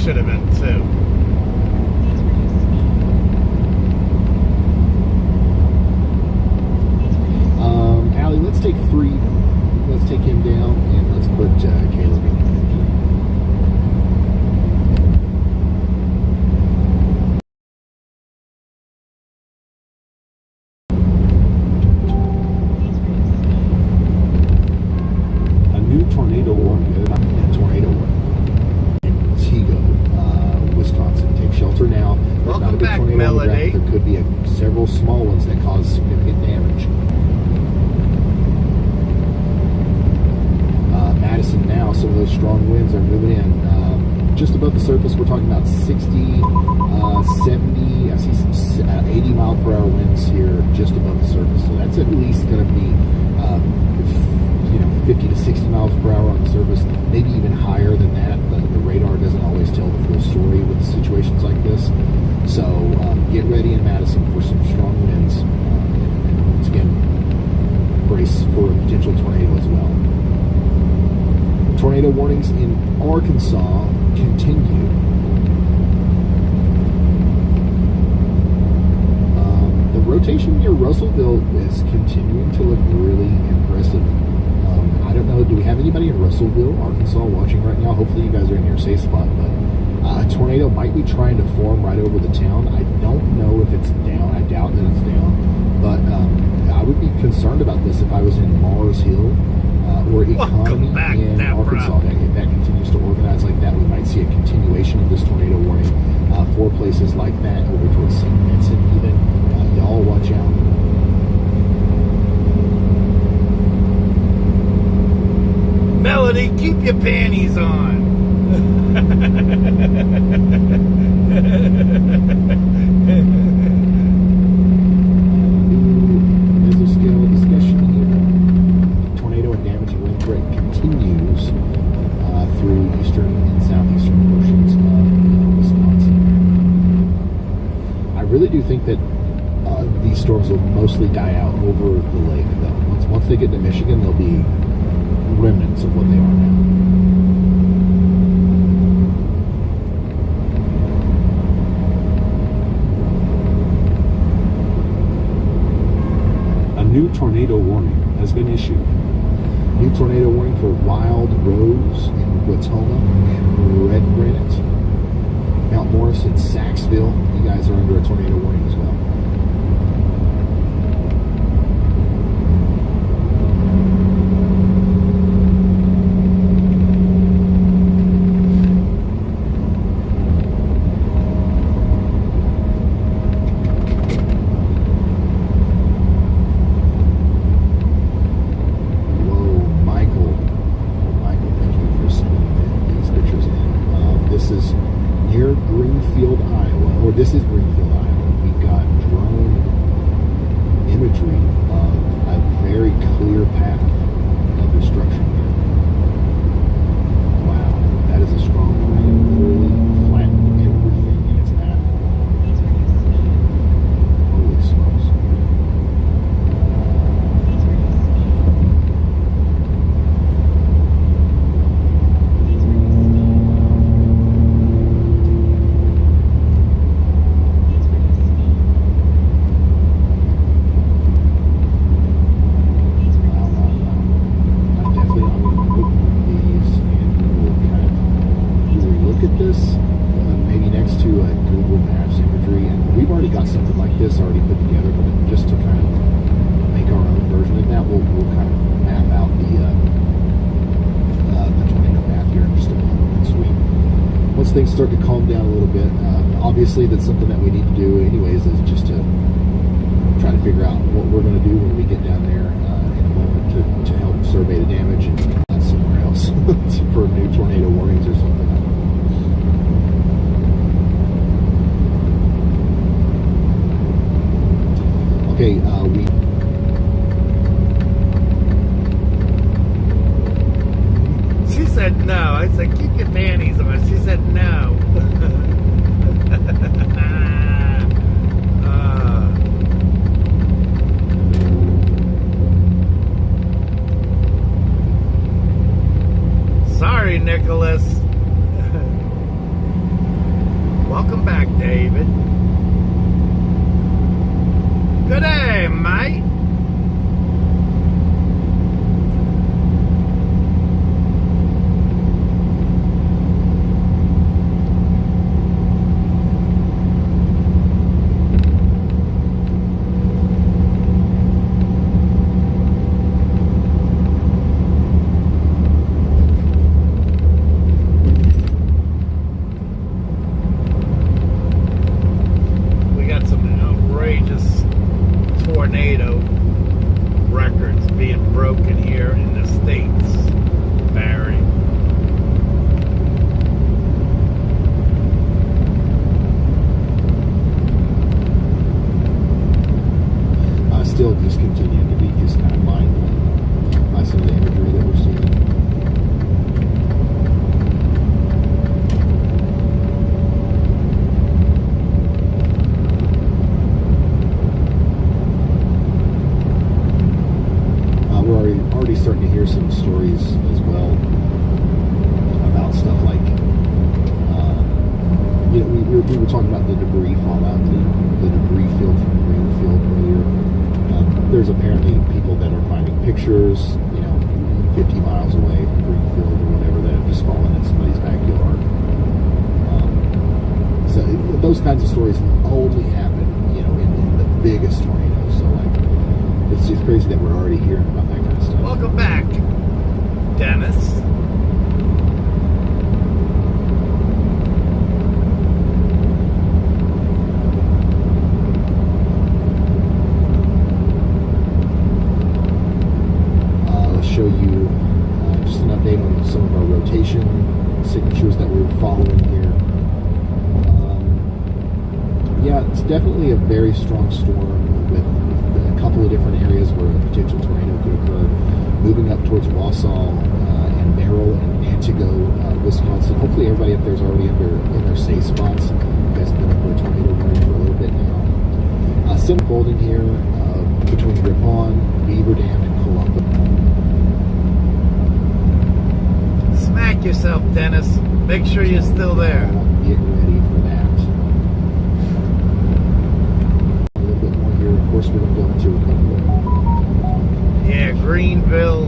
should have been too. Allie, let's take Freedom. Let's take him down and let's put Caleb in. A new tornado warning. Tornado warning. In Tego, Wisconsin. Take shelter now. There's Welcome not a big back, tornado on the Melody. ground. There could be several small ones that cause significant damage. Madison now, some of those strong winds are moving in. Just above the surface, we're talking about 60, 70, I see some 80 mile per hour winds here just above the surface. So that's at least going to be, 50 to 60 miles per hour on the surface, maybe even higher than that. The radar doesn't always tell the full story with situations like this. So get ready in Madison for some strong winds. And once again, brace for a potential tornado as well. Tornado warnings in Arkansas continue. The rotation near Russellville is continuing to look really impressive. I don't know, do we have anybody in Russellville, Arkansas watching right now? Hopefully you guys are in your safe spot, but a tornado might be trying to form right over the town. I don't know if it's down. I doubt that it's down, but I would be concerned about this if I was in Mars Hill or Economy in Arkansas. If that continues to organize like that, we might see a continuation of this tornado warning for places like that over towards St. Vincent even. Y'all watch out. Melody, keep your panties on. Mesoscale discussion here. Tornado and damaging wind threat continues through eastern and southeastern portions of Wisconsin. I really do think that these storms will mostly die out over the lake, though. Once they get to Michigan, they'll be remnants of what they are now. A new tornado warning has been issued. New tornado warning for Wild Rose in Watoma and Red Granite. Mount Morris and Saxville, you guys are under a tornado warning as well. Greenfield, Iowa, or this is Greenfield, Iowa. We've got drone imagery of a very clear path of destruction here. Wow, that is a strong tornado. Literally flattened everything in its path. Holy smokes. This already put together, but just to kind of make our own version of that, we'll kind of map out the tornado path here in just a moment. Sweet. Once things start to calm down a little bit, obviously that's something that we need to do anyways, is just to try to figure out what we're going to do when we get down there in a moment to help survey the damage and not somewhere else for new tornado warnings or something. Okay, She said no. I said, keep your panties on. She said no. Sorry, Nicholas. we were talking about the debris fallout, the debris field from Greenfield earlier. There's apparently people that are finding pictures, 50 miles away from Greenfield or whatever, that have just fallen in somebody's backyard. So those kinds of stories only happen, in the biggest tornadoes. So it's just crazy that we're already hearing about that kind of stuff. Welcome back, Dennis. Show you just an update on some of our rotation signatures that we're following here. Yeah, it's definitely a very strong storm with a couple of different areas where a potential tornado could occur. Moving up towards Wausau and Merrill and Antigo, Wisconsin. Hopefully everybody up there is already in their safe spots. You guys have been under a tornado warning for a little bit now. Still unfolding here between Ripon, Beaver Dam, and Columbus. Smack yourself, Dennis. Make sure you're still there. Get ready for that. A little bit more here. Of course, we're going to go into recovery. Yeah, Greenville,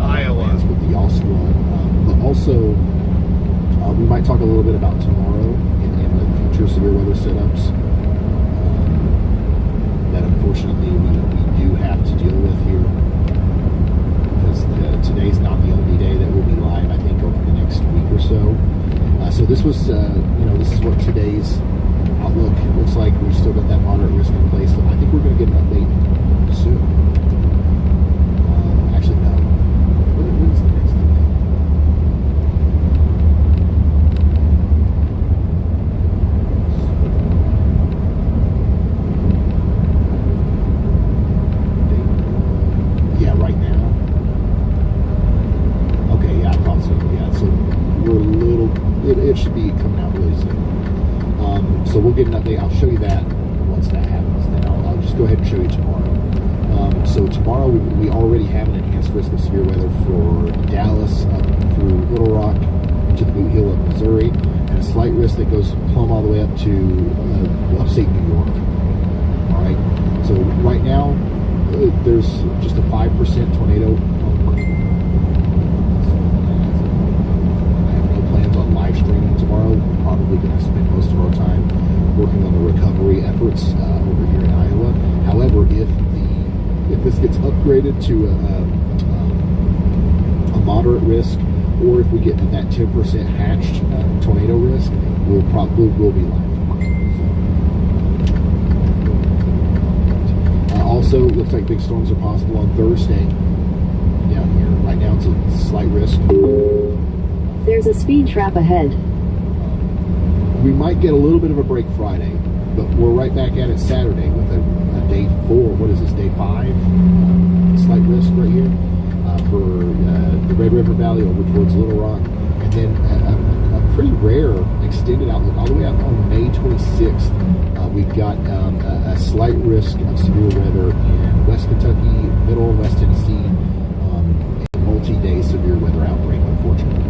Iowa. With the Osceola. But also, we might talk a little bit about tomorrow in the future severe weather setups that unfortunately we do have to deal with here. Today's not the only day that we'll be live, I think, over the next week or so. So this was, this is what today's outlook looks like. We've still got that moderate risk in place, but I think we're going to get an update soon. Actually, no. When's the next update? Yeah, right now. It should be coming out really soon. So we'll get an update. I'll show you that once that happens. Then I'll just go ahead and show you tomorrow. So tomorrow we already have an enhanced risk of severe weather for Dallas up through Little Rock to the Boot Heel of Missouri, and a slight risk that goes plumb all the way up to upstate New York. All right. So right now there's just a 5% tornado. Live streaming tomorrow. We're probably going to spend most of our time working on the recovery efforts over here in Iowa. However, if this gets upgraded to a moderate risk, or if we get to that 10% hatched tornado risk, we'll be live. Also, looks like big storms are possible on Thursday down here. Right now, it's a slight risk. There's a speed trap ahead. We might get a little bit of a break Friday, but we're right back at it Saturday with a day 4. What is this, day 5? Slight risk right here for the Red River Valley over towards Little Rock. And then a pretty rare extended outlook all the way out on May 26th. We've got a slight risk of severe weather in West Kentucky, Middle and West Tennessee, a multi-day severe weather outbreak, unfortunately.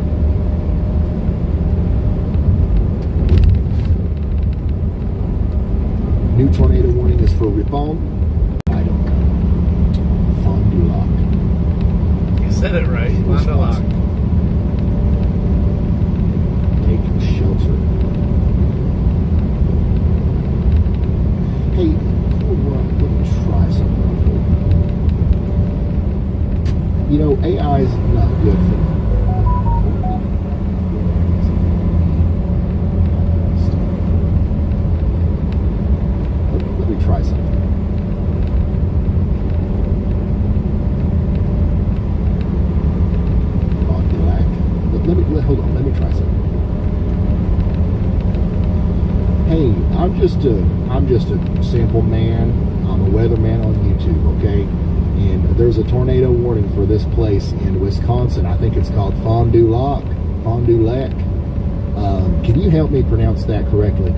New tornado warning is for Ripon. I don't know. Fond du Lac. You said it right. Fond du Lac. Take shelter. Hey, let me try something. AI is not good for me. Try something. Fond du Lac. Hold on. Let me try something. Hey, I'm just a simple man. I'm a weatherman on YouTube, okay? And there's a tornado warning for this place in Wisconsin. I think it's called Fond du Lac. Fond du Lac. Can you help me pronounce that correctly?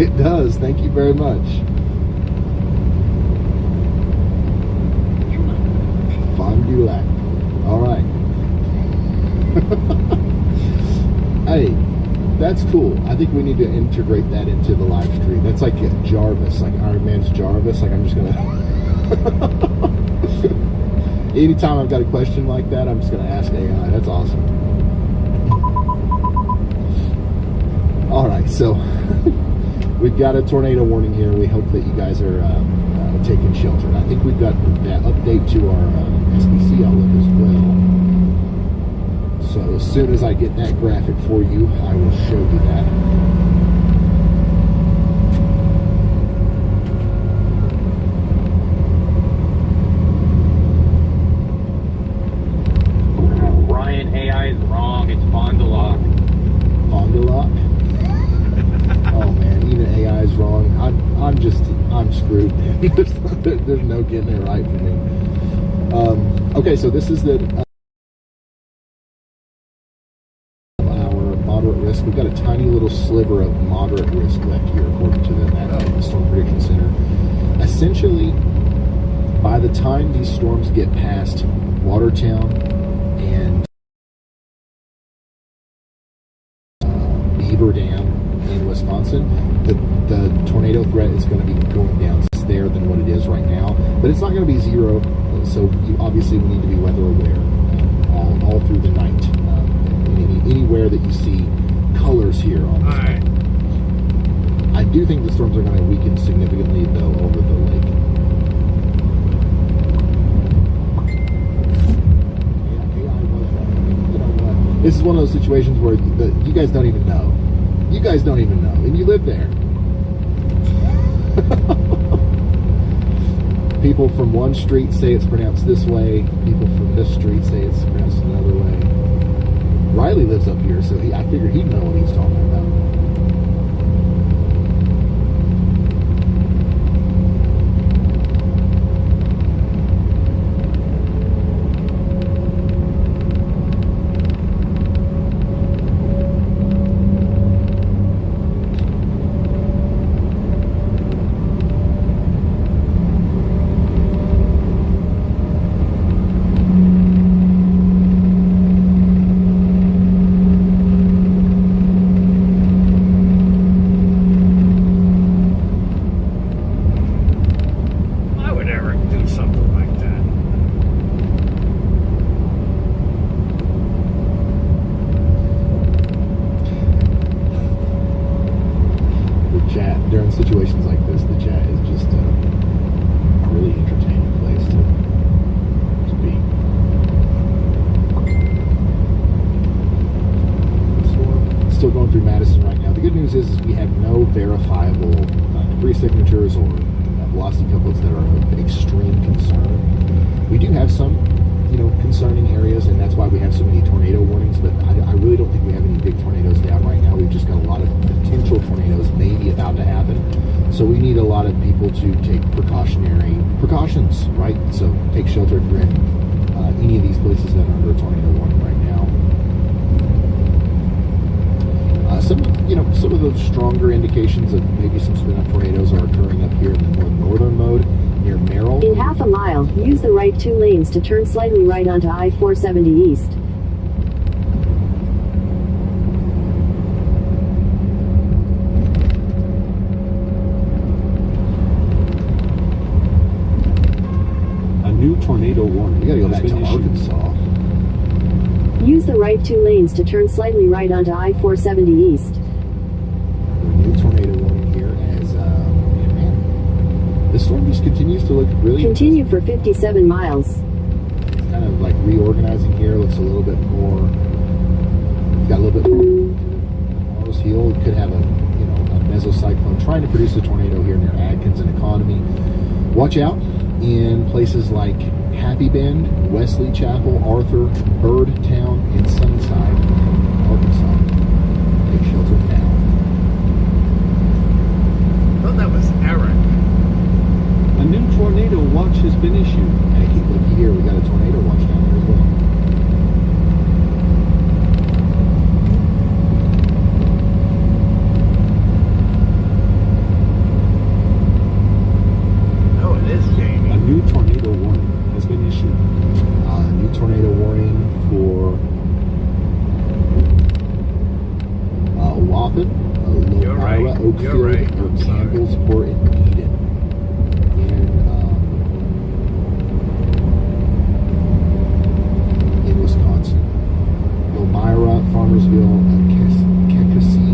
It does. Thank you very much. Fond That's cool. I think we need to integrate that into the live stream. That's like Jarvis, like Iron Man's Jarvis. Like I'm just gonna. Anytime I've got a question like that, I'm just gonna ask AI. That's awesome. All right, so we've got a tornado warning here. We hope that you guys are taking shelter. I think we've got that update to our SBC outlook as well. So as soon as I get that graphic for you, I will show you that. Ryan, AI is wrong. It's Fond du Lac. Fond du Lac? Oh man, even AI is wrong. I'm screwed, man. There's no getting it right for me. Okay, so this is the moderate risk. We've got a tiny little sliver of moderate risk left here, according to the Storm Prediction Center. Essentially, by the time these storms get past Watertown and Beaver Dam in Wisconsin, the tornado threat is going to be going down there than what it is right now. But it's not going to be zero, so obviously we need to be weather aware all through the night. Anywhere that you see colors here on this map. I do think the storms are going to weaken significantly, though, over the lake. This is one of those situations where you guys don't even know. You guys don't even know, and you live there. People from one street say it's pronounced this way. People from this street say it's pronounced another way. Riley lives up here, so I figured he'd know what he's talking about. During situations like this, the chat is just a really entertaining place to be. Still going through Madison right now. The good news is we have no verifiable debris signatures or velocity couplets that are of extreme concern. We do have some, concerning areas, and that's why we have so many tornado warnings, but I really don't think we have any big tornadoes down right now. We've just got a lot of potential tornadoes maybe about to happen. So we need a lot of people to take precautions, right? So take shelter if you're in any of these places that are under a tornado warning right now. Some of the stronger indications of maybe some spin-up tornadoes are occurring up here in the more northern mode near Merrill. In half a mile, use the right 2 lanes to turn slightly right onto I-470 East. A new tornado warning. We gotta go has back to been issued. Arkansas. Use the right 2 lanes to turn slightly right onto I-470 East. A new tornado warning here as, the storm just continues to look really... Continue for 57 miles. It's kind of like reorganizing here. Looks a little bit more... It's got a little bit more... Mars Hill could have a mesocyclone trying to produce a tornado here near Adkins and Economy. Watch out in places like Happy Bend, Wesley Chapel, Arthur, Birdtown, and Sunnyside, Arkansas. Take shelter now. I thought that was Eric. A new tornado watch has been issued. And keep looking here. We got a tornado watch down there as well. Oh, it is Jamie. A new tornado warning has been issued. New tornado warning for Williamsport and Eden. In Wisconsin. Elmira, Farmersville, Kekaski,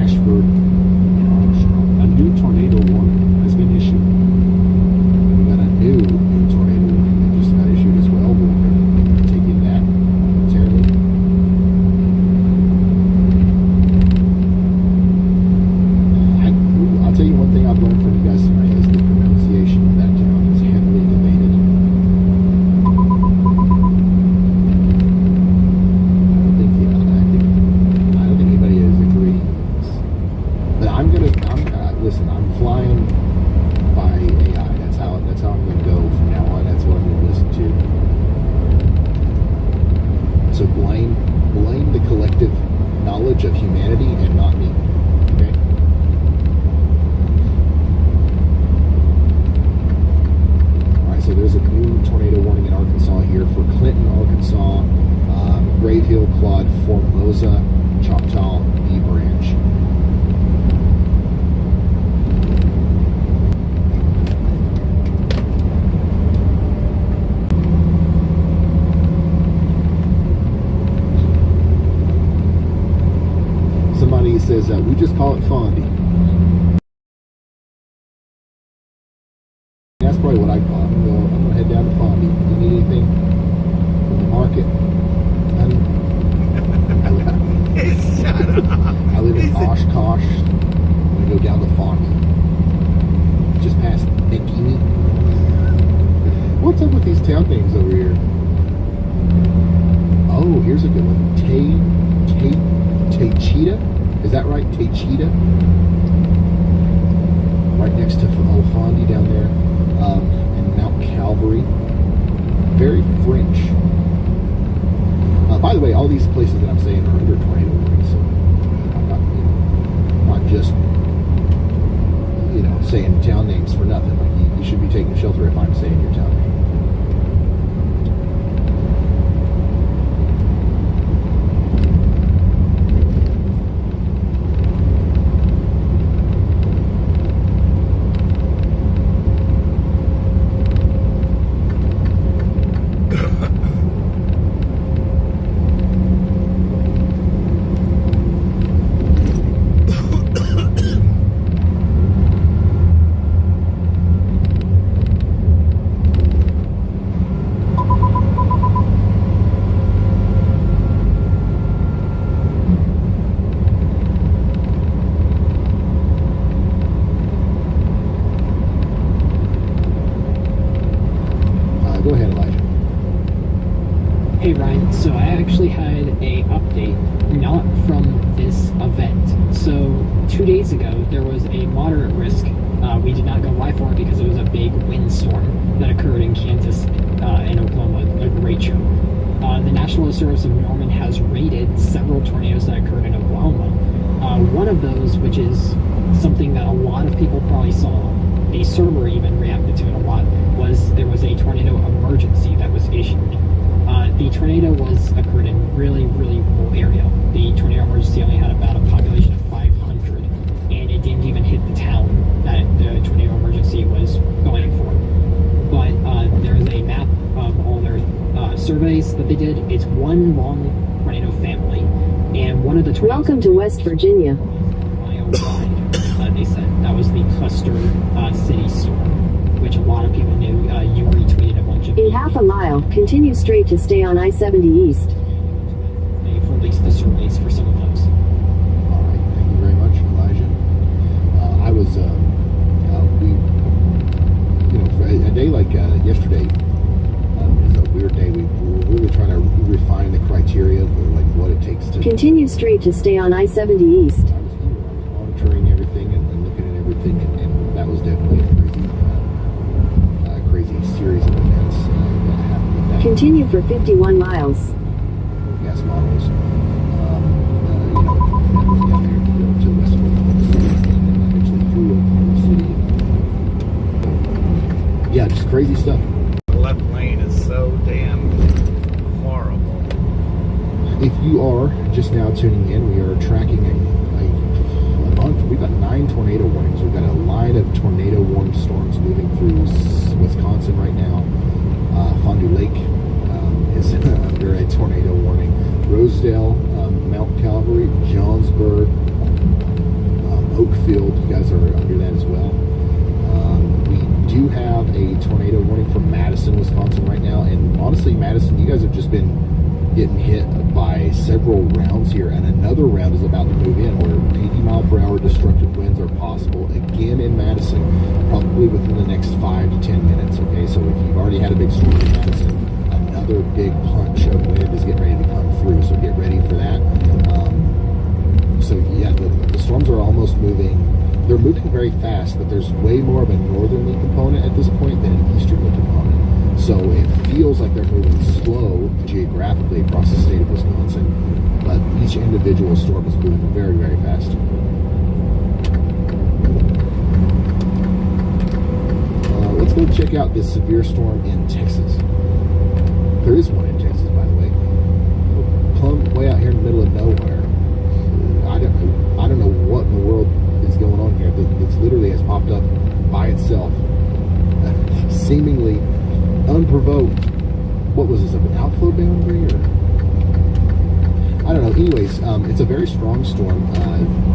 Ashford, and Armstrong. A new tornado warning has been issued. We got a new tornado warning that just got issued as well. We're going to take in that momentarily. I'll tell you one thing I've learned from you guys tonight is the pronunciation of that town is heavily debated. I don't think anybody is agreeing with this. But listen, I'm flying by AI. That's how I'm going to go from now on. That's what I'm going to listen to. So blame the collective knowledge of humanity and not me. Okay? Alright, so there's a new tornado warning in Arkansas here for Clinton, Arkansas, Grave Hill, Claude, Formosa, Choctaw, B Branch. Somebody says we just call it Fondy. That's probably what I call it. I'm gonna head down to Fondy. You need anything from the market? Honey? Shut up. I live in Oshkosh. I'm gonna go down to Fondy. Just past Bikini. What's up with these town names over here? Oh, here's a good one. Taycheedah? Is that right? Taycheedah? Right next to Old Fondy down there. And Mount Calvary. Very French. By the way, all these places that I'm saying are under tornado warning, so I'm not just saying town names for nothing. Like you should be taking shelter if I'm saying your town name. Go ahead, Elijah. Hey Ryan, so I actually had a update, not from this event. So 2 days ago, there was a moderate risk. We did not go live for it because it was a big windstorm that occurred in Kansas and Oklahoma, a great show. The National Weather Service of Norman has rated several tornadoes that occurred in Oklahoma. One of those, which is something that a lot of people probably saw, a server even reacted to it a lot, was there was a tornado emergency that was issued. The tornado occurred in really rural area. The tornado emergency only had about a population of 500, and it didn't even hit the town that the tornado emergency was going for. But there's a map of all their surveys that they did. It's one long tornado family, and one of the tornadoes... Welcome to West Virginia. ...mile wide, they said. That was the cluster city storm, which a lot of people knew. You retweeted a bunch of... In half a mile, continue straight to stay on I-70 East. They've released the surveys for some of those. All right, thank you very much, Elijah. I was, for a day like yesterday is a weird day. We were really trying to refine the criteria for like what it takes to... Continue straight to stay on I-70 East. I was monitoring everything and looking at everything, and that was definitely a crazy series of events that happened with that. Continue for 51 miles. Gas models. Down there to West Oklahoma City, and then eventually through Oklahoma City. Yeah, just crazy stuff. The left lane is so damn horrible. If you are just now tuning in, we are tracking a bunch. We we've got 9 tornado warnings. We've got a line of tornado warned storms moving through Wisconsin right now. Fond du Lake is under a tornado warning. Rosedale, Mount Calvary, Johnsburg, Oakfield, you guys are under that as well. We do have a tornado warning from Madison, Wisconsin right now. And honestly, Madison, you guys have just been getting hit by several rounds here, and another round is about to move in where 80-mile-per-hour destructive winds are possible again in Madison, probably within the next 5 to 10 minutes. Okay, so if you've already had a big storm in Madison, another big punch of wind is getting ready to come through, so get ready for that. So yeah, the storms are almost moving. They're moving very fast, but there's way more of a northerly component at this point than an easterly component. So it feels like they're moving slow geographically across the state of Wisconsin, but each individual storm is moving very, very fast. Let's go check out this severe storm in Texas. There is one in Texas, by the way. Plumb way out here in the middle of nowhere. I don't know what in the world is going on here. This literally has popped up by itself, seemingly unprovoked. What was this, an outflow boundary, or I don't know. Anyways, it's a very strong storm.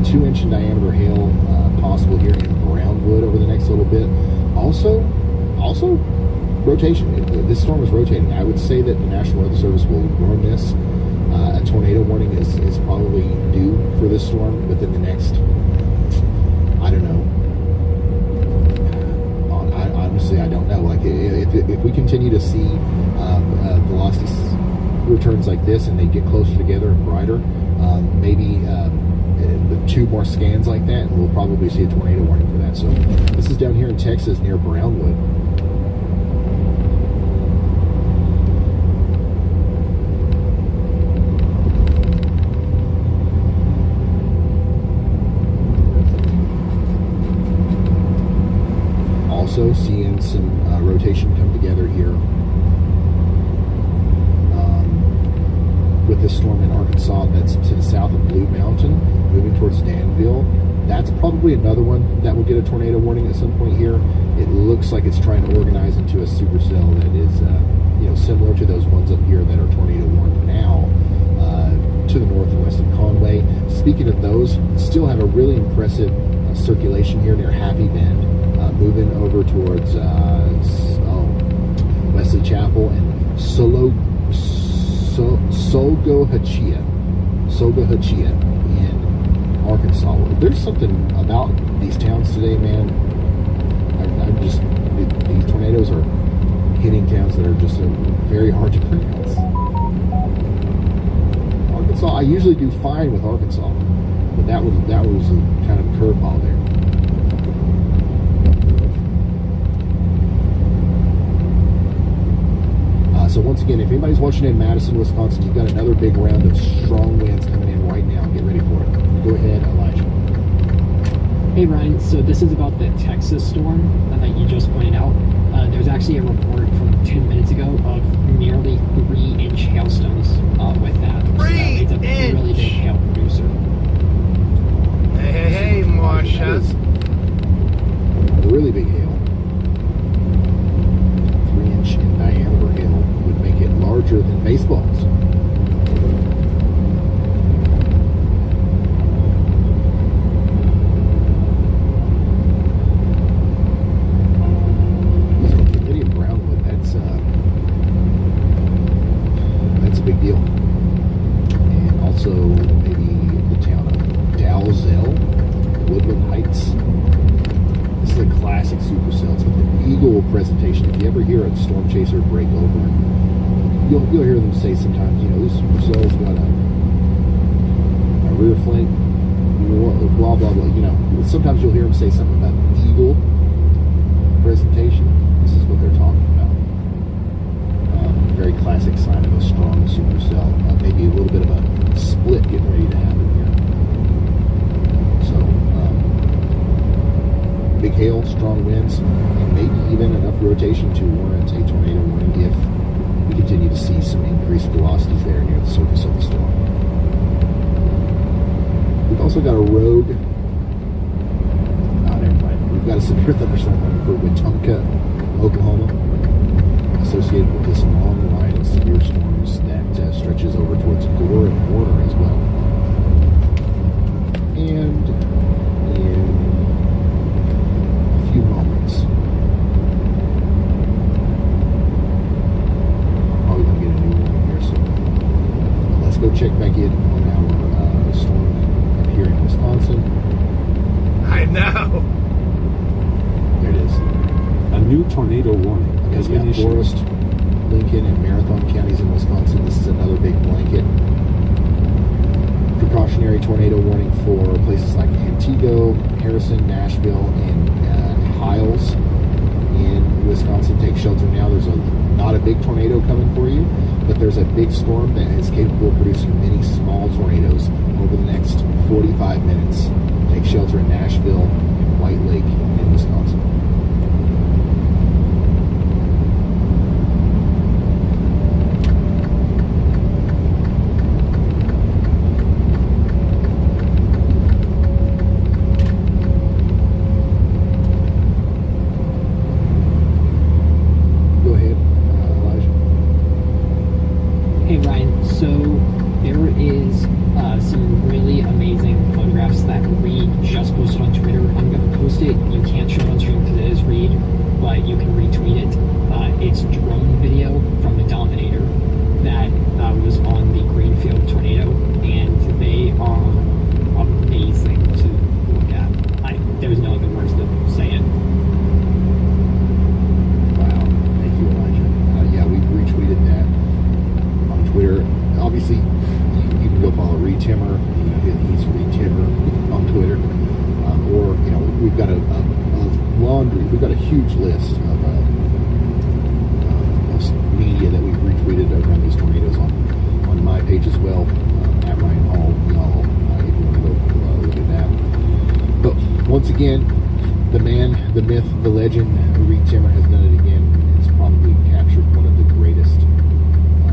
2-inch in diameter hail possible here in Brownwood over the next little bit. Also rotation. This storm is rotating. I would say that the National Weather Service will warn this. A tornado warning is probably due for this storm within the next, I don't know. Honestly, I don't know. Like, if we continue to see velocity returns like this and they get closer together and brighter, maybe 2 more scans like that, and we'll probably see a tornado warning for that. So this is down here in Texas near Brownwood. Also seeing some rotation come together here with this storm in Arkansas that's to the south of Blue Mountain, moving towards Danville. That's probably another one that will get a tornado warning at some point here. It looks like it's trying to organize into a supercell that is similar to those ones up here that are tornado warned now to the north and west of Conway. Speaking of those, still have a really impressive circulation here near Happy Bend, moving over towards Wesley Chapel and Solgohachia in Arkansas. There's something about these towns today, man. These tornadoes are hitting towns that are just very hard to pronounce. Arkansas, I usually do fine with Arkansas, but that was a kind of curveball there. So once again, if anybody's watching in Madison, Wisconsin, you've got another big round of strong winds coming in right now. Get ready for it. Go ahead, Elijah. Hey Ryan, so this is about the Texas storm that you just pointed out. There's actually a report from 10 minutes ago of nearly 3-inch hailstones with that. 3 It's a really big hail producer. Hey, Marsha. Really big hail. 3-inch in diameter hail would make it larger than baseballs. That's a big deal. And also maybe the town of Dalzell, Woodland Heights. This is a classic supercell. It's got the eagle presentation. If you ever hear a storm chaser break over, you'll hear them say sometimes, this supercell's got a rear flank, blah, blah, blah. Sometimes you'll hear them say something about eagle presentation. This is what they're talking about. Very classic sign of a strong supercell. Maybe a little bit of a split getting ready to happen here. So, big hail, strong winds, and maybe even enough rotation to warrant a tornado warning if we continue to see some increased velocities there near the surface of the storm. We've also got a rogue got a severe thunderstorm warning for Wetumpka, Oklahoma, associated with this long line of severe storms that stretches over towards Gore and Warner as well. And in a few moments, probably going to get a new one here, so let's go check back in on our storm up here in Wisconsin. I know. There it is. A new tornado warning has We've been got issued. Forest, Lincoln, and Marathon counties in Wisconsin. This is another big blanket precautionary tornado warning for places like Antego, Harrison, Nashville, and Hiles in Wisconsin. Take shelter now. There's not a big tornado coming for you, but there's a big storm that is capable of producing many small tornadoes over the next 45 minutes. Take shelter in Nashville and White Lake in Wisconsin. Go ahead, Elijah. Hey Ryan, so there is some really amazing photographs that Reed just posted on Twitter. I'm going to post it. You can't show it on stream because it is Reed, but you can retweet it. It's drone video from the Dominator that was on the Greenfield tornado, and they are amazing to look at. There's no other words to say it. Wow, thank you, Elijah. Yeah, we've retweeted that on Twitter. Obviously, you can go follow Reed Timmer. He's Reed Timmer on Twitter. Or, we've got a laundry, we've got a huge list of media that we've retweeted around these tornadoes on my page as well, at Ryan Hall, y'all, if you want to go look at that. But once again, the man, the myth, the legend, Reed Timmer has done it again. It's probably captured one of the greatest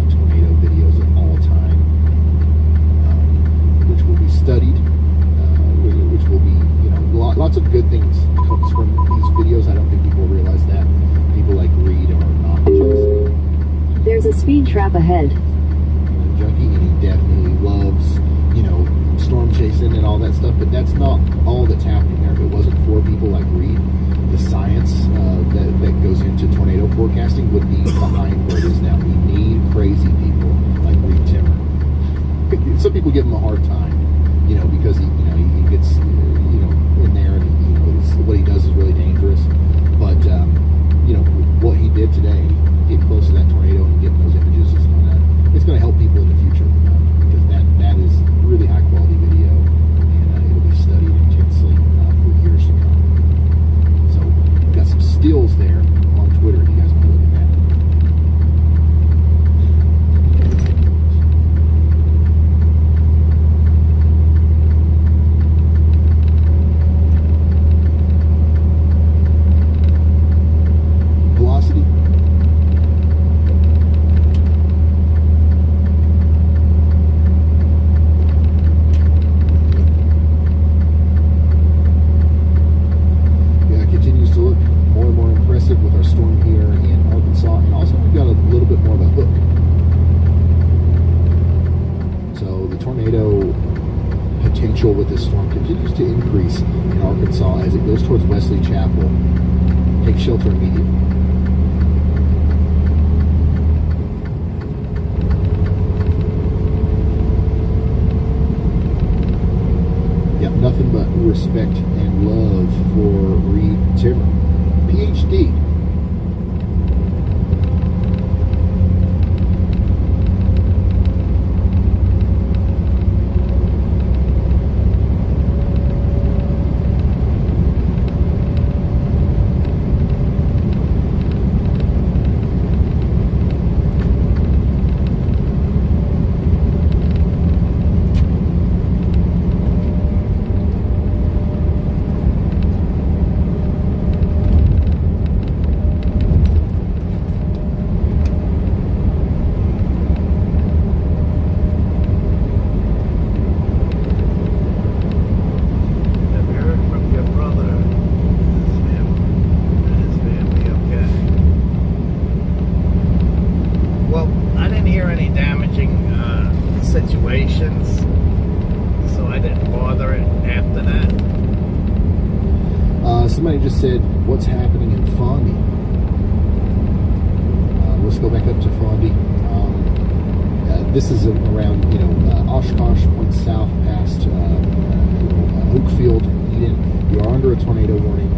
tornado videos of all time, which will be studied, which will be, lots of good things comes from these videos. I don't think people realize that. People like Reed are not just There's a speed trap ahead. junkie, and he definitely loves, storm chasing and all that stuff, but that's not all that's happening there. If it wasn't for people like Reed, the science that goes into tornado forecasting would be behind where it is now. We need crazy people like Reed Timmer. Some people give him a hard time, because he gets, in there, and what he does is really dangerous. But what he did today, getting close to that tornado and getting those images, it's gonna help people in the future, because that is really high quality video, and it'll be studied intensely for years to come. So we've got some stills there on Twitter if you guys want to look at that. Velocity. Continues to look more and more impressive with our storm here in Arkansas, and also we've got a little bit more of a hook. So the tornado potential with this storm continues to increase in Arkansas as it goes towards Wesley Chapel. Take shelter immediately. Yep, nothing but respect and love for Reed Timmer, PhD. said, what's happening in Fondy? Let's go back up to Fondy. This is around, Oshkosh, point south past Oakfield, Eden. You are under a tornado warning,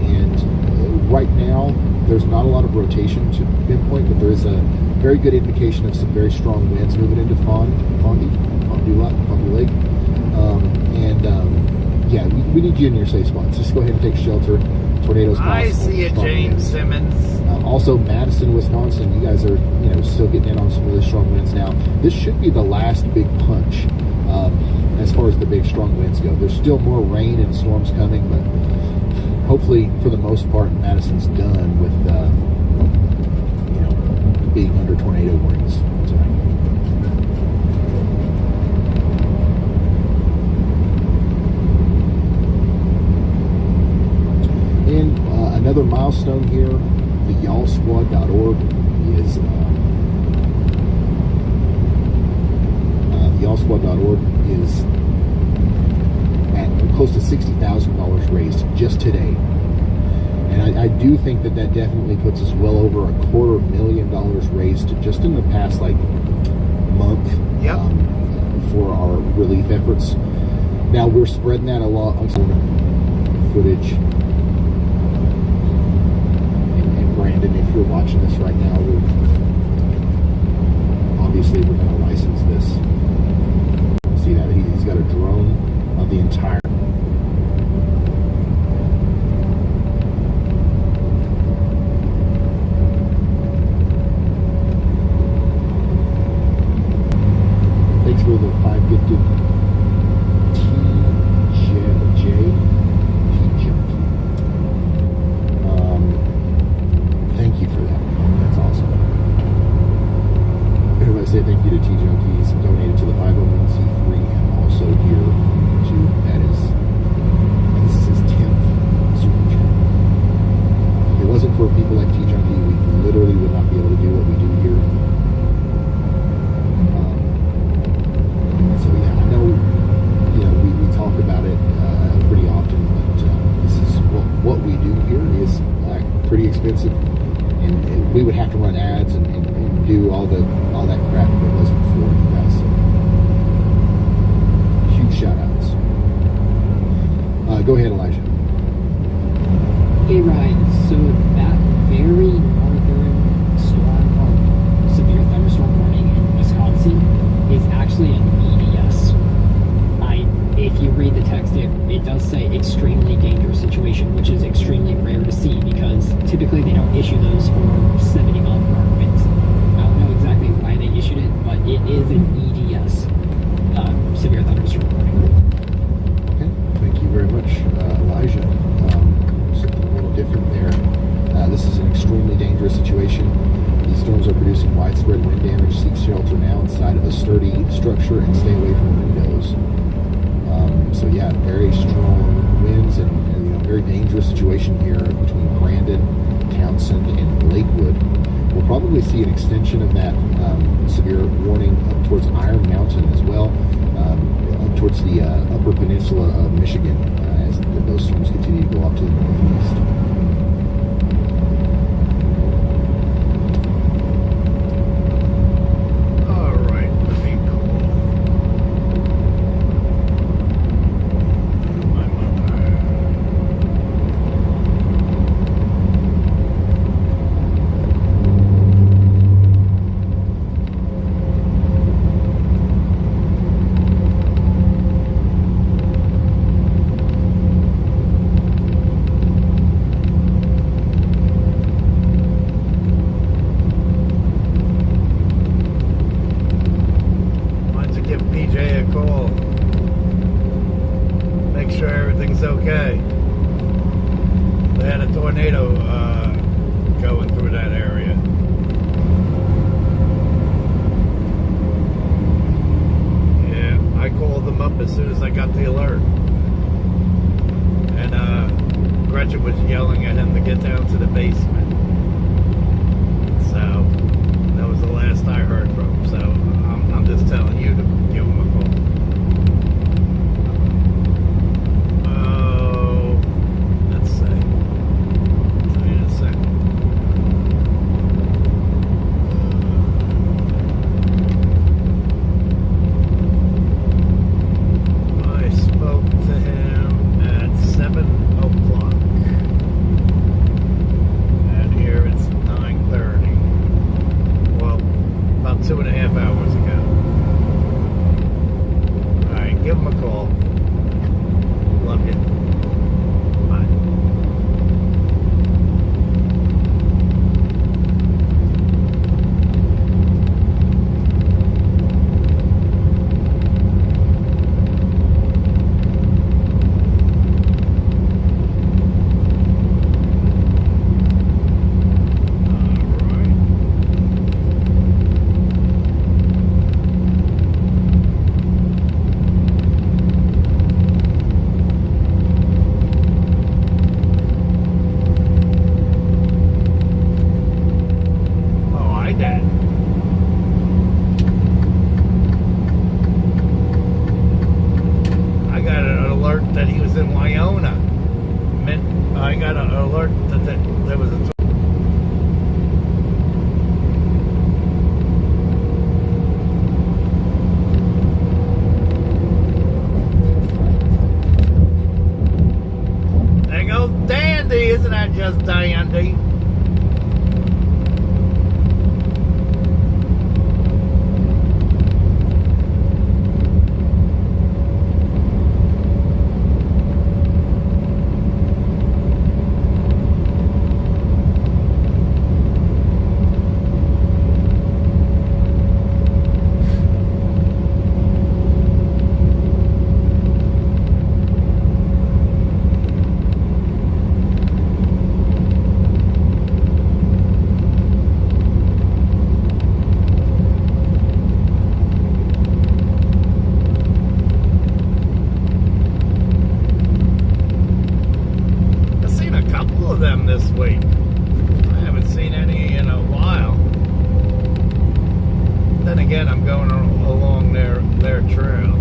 and right now there's not a lot of rotation to pinpoint, but there is a very good indication of some very strong winds moving into Fondy Lake. Yeah, we need you in your safe spots. Just go ahead and take shelter. Tornadoes possible. I see you, James Simmons. Also, Madison, Wisconsin, you guys are, still getting in on some really strong winds now. This should be the last big punch as far as the big strong winds go. There's still more rain and storms coming, but hopefully, for the most part, Madison's done with, being under tornado warnings tonight. And another milestone here, the y'allsquad.org is y'allsquad.org is at close to $60,000 raised just today. And I do think that definitely puts us well over $250,000 raised just in the past month. Yep. For our relief efforts. Now we're spreading that a lot on footage. And Brandon, if you're watching this right now, obviously we're going to license this. See that he's got a drone of the entire. Thanks for the 5 gifted TJ T-Junkie. Thank you for that. That's awesome. Everybody say thank you to T-Junkies, donated to the 501c3, and also here to, this is his 10th super chat. If it wasn't for people like T-Junkie, we literally would not be able to do what we do here. So yeah, I know, we talk about it pretty often, but this is what we do here is pretty expensive, and we would have to run ads and do all that crap if it wasn't for you guys. So, huge shout outs. Go ahead, Elijah. Hey Ryan, so that very northern storm or severe thunderstorm warning in Wisconsin is actually an EDS. If you read the text, it does say extremely dangerous situation, which is extremely rare to see because typically they don't issue those for 70 mile per hour winds. I don't know exactly why they issued it, but it is an EDS, severe thunderstorm warning. Okay, thank you very much, Elijah. Something a little different there. This is an extremely dangerous situation. These storms are producing widespread wind damage. Seek shelter now inside of a sturdy structure and stay away from windows. So yeah, very strong winds and very dangerous situation here between Brandon, Townsend, and Lakewood. We'll probably see an extension of that severe warning up towards Iron Mountain as well, up towards the upper peninsula of Michigan as those storms continue to go up to the northeast. Okay. They had a tornado going through that area. Yeah, I called them up as soon as I got the alert. And Gretchen was yelling at him to get down to the basement. So that was the last I heard from him. So I'm just telling you to give him a call. just dandy. Them this week. I haven't seen any in a while. Then again, I'm going along their trail.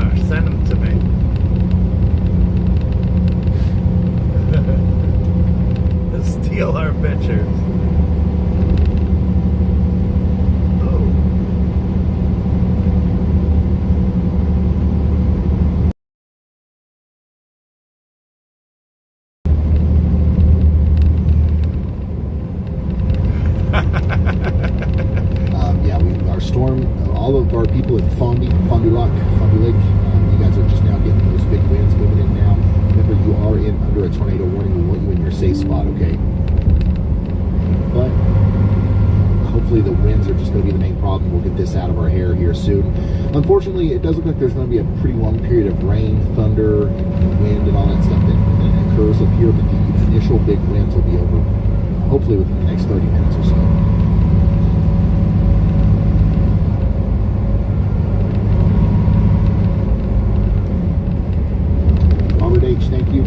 are. Send them to me. Steal our pictures. Oh. Our storm, all of our people at Fond du Lac, you guys are just now getting those big winds moving in now. Remember, you are under a tornado warning. We want you in your safe spot, okay? But hopefully the winds are just going to be the main problem. We'll get this out of our hair here soon. Unfortunately, it does look like there's going to be a pretty long period of rain, thunder, and wind, and all that stuff that occurs up here. But the initial big winds will be over, hopefully within the next 30 minutes or so. Thank you.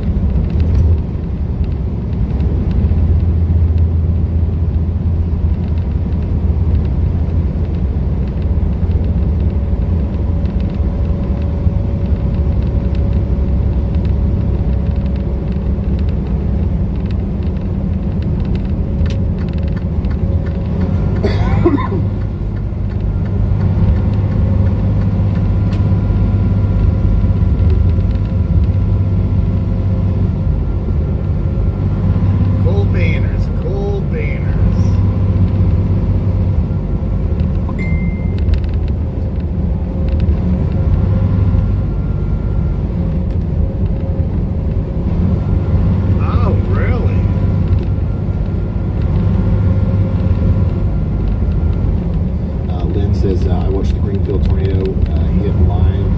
I watched the Greenfield tornado hit live.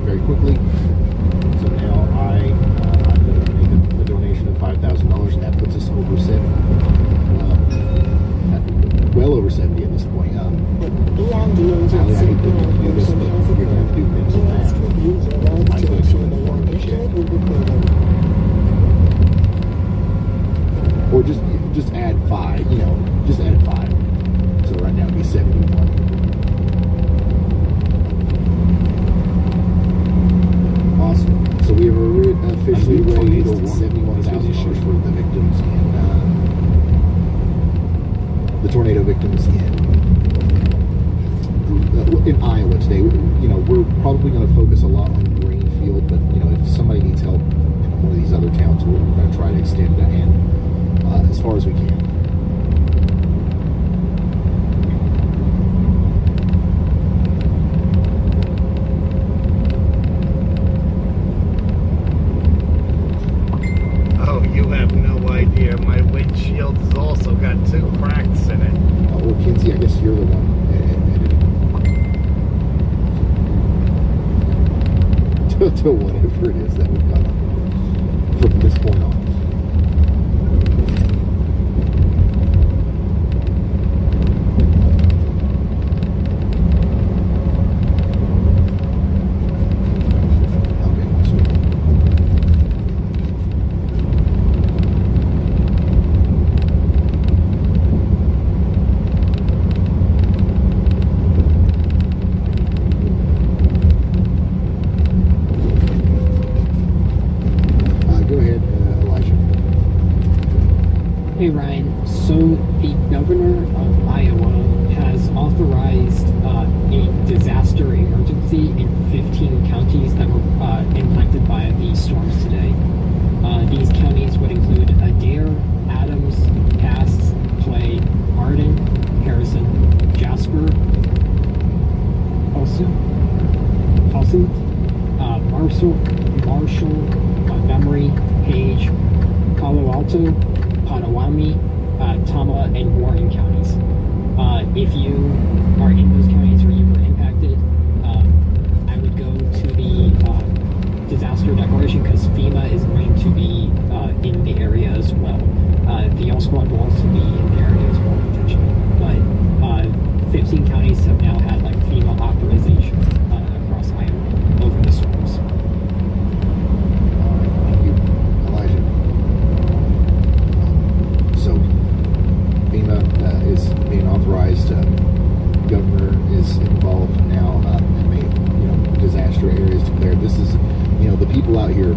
Very quickly. So now I'm going to make a donation of $5,000, and that puts us over 70. Well over 70 at this point. I hate to do this, but you're going to have to do mental math. My question in the form of a check. Or just add 5, just add 5. So right now it'd be 71. Awesome. So we have officially raised $71,000 for the victims the tornado victims in Iowa today. We're probably going to focus a lot on Greenfield, but if somebody needs help in one of these other towns, we're going to try to extend a hand as far as we can. Oh, you have no idea. My windshield has also got 2 cracks in it. Well, Kinsey, I guess you're the one editing. To whatever it is that we've got from this point on. Hey Ryan, so the governor of Iowa has authorized a disaster emergency in 15 counties that were impacted by the storms today. These counties would include Adair, Adams, Cass, Clay, Arden, Harrison, Jasper, Halston, Marshall, Montgomery, Page, Palo Alto, Potawatomi, Tama, and Warren counties. If you are in those counties where you were impacted, I would go to the disaster declaration because FEMA is going to be in the area as well. The Yellow Squad will also be in the area as well, potentially. But 15 counties have now had FEMA authorization across Iowa over the storms. Thank you, Elijah. So there. This is, the people out here,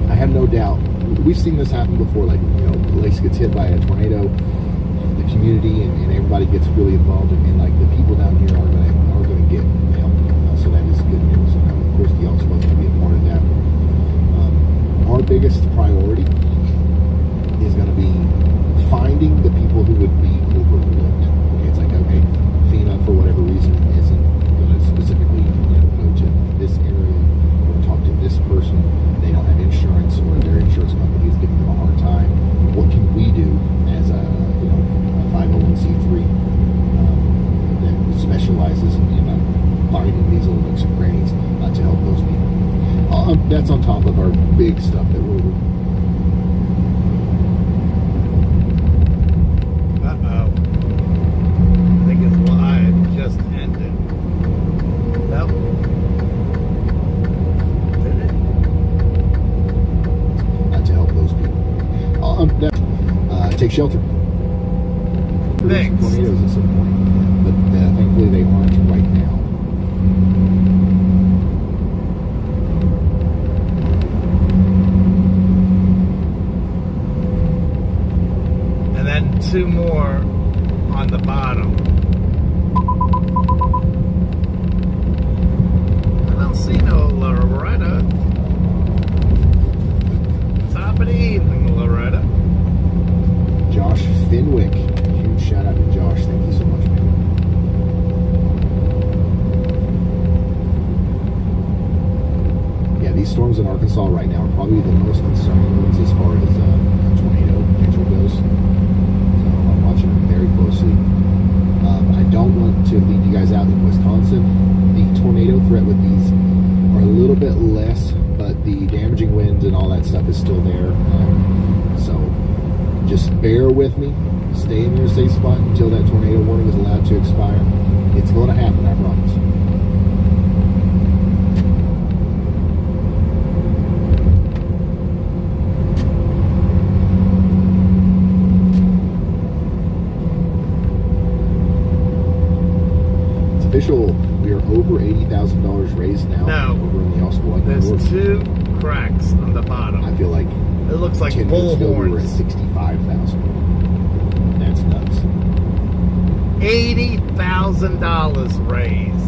I have no doubt, we've seen this happen before, like, the place gets hit by a tornado, the community and everybody gets really involved, and like the people down here are gonna get help. So that is good news. And of course, the also supposed to be a part of that. Our biggest priority is going to be finding the people who would be overlooked. Okay, it's like, okay, FEMA for whatever reason isn't going to specifically go to this area or talk to this person. They don't have insurance, or their insurance company is giving them a hard time. What can we do as a 501c3 that specializes in finding these little nooks and crannies to help those people? That's on top of our big stuff that we're. Uh-oh. I think it's live just ended. Nope. Did it? To help those people. Take shelter. Thanks. Tornadoes at some point, but thankfully they aren't right now. And then 2 more on the bottom. I don't see no Loretta. Top of the evening, Loretta. Josh Finwick. Huge shout out to Josh. Thank you so much, man. Yeah, these storms in Arkansas right now are probably the most concerning ones as far as tornado potential goes. So I'm watching it very closely. I don't want to leave you guys out in Wisconsin. The tornado threat with these are a little bit less, but the damaging winds and all that stuff is still there. So just bear with me. Stay in your safe spot until that tornado warning is allowed to expire. It's going to happen, I promise. It's official. We are over $80,000 raised now. No. Over in the Y'all Squad. There's 2 cracks on the bottom. I feel like It looks like 10 minutes ago we were at bullhorns. 65,000. That's nuts. $80,000 raised.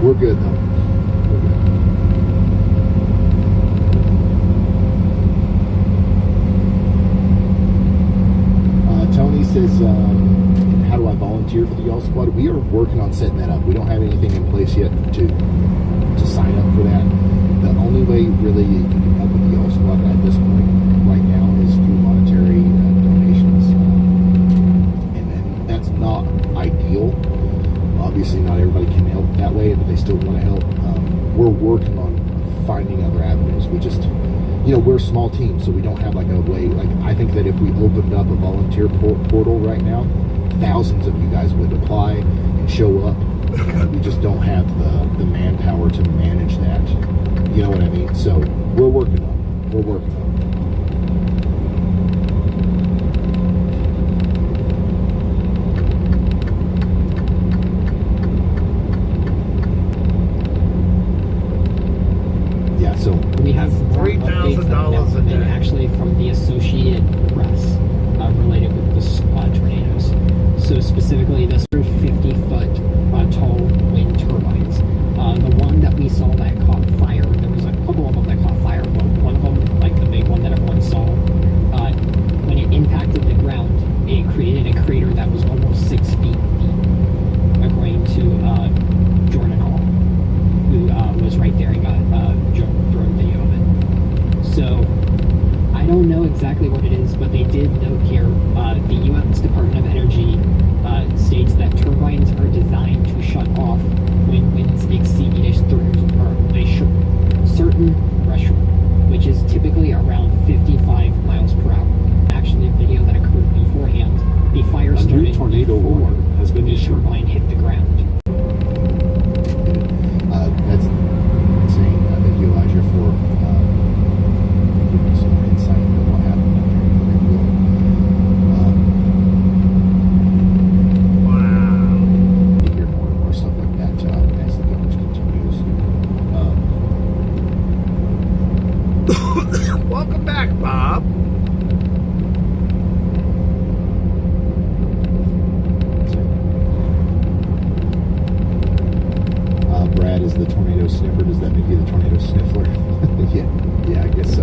We're good though. We're good. Tony says, how do I volunteer for the Y'all Squad? We are working on setting that up. We don't have anything in place yet to sign up for that. The only way really you can help with the Y'all Squad at this point right now is through monetary donations. And that's not ideal. Obviously not everybody can help that way, but they still want to help. We're working on finding other avenues. We just, we're a small team, so we don't have like a way, like I think that if we opened up a volunteer portal right now, thousands of you guys would apply and show up. We just don't have the manpower to manage that. You know what I mean? So we're working on it. We're working on it. So we have more updates $3,000 now a than day. actually from the Associated Press related with the tornadoes. So specifically, the 50-foot tall wind turbines. The one that we saw that caught fire, there was a couple of them that caught fire, but one of them, like the big one that everyone saw, when it impacted the ground, it created a crater that was almost 6 feet deep, according to Jordan Hall, who was right there and got drone video of it. So I don't know exactly what it is, but they did note here, the U.S. Department of Energy states that turbines are designed to shut off when winds exceed a certain threshold, which is typically around 55 miles per hour. Actually, a video that occurred beforehand, the fire started tornado before warning has been the issued. turbine hit the ground. That's insane. Thank you, Elijah, for giving me some insight into what happened down there in Greenville. Wow. You hear more and more stuff like that as the coverage continues. Welcome back, Bob. Brad is the tornado sniffer. Does that make you the tornado sniffler? yeah, I guess so.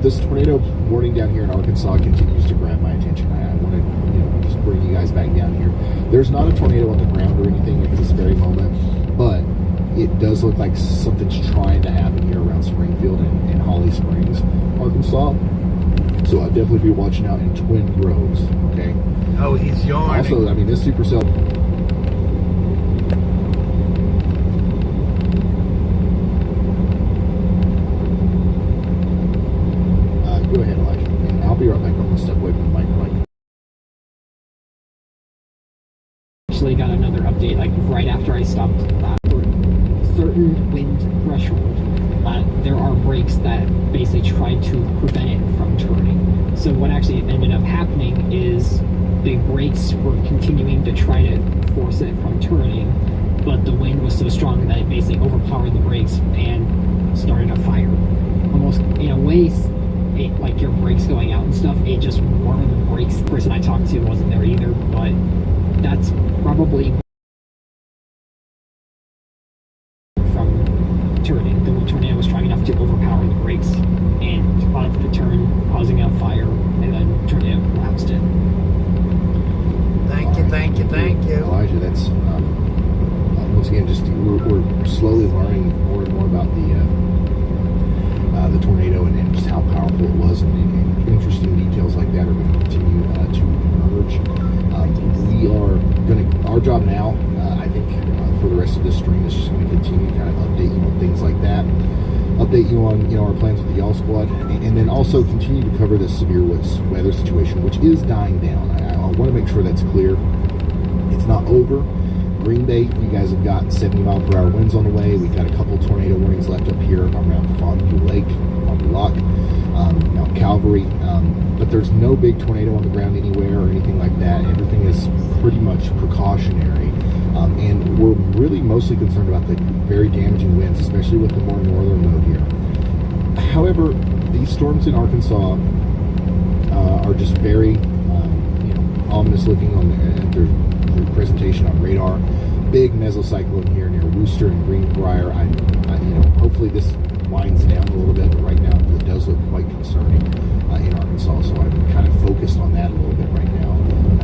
This tornado warning down here in Arkansas continues to grab my attention. I want to, just bring you guys back down here. There's not a tornado on the ground or anything at this very moment, but it does look like something's trying to happen here around Springfield and Holly Springs, Arkansas. So I'll definitely be watching out in Twin Groves. Okay. Oh, he's yawning. Also, I mean, this supercell. Go ahead, Elijah. And I'll be right back. I'm going to step away from the mic right now. Actually got another update like right after I stopped for certain wind threshold. There are brakes that basically try to prevent it from turning. So what actually ended up happening is the brakes were continuing to try to force it from turning, but the wind was so strong that it basically overpowered the brakes and started a fire. Almost in a way, like your brakes going out and stuff, it just warmed the brakes. The person I talked to wasn't there either, but that's probably from turning. The tornado was strong enough to overpower the brakes and cause the turn, causing a fire, and then tornado collapsed it. Thank you. Elijah, that's once again just we're slowly learning more and more about the tornado and just how powerful it was, and interesting details like that are going to continue to emerge. We are going to, our job now, I think, for the rest of this stream is just going to continue to kind of update you on things like that, update you on our plans with the Y'all Squad, and then also continue to cover this severe weather situation, which is dying down. I want to make sure that's clear. It's not over. Green Bay, you guys have got 70 mile per hour winds on the way. We've got a couple tornado warnings left up here around Fondue Lake, Fondue Lock, Mount Calvary, but there's no big tornado on the ground anywhere or anything like that. Everything is pretty much precautionary, and we're really mostly concerned about the very damaging winds, especially with the more northern mode here. However, these storms in Arkansas are just very ominous looking on their presentation on radar. Big mesocyclone here near Wooster and Greenbrier. Hopefully this winds down a little bit, but right now it does look quite concerning in Arkansas, so I'm kind of focused on that a little bit right now.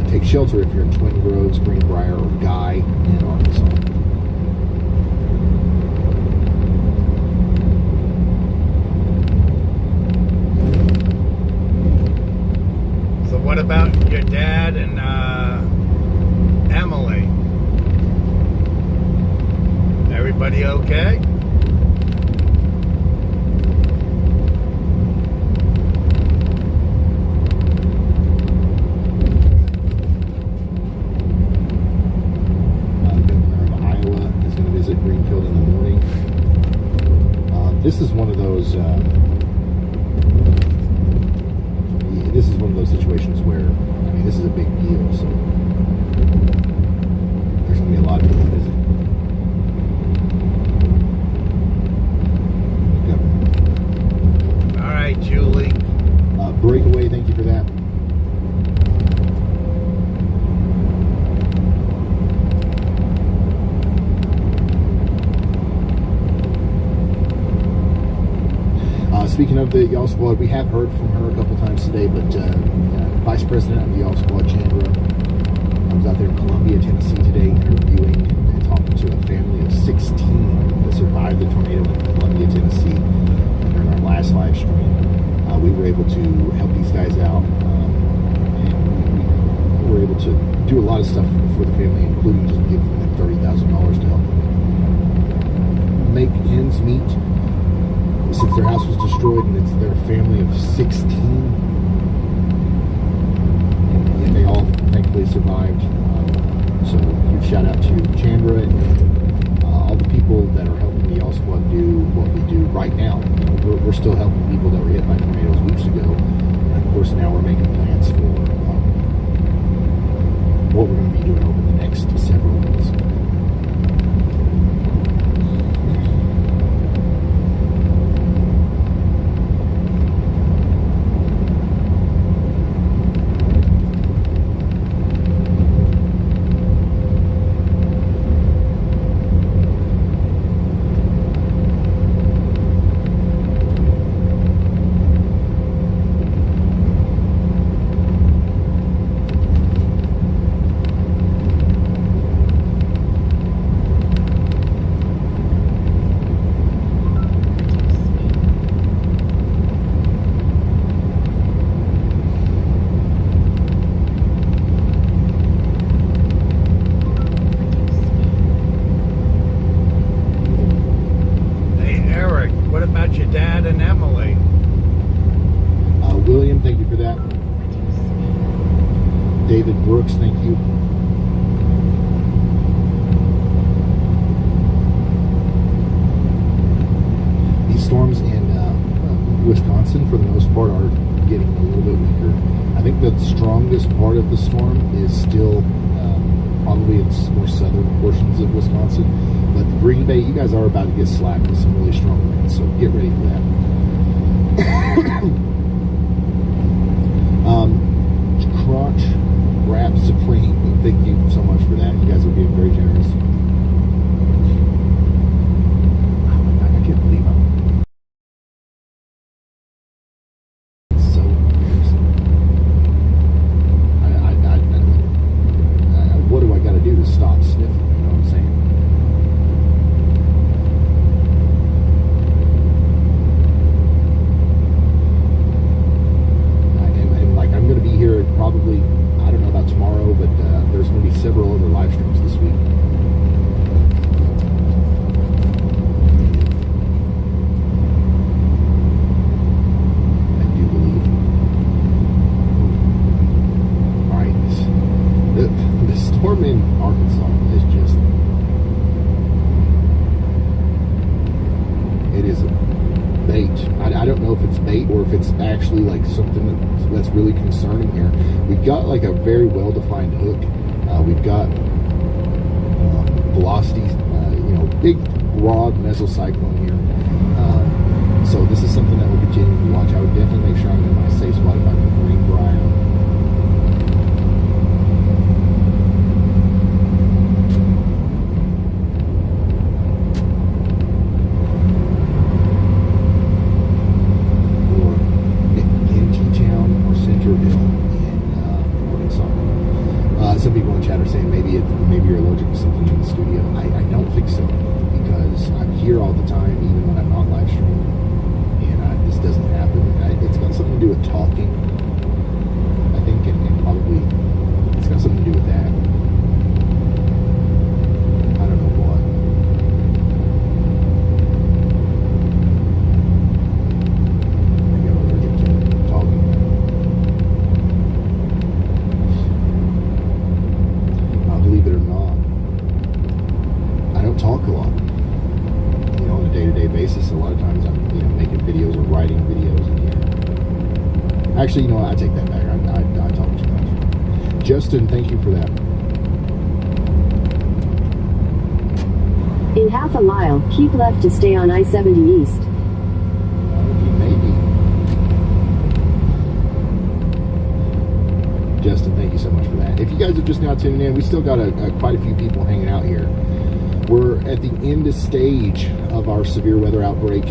Take shelter if you're in Twin Groves, Greenbrier, or Guy in Arkansas. So what about your dad and Emily? Everybody okay? Governor of Iowa is going to visit Greenfield in the morning. This is one of those. This is one of those situations where, this is a big deal. So there's going to be a lot of people visiting. All right, Julie. Breakaway, thank you for that. Speaking of the Y'all Squad, we have heard from her a couple times today, but Vice President of the Y'all Squad, Chandra, I was out there in Columbia, Tennessee today interviewing and talking to a family of 16 that survived the tornado in Columbia, Tennessee during our last live stream. we were able to help these guys out. And we were able to do a lot of stuff for the family, including just giving them $30,000 to help them make ends meet. Since their house was destroyed and it's their family of 16, and they all thankfully survived. So huge shout out to Chandra and all the people that are helping the Y'all Squad do what we do right now. We're still helping people that were hit by tornadoes weeks ago, and of course now we're making plans for what we're going to be doing over the next several months. William, thank you for that. David Brooks, thank you. These storms in Wisconsin, for the most part, are getting a little bit weaker. I think the strongest part of the storm is still probably in more southern portions of Wisconsin. But the Green Bay, you guys are about to get slapped with some really strong winds, so get ready for that. Crotch Wrap Supreme, thank you so much for that. You guys are being very generous. Oh my God, I can't believe I'm so embarrassing. What do I got to do to stop sniffing? You know what I'm saying? I'm going to be here probably, I don't know about tomorrow, but there's going to be several other live streams this week. I do believe. Alright, the storm in Arkansas is just, it is a bait. I don't know if it's bait or if it's actually like something that's really concerning here. We've got like a very well-defined hook. We've got velocities, big broad mesocyclone here. So this is something that we'll continue to watch. I would definitely make sure I'm in my safe spot if I'm in Greenbrier. Some people in chat are saying maybe you're allergic to something in the studio. I don't think so, because I'm here all the time, even when I'm not live streaming, and this doesn't happen. It's got something to do with talking, I think, and probably it's got something to do with that. I don't know what. Maybe I'm allergic to talking. Believe it or not, I don't talk a lot. On a day-to-day basis. A lot of times I'm, making videos or writing videos in here. Actually, you know what? I take that back. I talk too much. Justin, thank you for that. In half a mile, keep left to stay on I-70 East. Maybe. Justin, thank you so much for that. If you guys are just now tuning in, we still got quite a few people hanging out here. We're at the end stage of our severe weather outbreak.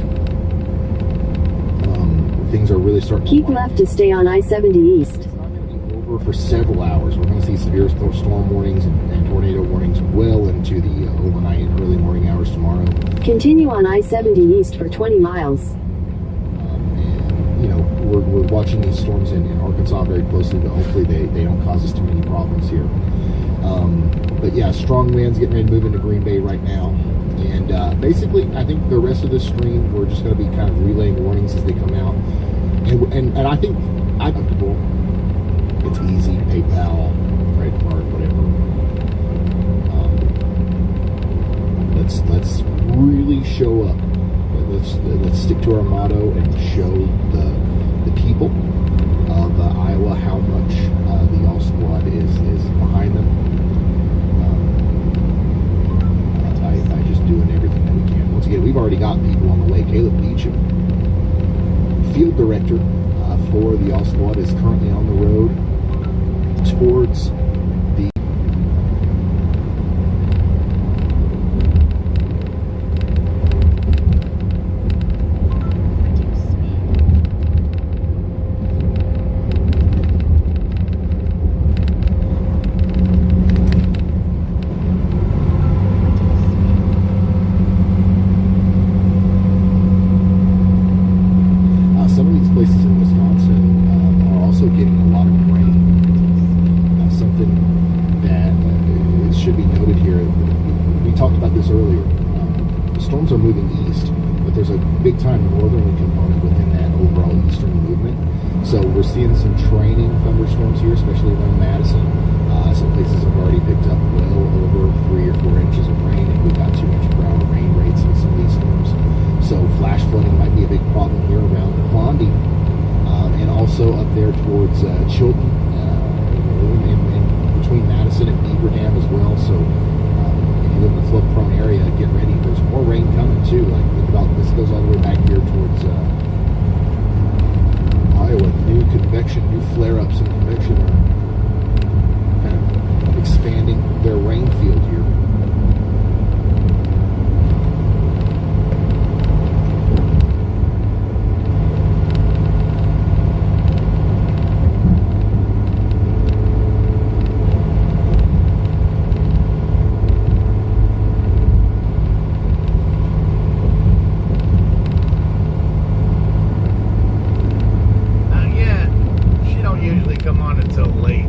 Things are really starting to keep left to stay on I-70 East. It's not going to be over for several hours. We're going to see severe storm warnings and tornado warnings well into the overnight and early morning hours tomorrow. Continue on I-70 East for 20 miles. And, we're watching these storms in Arkansas very closely, but hopefully they don't cause us too many problems here. But yeah, strong winds getting ready to move into Green Bay right now. And basically, I think the rest of this stream, we're just going to be kind of relaying warnings as they come out. And I think I'm comfortable. It's easy, PayPal, credit card, whatever. Let's really show up. Let's stick to our motto and show the people of Iowa how much the Y'all Squad is behind them. By just doing everything that we can. Once again, we've already got people on the way. Caleb Beecham, field director for the Y'all Squad, is currently on the road towards the some of these places in Wisconsin are also getting a lot of rain. Something that should be noted here. We talked about this earlier. The storms are moving east, but there's a big time northerly component within that overall eastern movement. So we're seeing some training thunderstorms here, especially around Madison. Some places have already picked up well over 3 or 4 inches of rain, and we've got 2 inch per hour rain rates in some of these storms. So flash flooding might be a big problem here around Fondy, and also up there towards Chilton, and between Madison and Beaver Dam as well. So if you live in a flood-prone area, get ready. There's more rain coming too. Like this goes all the way back here towards Iowa. New convection, new flare-ups in convection are kind of expanding their rain field here. Come on until late.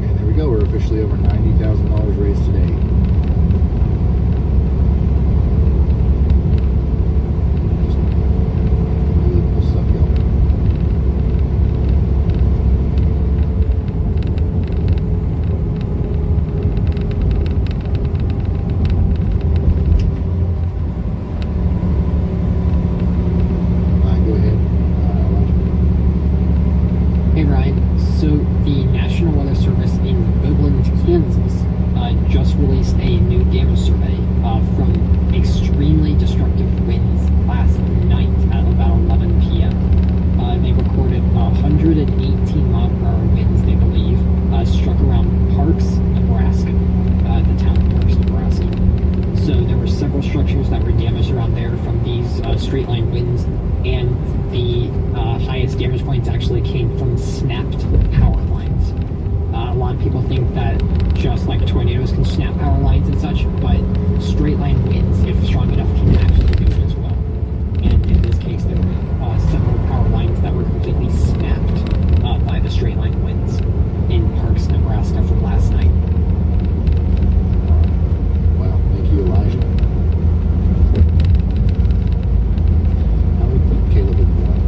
And there we go. We're officially over $90,000 raised today. Just really cool stuff, y'all. So the National Weather Service in Woodland, Kansas, just released a new damage survey from extremely destructive winds last night at about 11 p.m. They recorded 118 mile per hour winds, they believe, struck around Parks, Nebraska, the town of Parks, Nebraska. So there were several structures that were damaged around there from these straight line winds, and the highest damage points actually came from snapped power lines. A lot of people think that just like tornadoes can snap power lines and such, but straight line winds, if strong enough, can actually do it as well. And in this case, there were several power lines that were completely snapped by the straight line winds in Parks, Nebraska from last night. Wow, thank you, Elijah. I would think Caleb would want.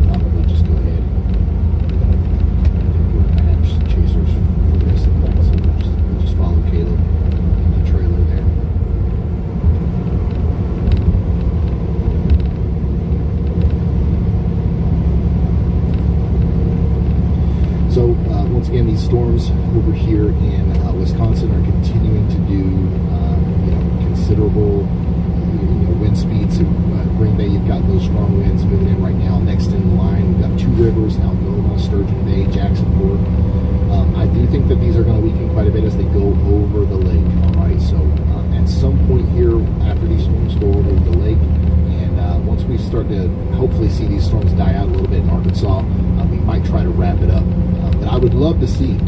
Probably just go ahead. We're perhaps chasers for the rest of the night, so we'll just follow Caleb in the trailer there. So once again, these storms over here in Wisconsin are continuing to do considerable wind speeds. Green Bay, you've got those strong winds moving in right now. Next in line, we've got Two Rivers, Algoma, Sturgeon Bay, Jacksonport. I do think that these are going to weaken quite a bit as they go over the lake. All right, so at some point here after these storms go over the lake, and once we start to hopefully see these storms die out a little bit in Arkansas, we might try to wrap it up. But I would love to see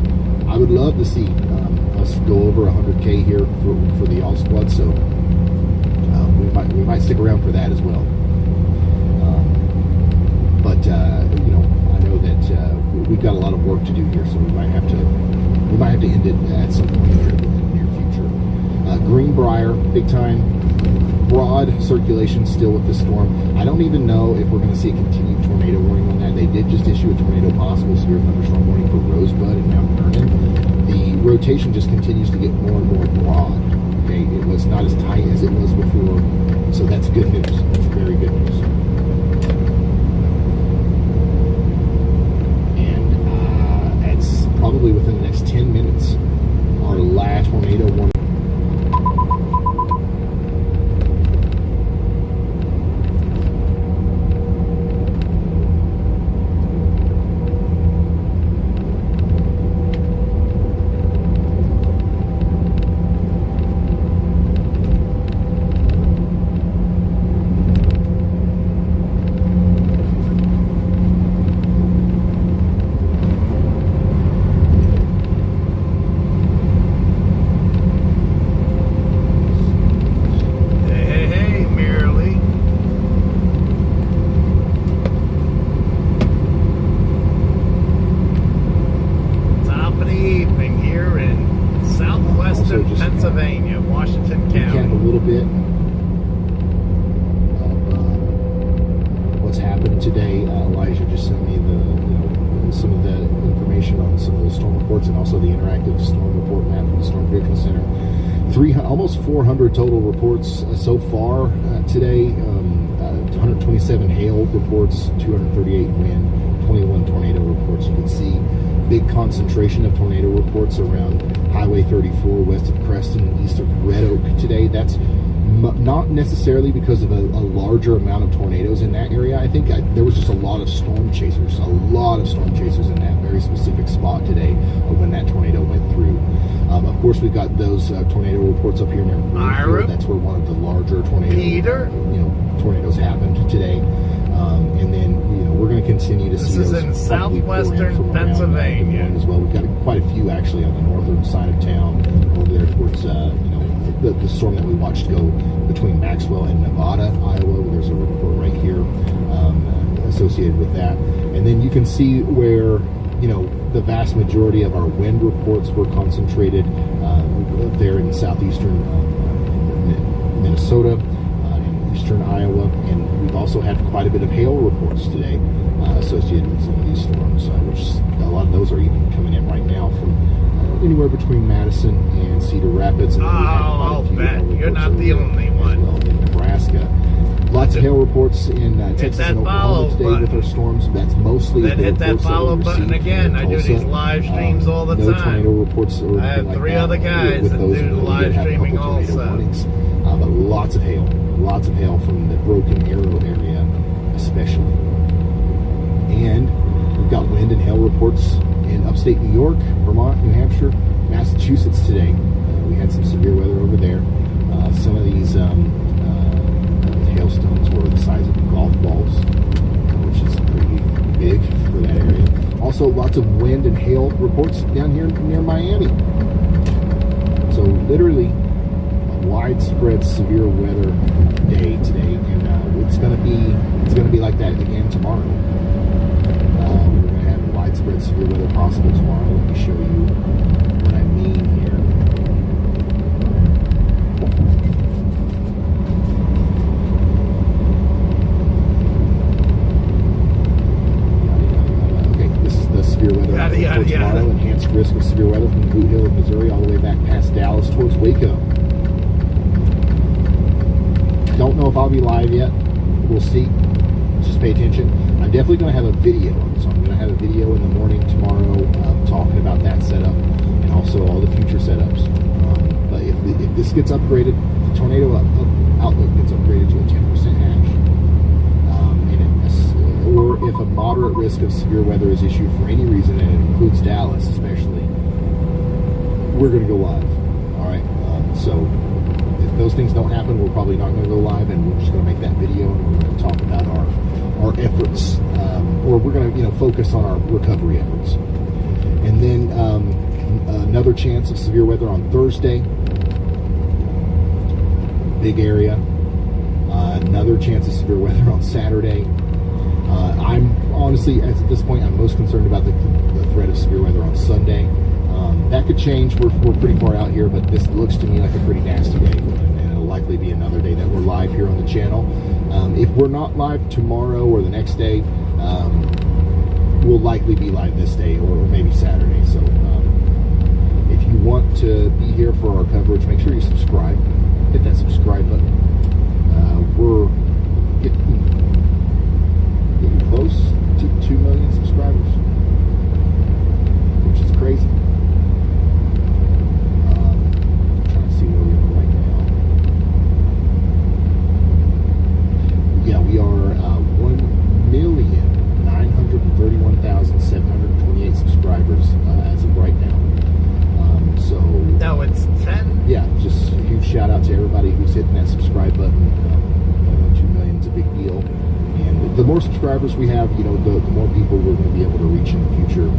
us go over 100K here for the Y'all Squad, so we might stick around for that as well. But you know, I know that we've got a lot of work to do here, so we might have to end it at some point here in the near future. Greenbrier, big time, broad circulation still with the storm. I don't even know if we're going to see a continued tornado warning on that. They did just issue a tornado possible severe thunderstorm warning for Rosebud and Mount Vernon. The rotation just continues to get more and more broad. Okay, it was not as tight as it was before, so that's good news. That's very good news. And it's probably within the next 10 minutes, our last tornado warning. Pennsylvania, Washington Recap County. a little bit of what's happened today. Elijah just sent me some of the information on some of the storm reports and also the interactive storm report map from the Storm Prediction Center. Almost 400 total reports so far today. 127 hail reports, 238 wind, 21 tornado reports. You can see big concentration of tornado reports around Highway 34 west of Creston, east of Red Oak today. That's not necessarily because of a larger amount of tornadoes in that area. I think there was just a lot of storm chasers in that very specific spot today when that tornado went through. Of course, we've got those tornado reports up here near Greenfield. That's where one of the larger tornadoes happened today. And then we're going to continue to see those. This is in southwestern Pennsylvania as well. We've got quite a few actually on the northern side of town over there towards the storm that we watched go between Maxwell and Nevada, Iowa. There's a report right here associated with that. And then you can see where the vast majority of our wind reports were concentrated there in southeastern Minnesota and eastern Iowa. And we've also had quite a bit of hail reports today associated with some of these storms, which a lot of those are even coming in right now from anywhere between Madison and Cedar Rapids. And I'll bet you're not the only one. Well, in Nebraska. Lots of hail reports in Texas and Oklahoma today with our storms. That's mostly then hit that follow button again. I do these live streams all the no time. Tornado reports or I have like 3 that. other guys With that those, do the live streaming also. But lots of hail from the Broken Arrow area, especially. And we've got wind and hail reports in upstate New York, Vermont, New Hampshire, Massachusetts today. We had some severe weather over there. Some of these hailstones were the size of golf balls, which is pretty big for that area. Also, lots of wind and hail reports down here near Miami. So literally a widespread severe weather day today, and it's going to be like that again tomorrow. We're going to have widespread severe weather possible tomorrow. Let me show you what I mean here. Severe weather for tomorrow. Enhanced risk of severe weather from Boot Hill of Missouri all the way back past Dallas towards Waco. Don't know if I'll be live yet. We'll see. Just pay attention. I'm definitely going to have a video. So I'm going to have a video in the morning tomorrow talking about that setup and also all the future setups. But if this gets upgraded, the tornado outlook gets upgraded to a 10% hash. Or if a moderate risk of severe weather is issued for any reason, and it includes Dallas especially, we're going to go live. All right. So if those things don't happen, we're probably not going to go live, and we're just going to make that video, and we're going to talk about our efforts, or we're going to focus on our recovery efforts. And then Another chance of severe weather on Thursday. Big area. Another chance of severe weather on Saturday. I'm honestly, at this point, I'm most concerned about the threat of severe weather on Sunday. That could change. We're pretty far out here, but this looks to me like a pretty nasty day, and it'll likely be another day that we're live here on the channel. If we're not live tomorrow or the next day, we'll likely be live this day or maybe Saturday. So if you want to be here for our coverage, make sure you subscribe. Hit that subscribe button. We're getting close to 2 million subscribers, which is crazy. I'm trying to see where we are right now. Yeah, we are 1,931,728 subscribers as of right now. So No, it's 10. yeah, just a huge shout out to everybody who's hitting that subscribe button. 2 million is a big deal. And the more subscribers we have, the more people we're going to be able to reach in the future.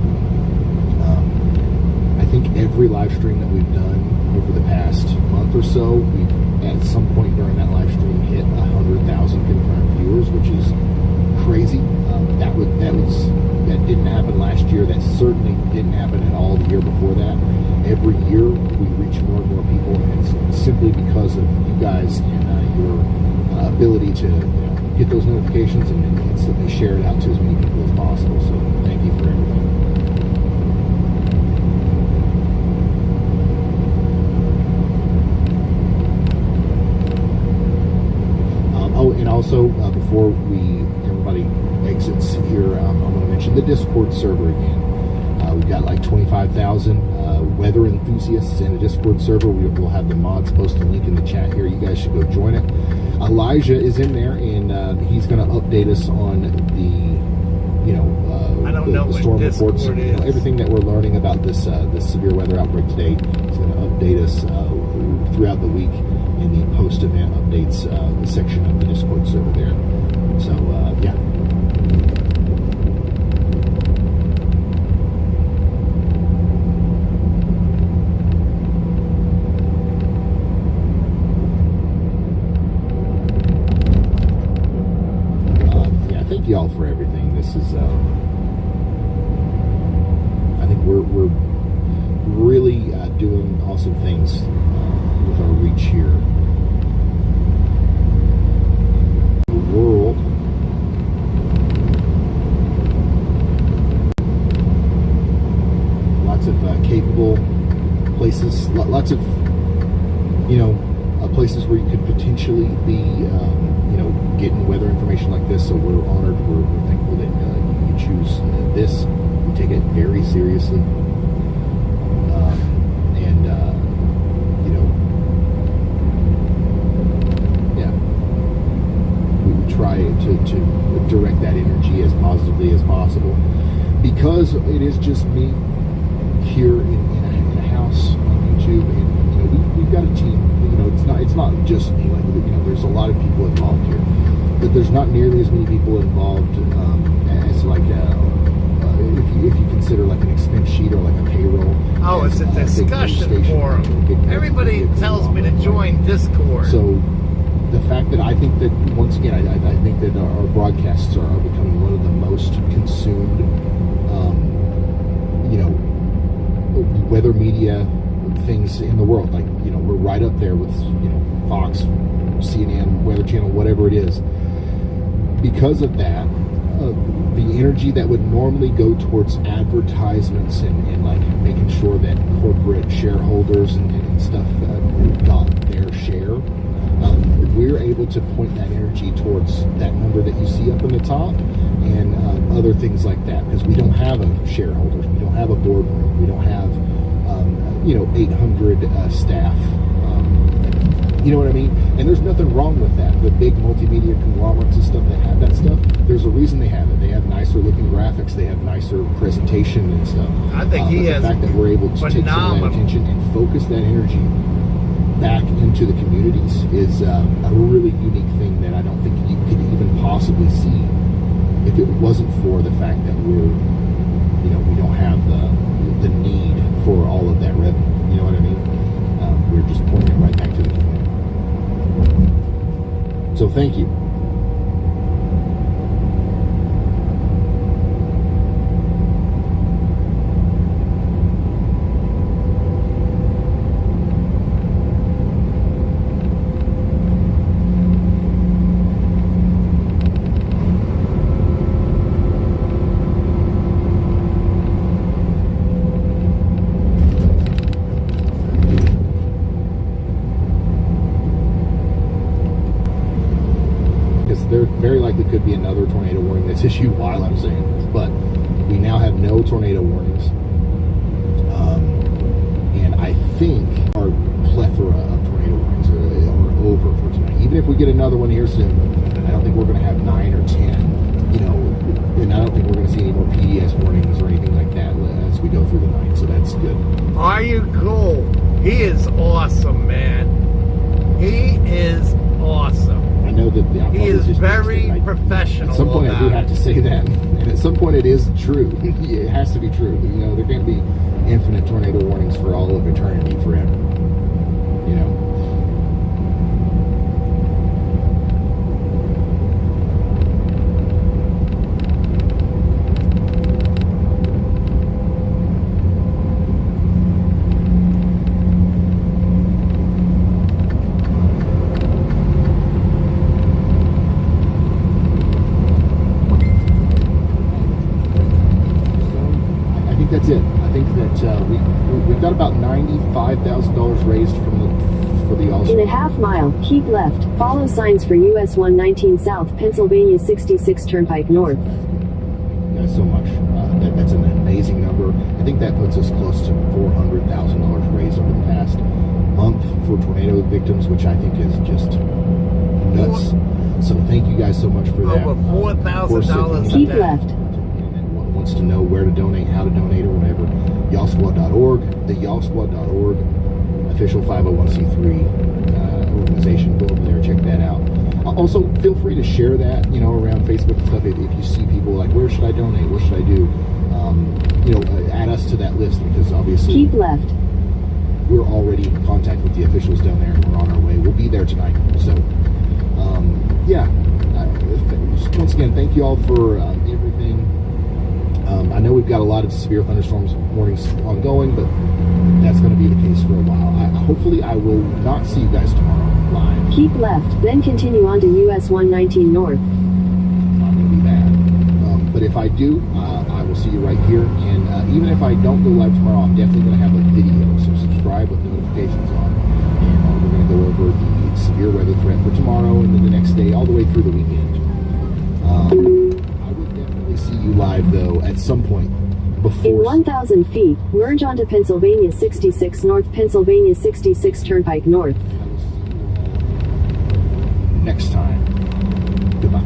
I think every live stream that we've done over the past month or so, we've at some point during that live stream hit 100,000 confirmed viewers, which is crazy. That didn't happen last year. That certainly didn't happen at all the year before that. Every year we reach more and more people, and it's simply because of you guys and your ability to get those notifications and instantly share it out to as many people as possible. So thank you for everything. And also, before everybody exits here, I want to mention the Discord server again. We've got like 25,000 weather enthusiasts in a Discord server. We'll have the mods post a link in the chat here. You guys should go join it. Elijah is in there, and he's going to update us on the storm reports, everything that we're learning about this severe weather outbreak today. He's going to update us throughout the week in the post-event updates section of the Discord server there. So, yeah. Thank you all for everything. This is, I think we're really doing awesome things with our reach here. The world. Lots of capable places, lots of, places where you could potentially be, getting weather information like this. So we're honored, we're thankful that you choose this. We take it very seriously. We try to direct that energy as positively as possible, because it is just me here in a house on YouTube, and we've got a team. It's not just me. There's a lot of people involved here, but there's not nearly as many people involved as if you consider like an expense sheet or like a payroll. Oh, it's a discussion forum. Everybody tells me to join Discord. So the fact that I think that, once again, I think that our broadcasts are becoming one of the most consumed, weather media things in the world. We're right up there with, Fox, CNN, Weather Channel, whatever it is. Because of that, the energy that would normally go towards advertisements and like making sure that corporate shareholders and stuff got their share, we're able to point that energy towards that number that you see up in the top and other things like that, because we don't have shareholders, we don't have a boardroom, we don't have 800 staff. You know what I mean? And there's nothing wrong with that. The big multimedia conglomerates and stuff that have that stuff, there's a reason they have it. They have nicer looking graphics, they have nicer presentation and stuff. I think the fact that we're able to take some of that attention and focus that energy back into the communities is a really unique thing that I don't think you could even possibly see if it wasn't for the fact that we're we don't have the need for all of that revenue. You know what I mean? We're just pouring it right back to the community. So thank you. There very likely could be another tornado warning that's issued while I'm saying this, but we now have no tornado warnings, and I think our plethora of tornado warnings are over for tonight. Even if we get another one here soon, I don't think we're going to have 9 or 10, and I don't think we're going to see any more PDS warnings or anything like that as we go through the night, so that's good. Are you cool? He is awesome, man. He is awesome. I know that he is very professional. At some point, I do have to say that, and at some point, it is true. It has to be true. There can't be infinite tornado warnings for all of eternity, forever. That's it. I think that we've got about $95,000 raised for the all. In a half mile, keep left. Follow signs for US 119 South, Pennsylvania 66 Turnpike North. Guys, so much. That's an amazing number. I think that puts us close to $400,000 raised over the past month for tornado victims, which I think is just nuts. So thank you guys so much for that. Over $4,000. Keep left. Wants to know where to donate, how to donate, or whatever, y'allsquad.org, the y'allsquad.org official 501c3 organization. Go over there, check that out. Also, feel free to share that, around Facebook and stuff. If you see people like, where should I donate? What should I do? Add us to that list, because obviously keep left. We're already in contact with the officials down there, and we're on our way. We'll be there tonight. So, once again, thank you all for everything. I know we've got a lot of severe thunderstorms warnings ongoing, but that's going to be the case for a while. Hopefully I will not see you guys tomorrow live. Keep left, then continue on to US 119 North. It's not going to be bad. But if I do, I will see you right here. And even if I don't go live tomorrow, I'm definitely going to have a video. So subscribe with notifications on. And we're going to go over the severe weather threat for tomorrow and then the next day, all the way through the weekend. See you live though at some point before. In 1,000 feet, merge onto Pennsylvania 66 North, Pennsylvania 66 Turnpike North. Next time. Goodbye.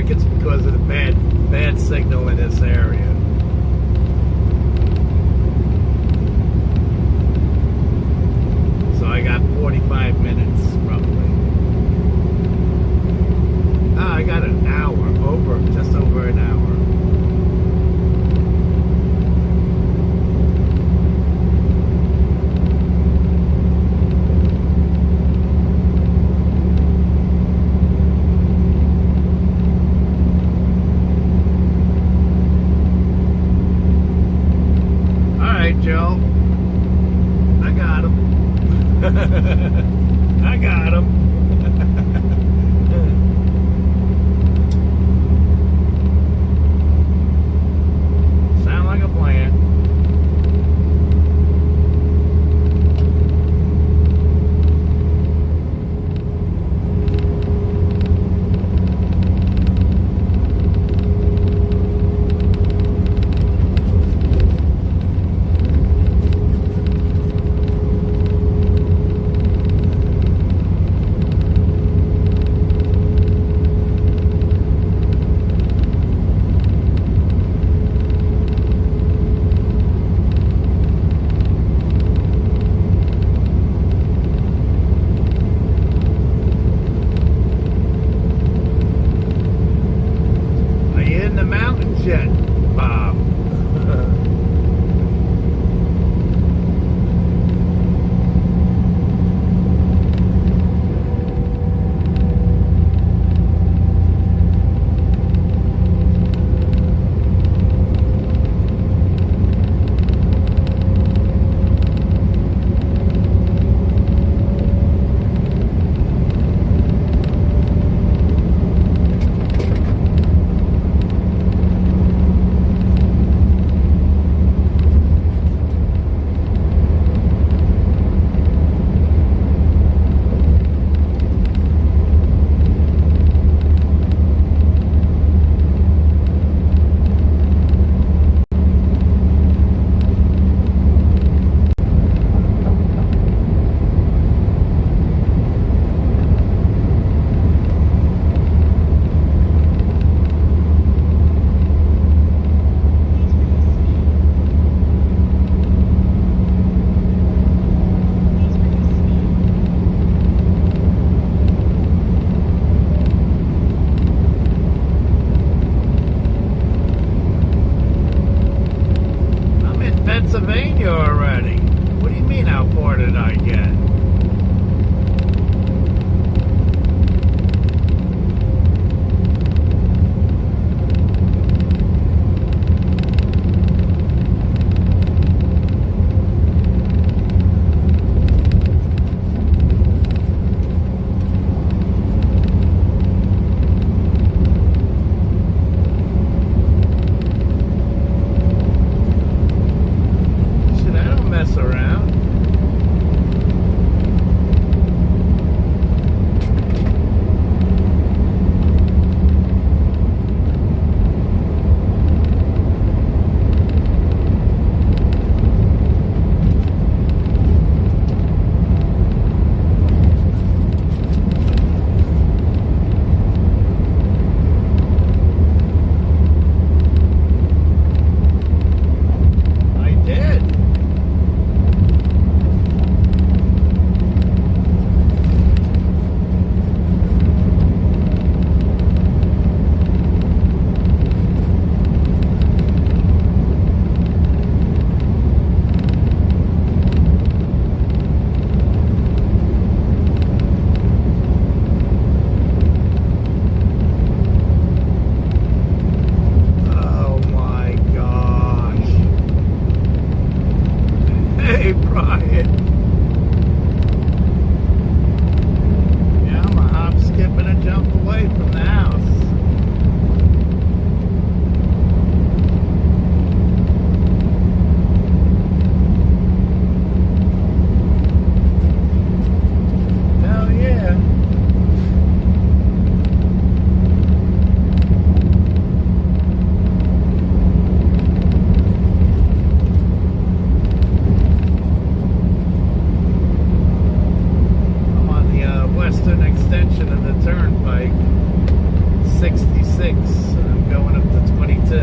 think it's because of the bad signal in this area. So I got 45 minutes roughly. Ah, I got an hour, just over an hour. Joe, I got him. I got him. Sound like a plan. 26 and I'm going up to 22.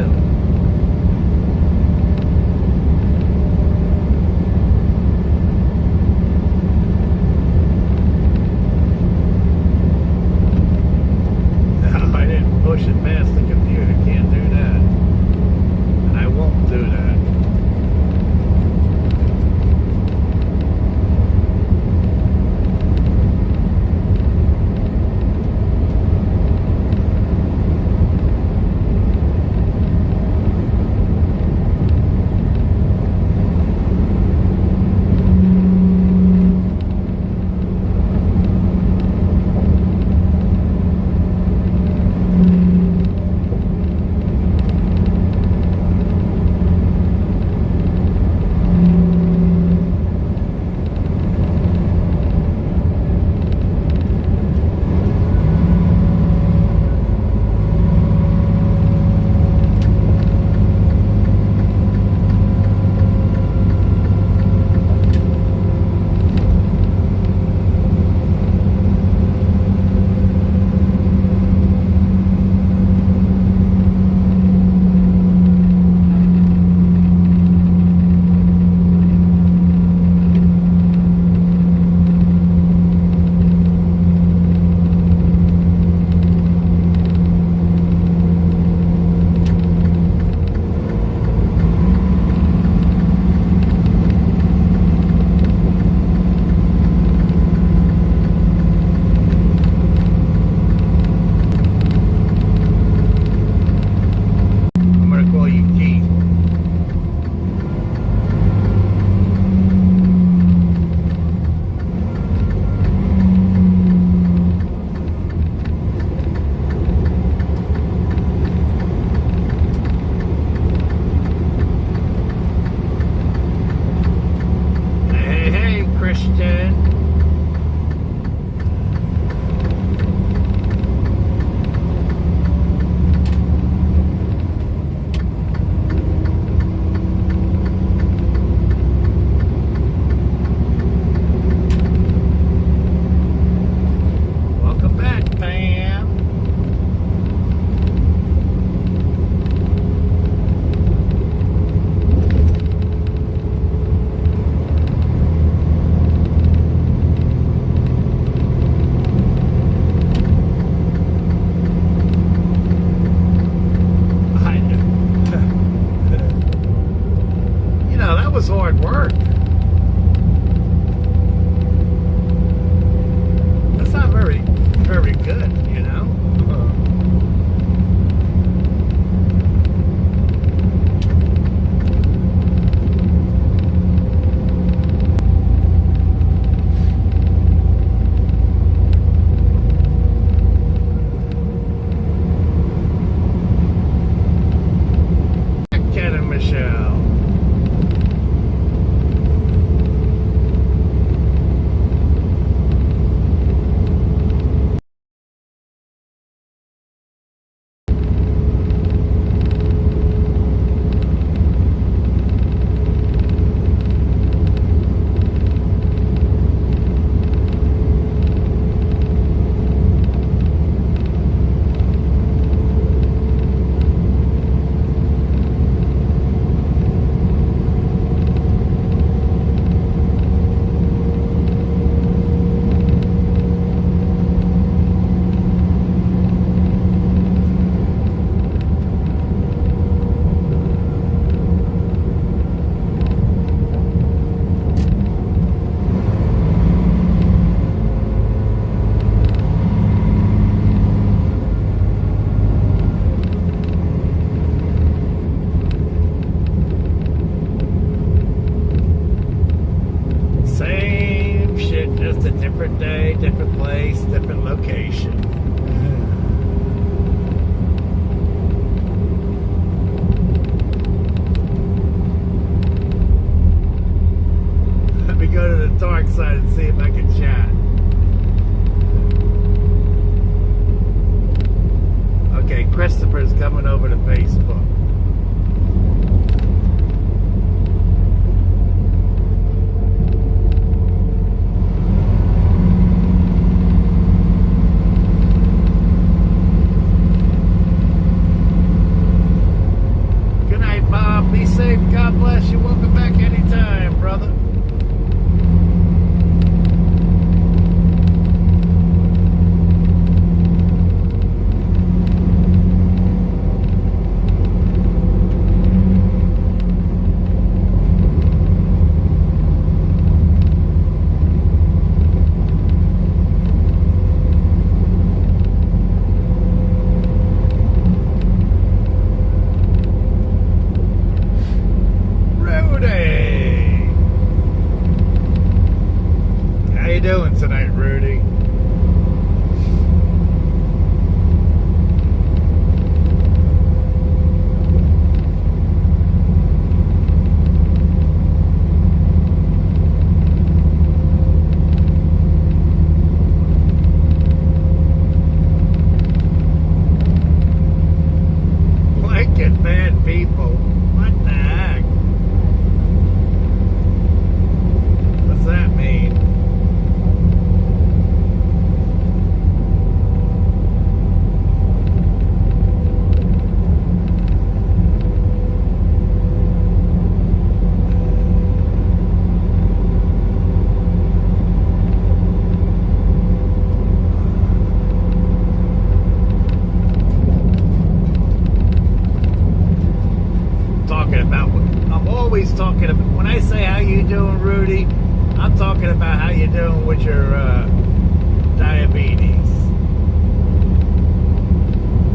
I didn't push it past the computer. Can't do that. And I won't do that. was hard work. That's not very good, you know? Ken and Michelle. Same shit, just a different day, different place, different location. Let me go to the dark side and see if I can chat. Okay, Christopher's coming over to Facebook. million people. What the heck? What's that mean? Talking about, when I say how you doing, Rudy, I'm talking about how you doing with your diabetes.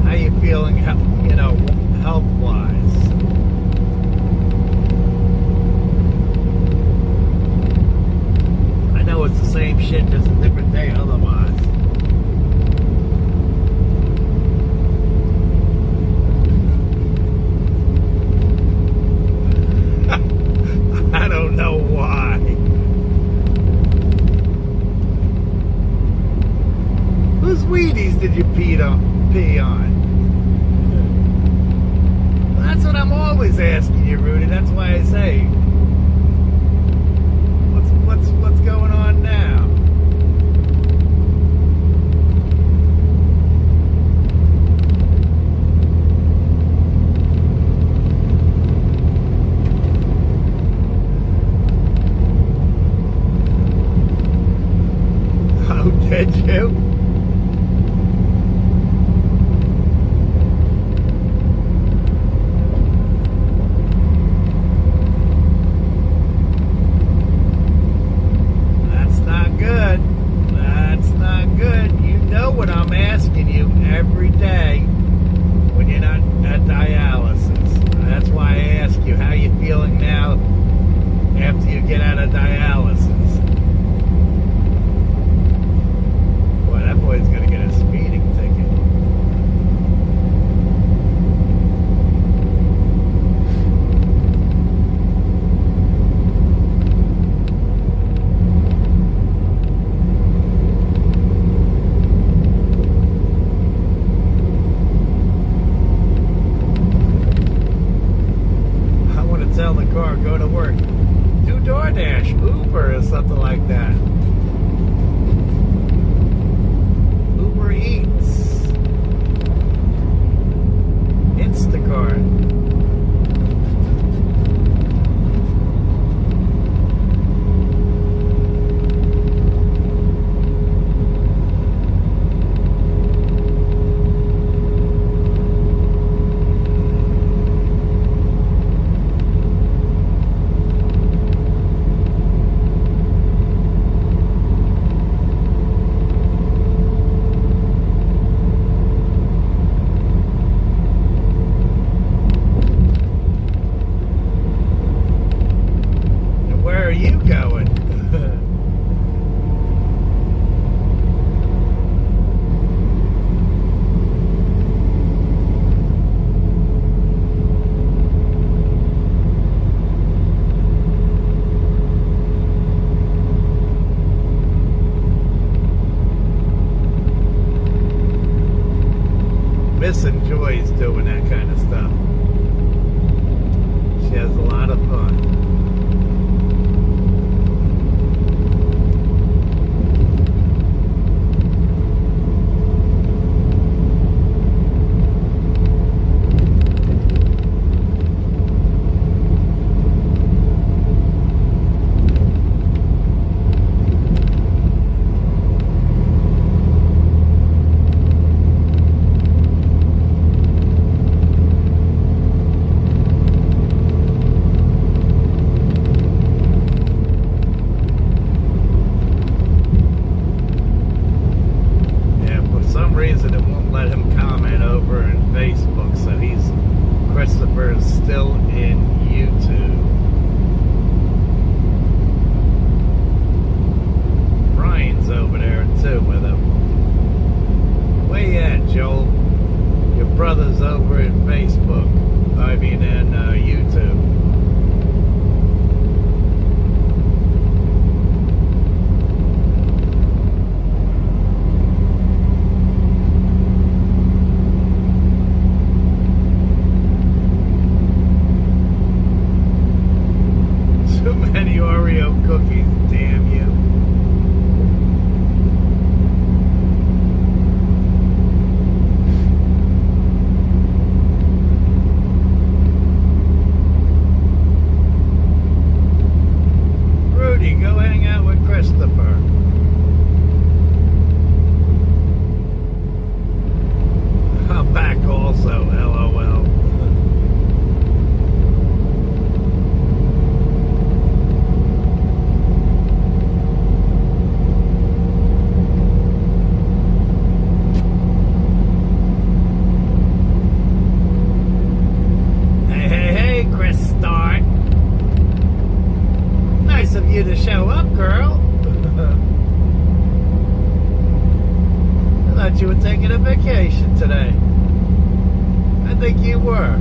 How you feeling, health wise. I know it's the same shit, just a different day otherwise. I don't know why. Whose Wheaties did you pee on? Well, that's what I'm always asking you, Rudy. That's why I say, what's going on now? Did you? That's not good. That's not good. You know what I'm asking you every day when you're not at dialysis. That's why I ask you, how you feeling now after you get out of dialysis? That boy's gonna get a speeding ticket. I want to tell the car, go to work. Do DoorDash, Uber, or something like that. Eats, Instacart. Miss enjoys doing that kind of stuff. She has a lot of fun. Christopher's still in YouTube. Brian's over there too with him. Where you at, Joel? Your brother's over at Facebook. I mean, in YouTube. also, LOL. Hey, Chris Start. Nice of you to show up, girl. I thought you were taking a vacation today. I think you were.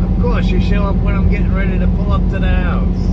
Of course, you show up when I'm getting ready to pull up to the house.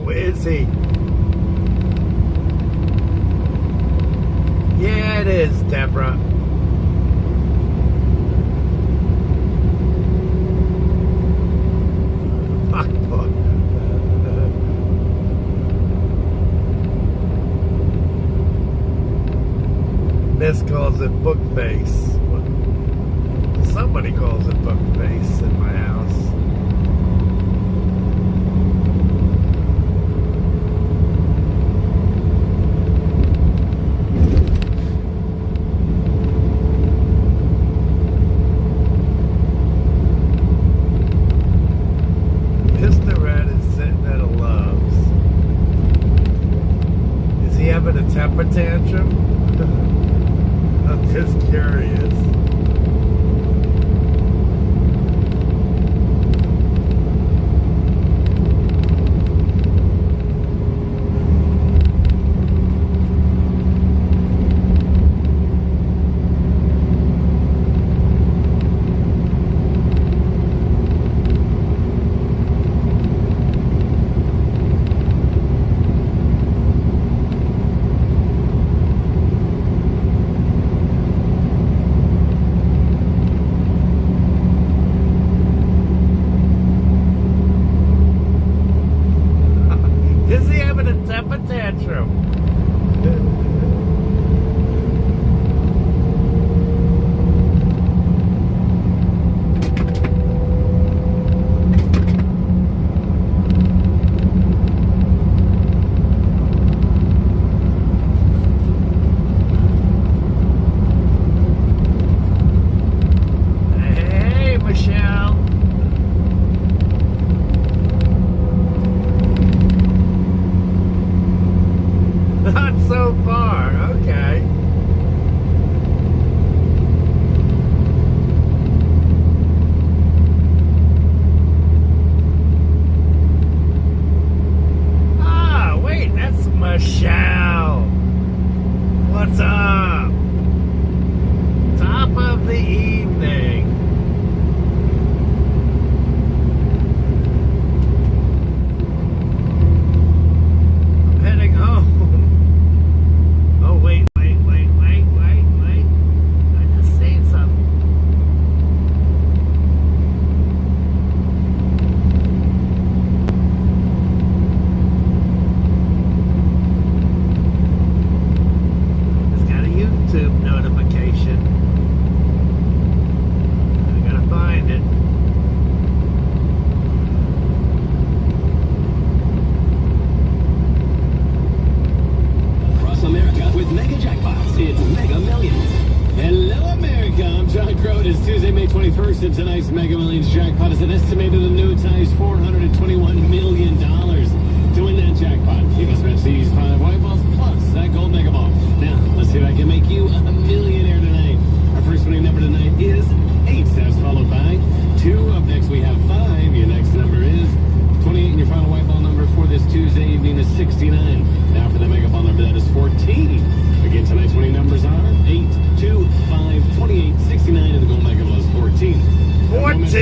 Oh, is he? Yeah, it is, Deborah. Fuck book. Miss calls it book face. Somebody calls it book face in my house. Mr. Red is sitting at a Love's. Is he having a temper tantrum? I'm just curious. Is he having a temper tantrum? Hey, Michelle. Not so far. Okay. Ah, wait, that's Michelle. What's up? Top of the evening. I'm heading home. Oh, wait. I just seen something. Just got a YouTube notification. I gotta find it. Across America with mega jackpots. It's Mega Millions. Hello, America. I'm John Crow. It is Tuesday, May 21st, and tonight's Mega Millions jackpot is an estimated annuitized $421 million. To win that jackpot, you must match these 5 white balls plus that gold mega ball. Now, let's see if I can make you a millionaire tonight. Our first winning number tonight is 8, as followed by 2. Up next, we have 5. Your next number is 28, and your final white ball number for this Tuesday evening is 69. Now for the mega ball number, that is 14. Again, tonight's winning numbers are 8, 2, 5, 28, 69, and the gold mega ball is 14. 14.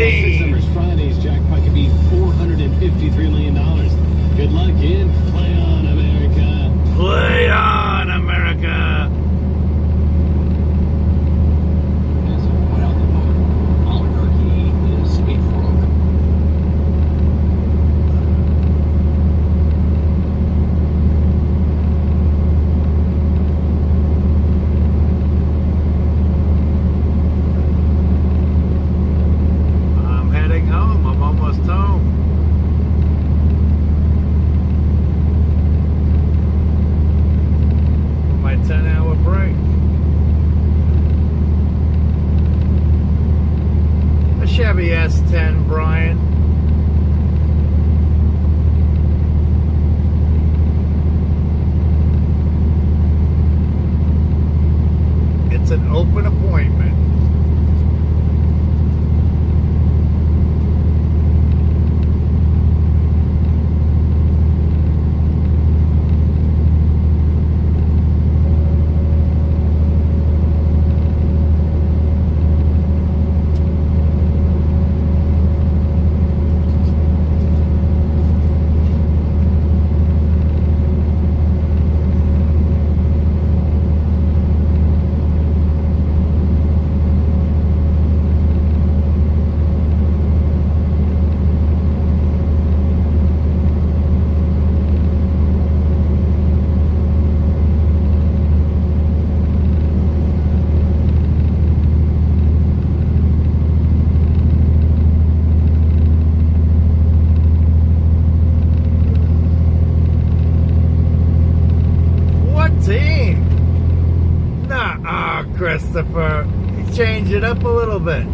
Christopher. Change it up a little bit.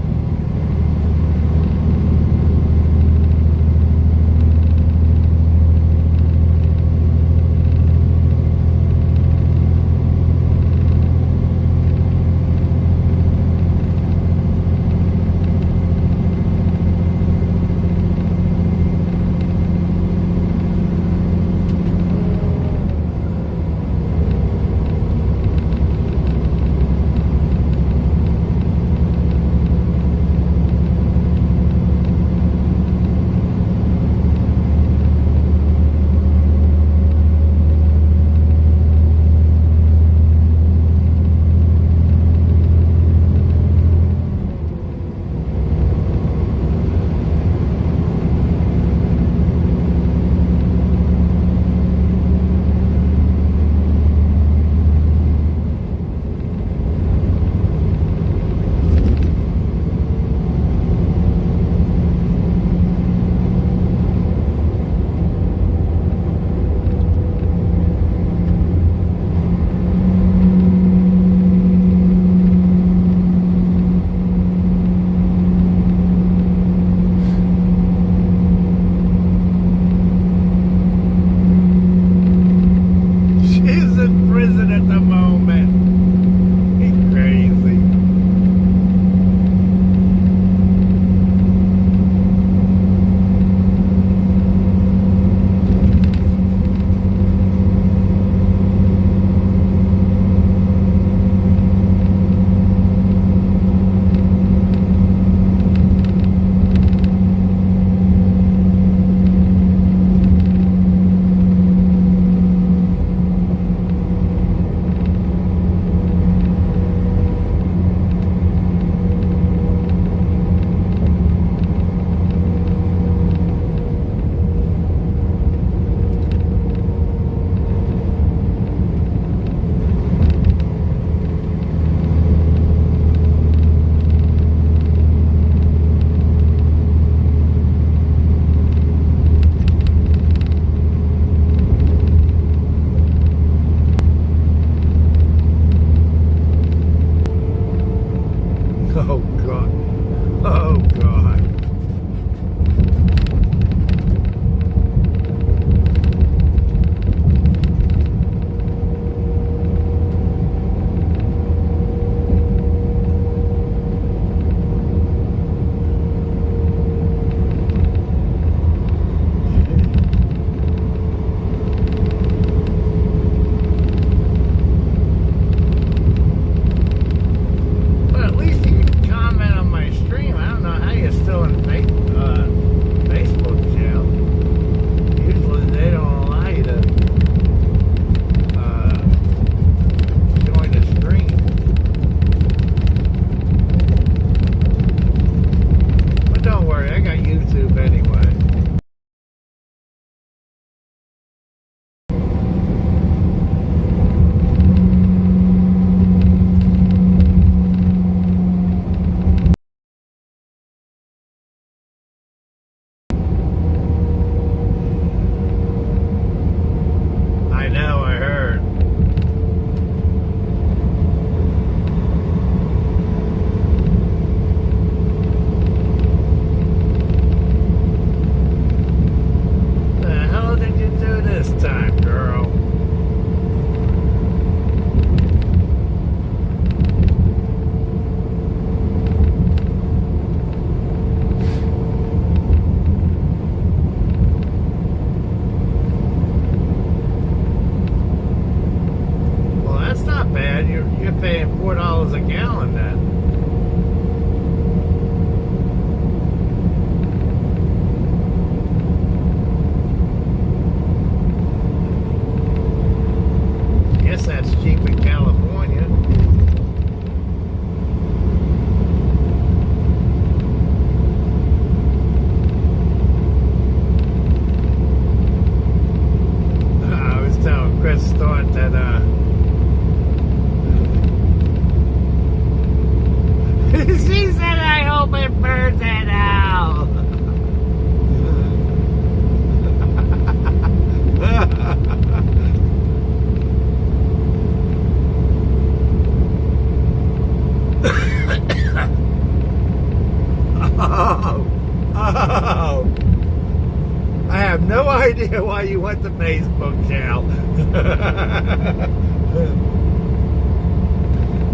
went to Facebook jail.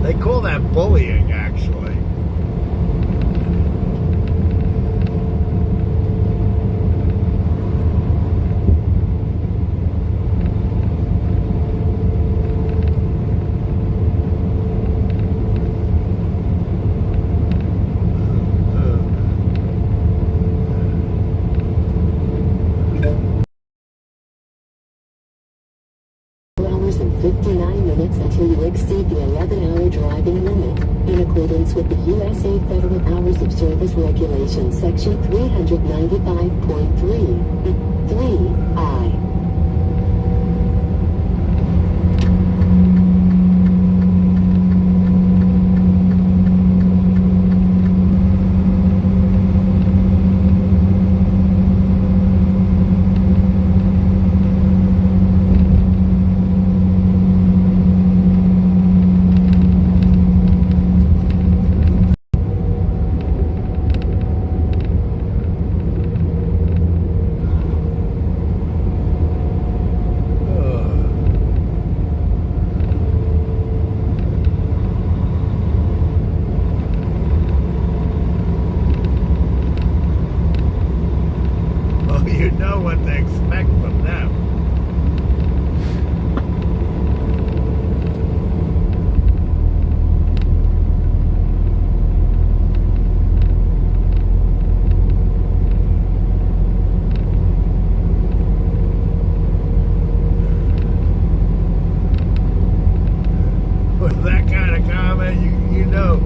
They call that bullying, actually. Hours and 59 minutes until you exceed the 11-hour driving limit, in accordance with the USA Federal Hours of Service Regulation Section 395.3(3)(I). You know what to expect from them. With that kind of comment, you know.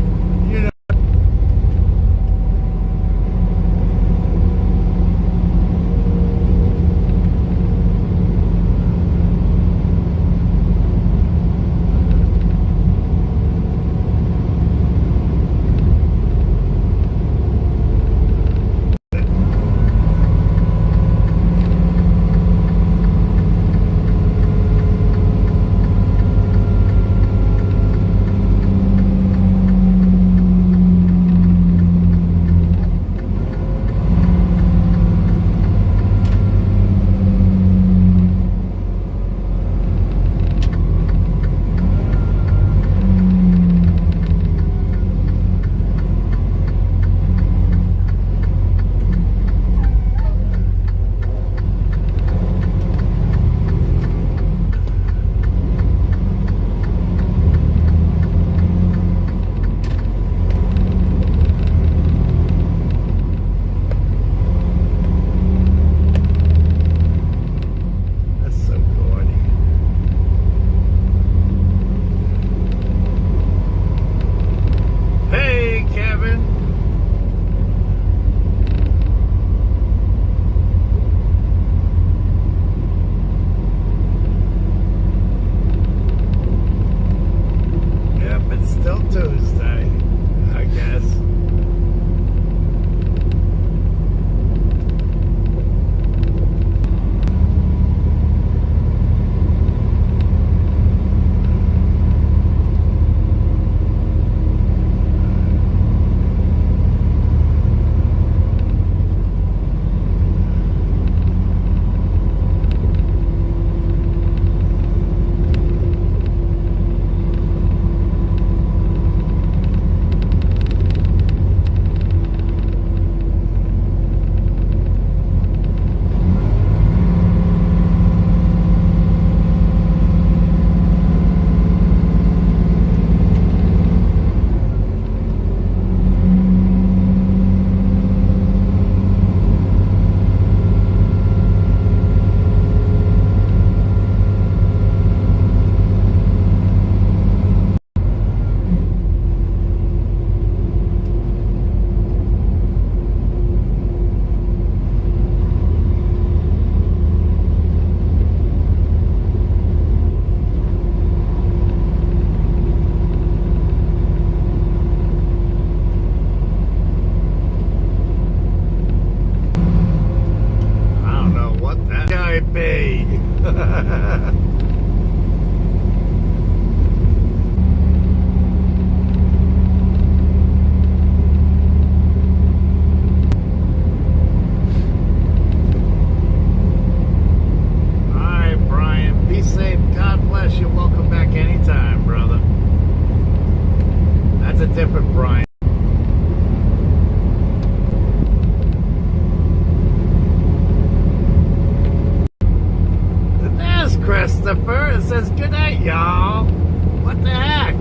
Christopher. It says good night, y'all. What the heck?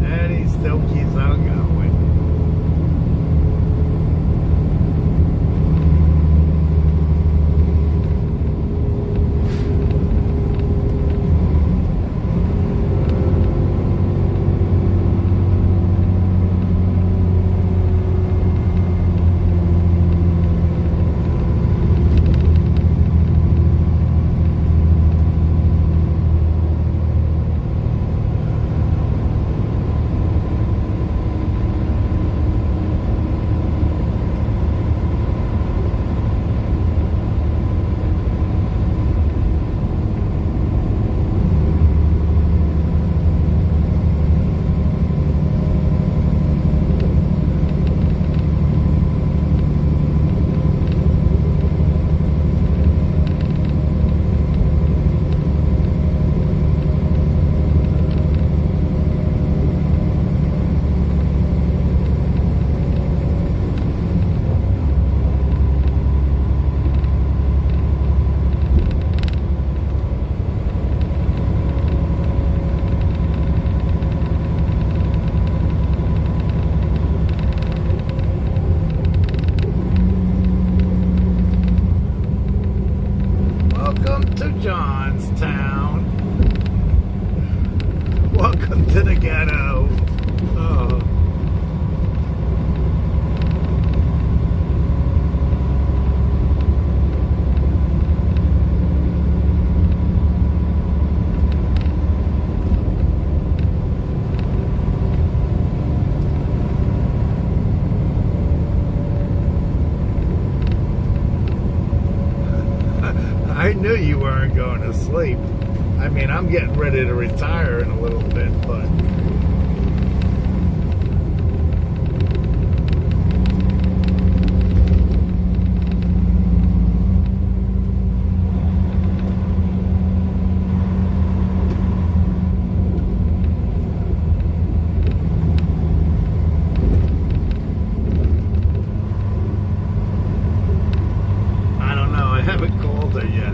And he still keeps on going. Welcome to Johnstown. Welcome to the ghetto. Oh. I knew you weren't going to sleep. I mean, I'm getting ready to retire in a little bit, but I don't know. I haven't called her yet.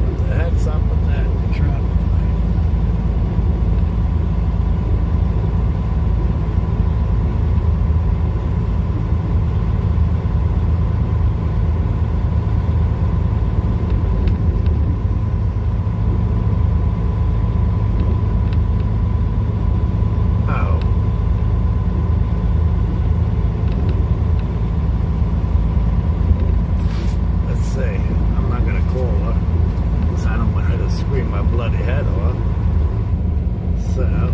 What the heck's up with that? You're trying to Oh. Let's see. I'm not going to call her because I don't want her to scream my bloody head off. So.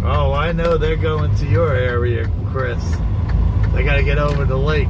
Oh, I know they're going to your area, Chris. They got to get over the lake.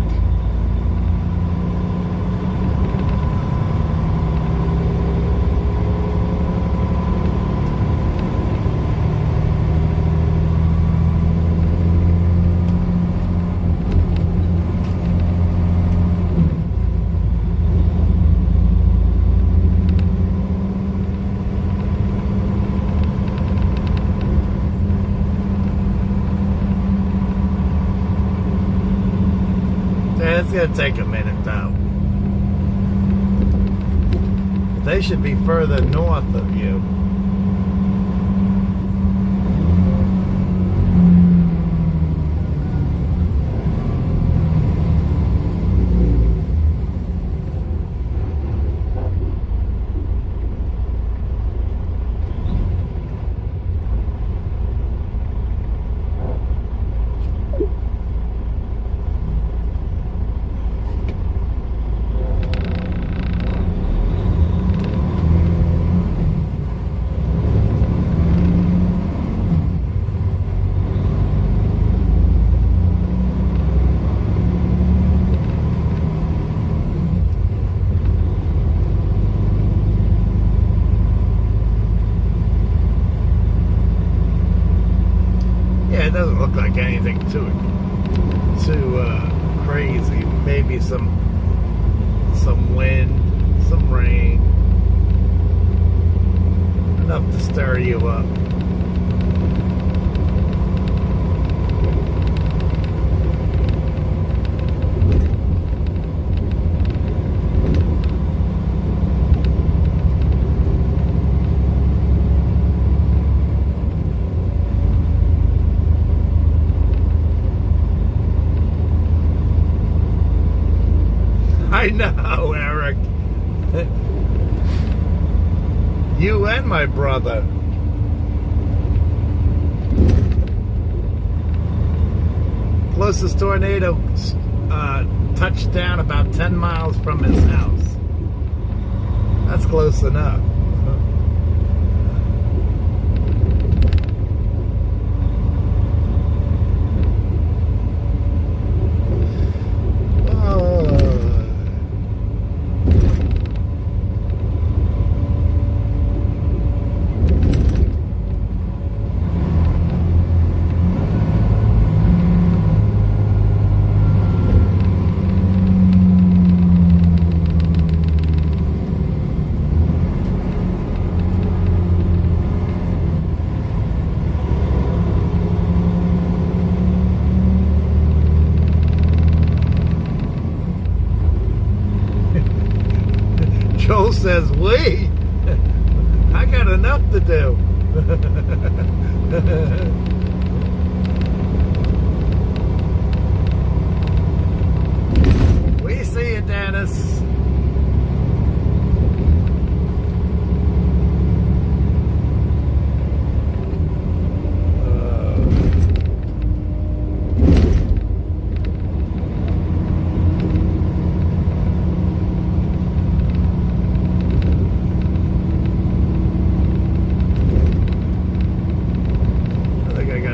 It's gonna take a minute though. They should be further north of you. It doesn't look like anything too crazy. Maybe some wind, some rain, enough to stir you up. I know, Eric. You and my brother. Closest tornado touched down about 10 miles from his house. That's close enough. Joel says, "Wait, I got enough to do." We see you, Dennis.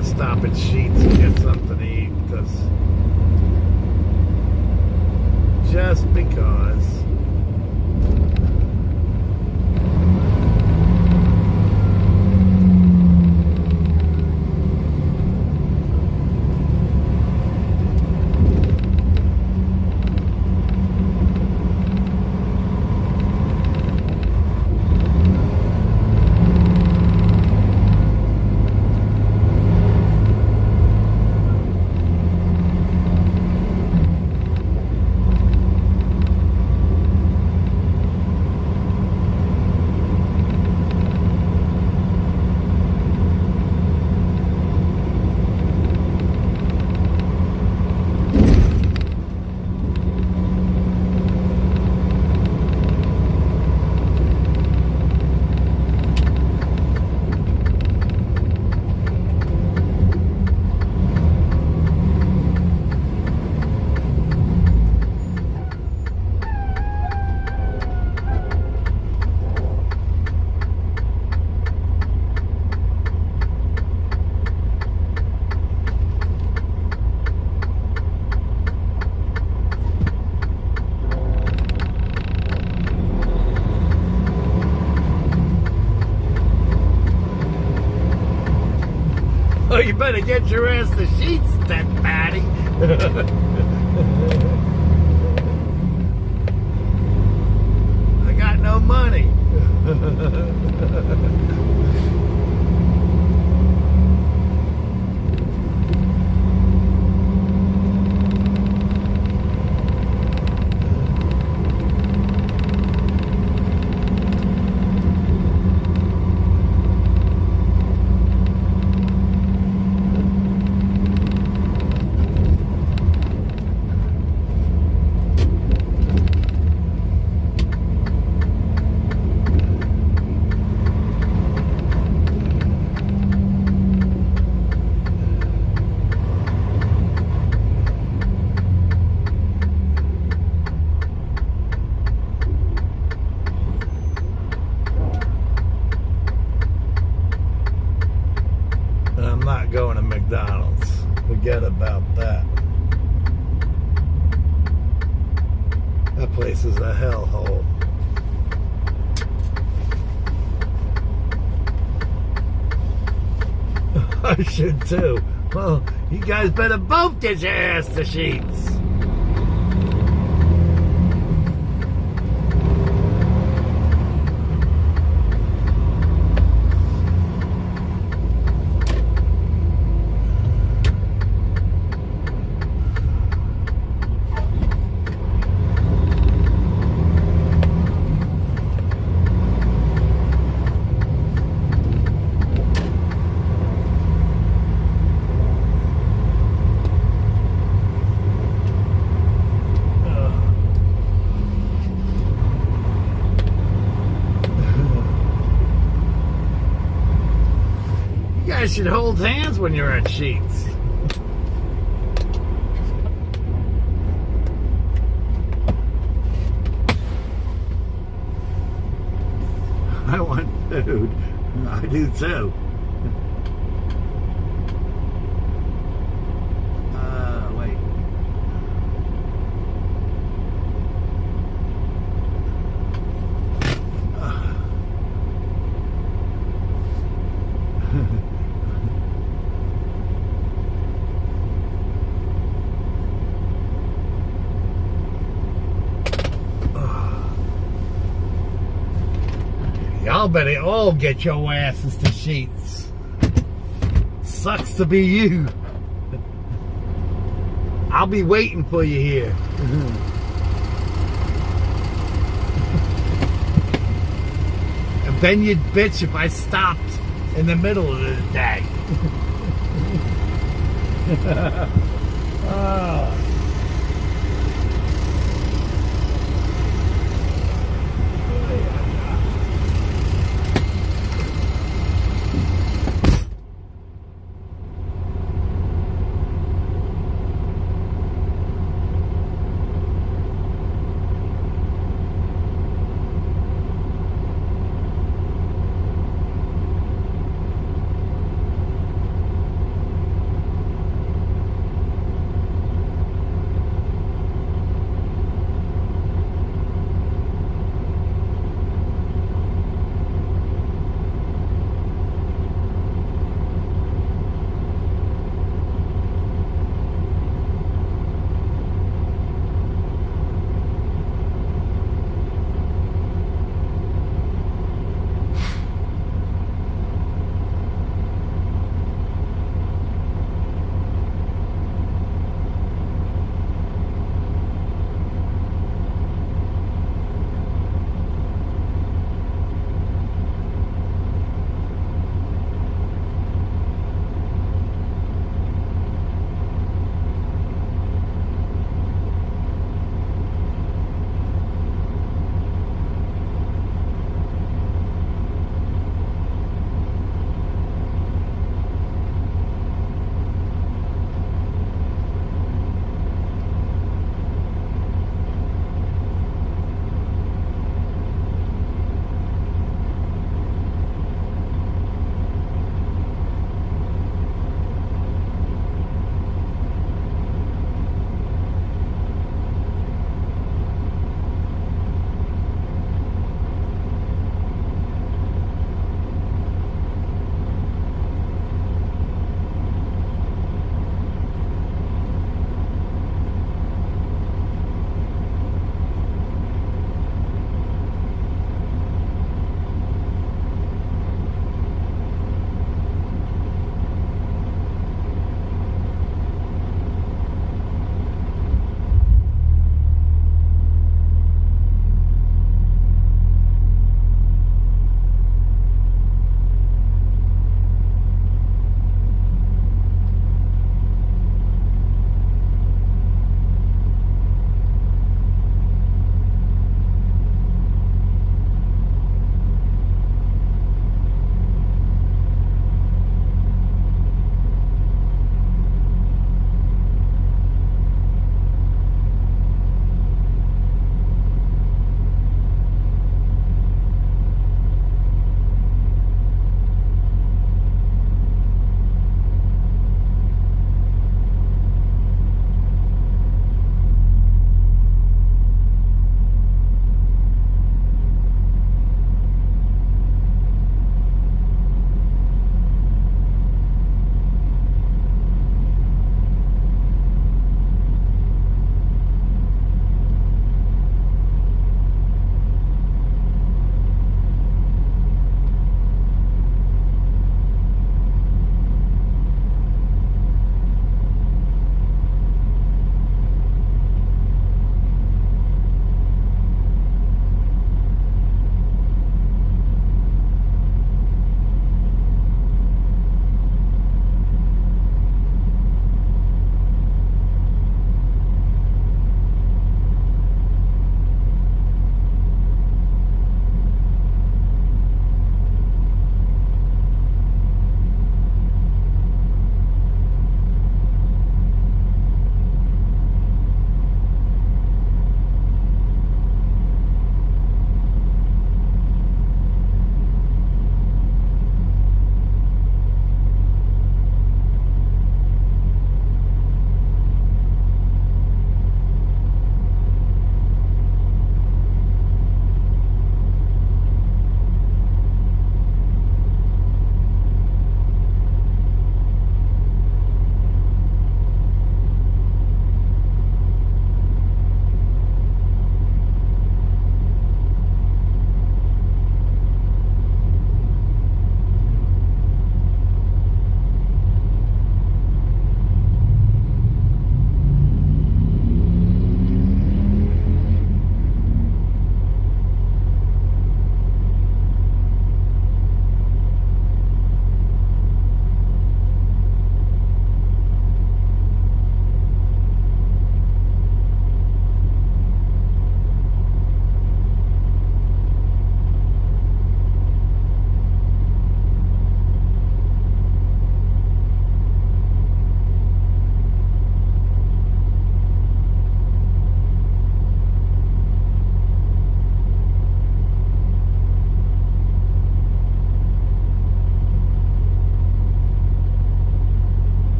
Stop at Sheets and get something to eat just because. Oh, you better get your ass to Sheets, that fatty. I got no money. not going to McDonald's. Forget about that. That place is a hellhole. I should too. Well, you guys better both get your ass to Sheets. You guys should hold hands when you're at Sheets. I want food. I do too. Wait. Y'all better all get your asses to Sheets. Sucks to be you. I'll be waiting for you here. And then you'd bitch if I stopped in the middle of the day. Oh.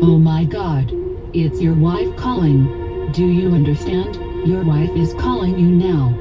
Oh my god. It's your wife calling. Do you understand? Your wife is calling you now.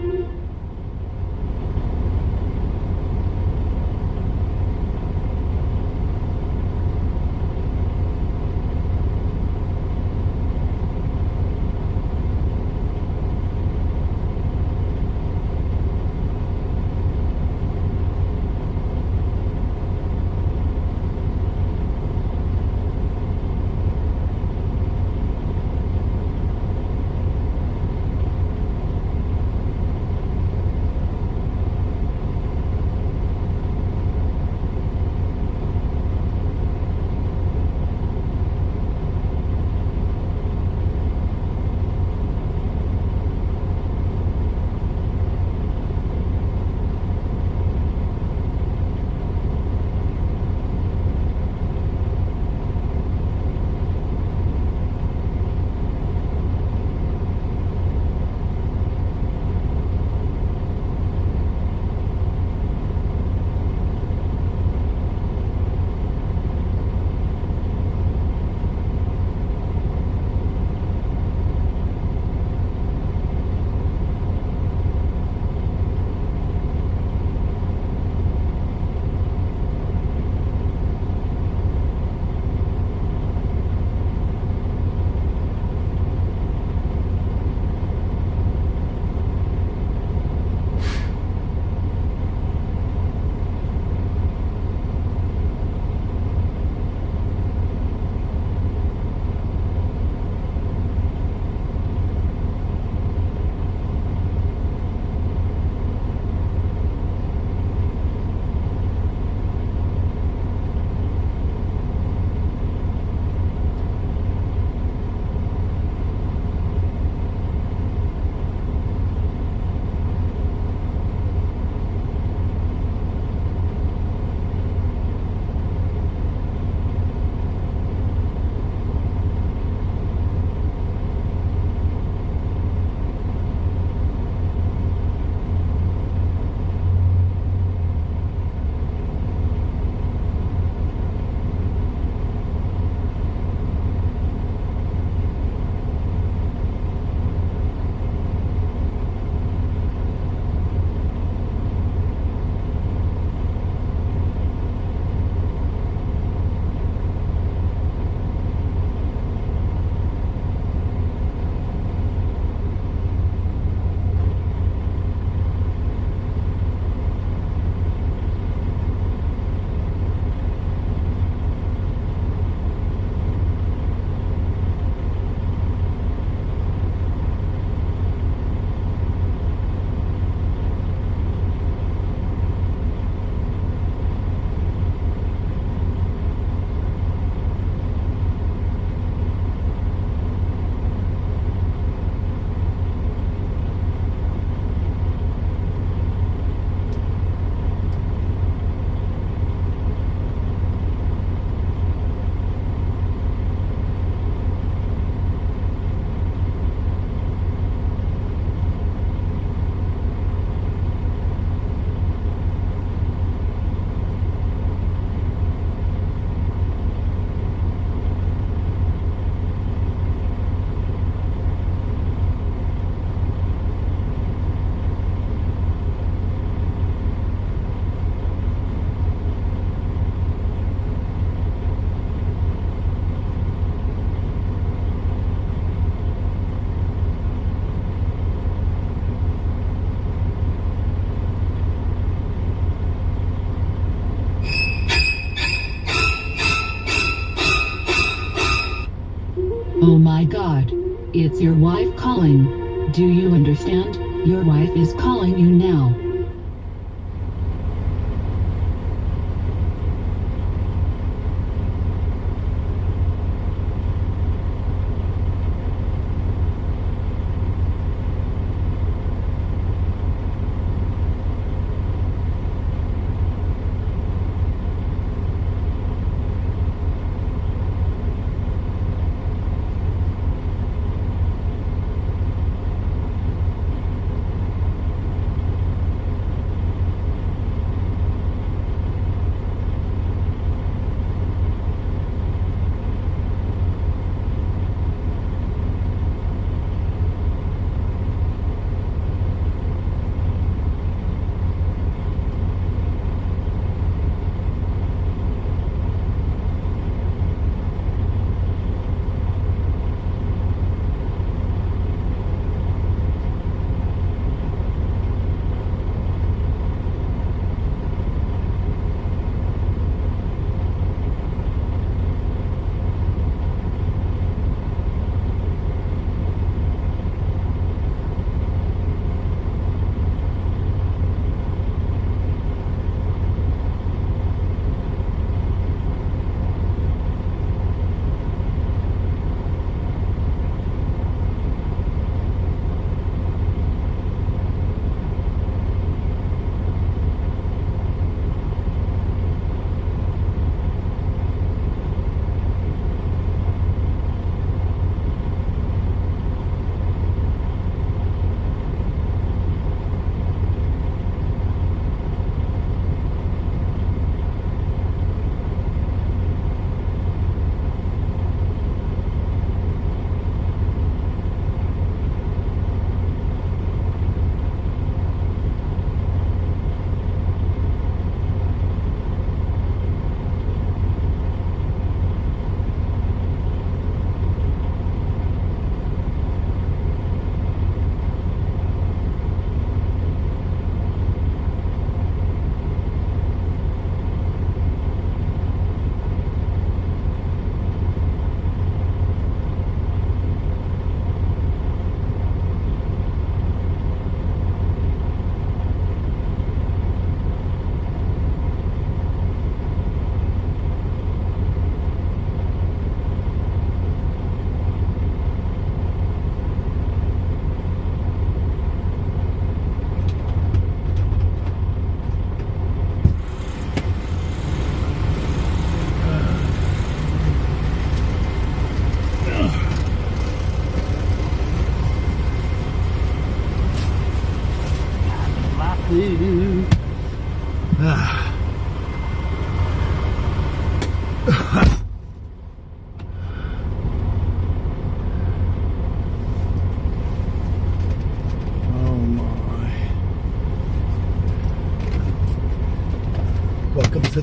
Oh my god. It's your wife calling. Do you understand? Your wife is calling you now.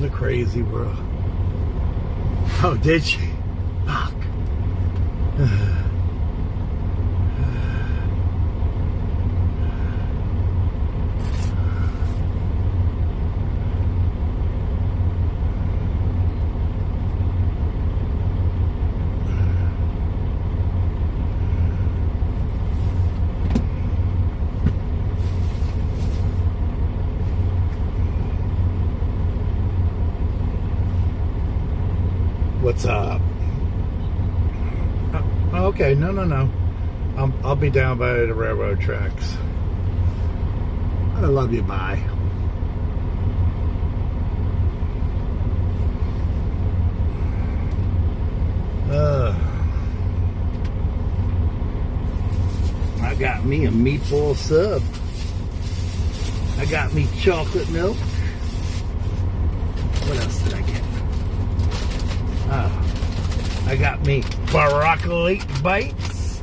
the crazy world. Oh, did she? Fuck. What's up? Okay, no. I'll be down by the railroad tracks. I love you, bye. I got me a meatball sub. I got me chocolate milk. What else did I get? I got me broccoli bites.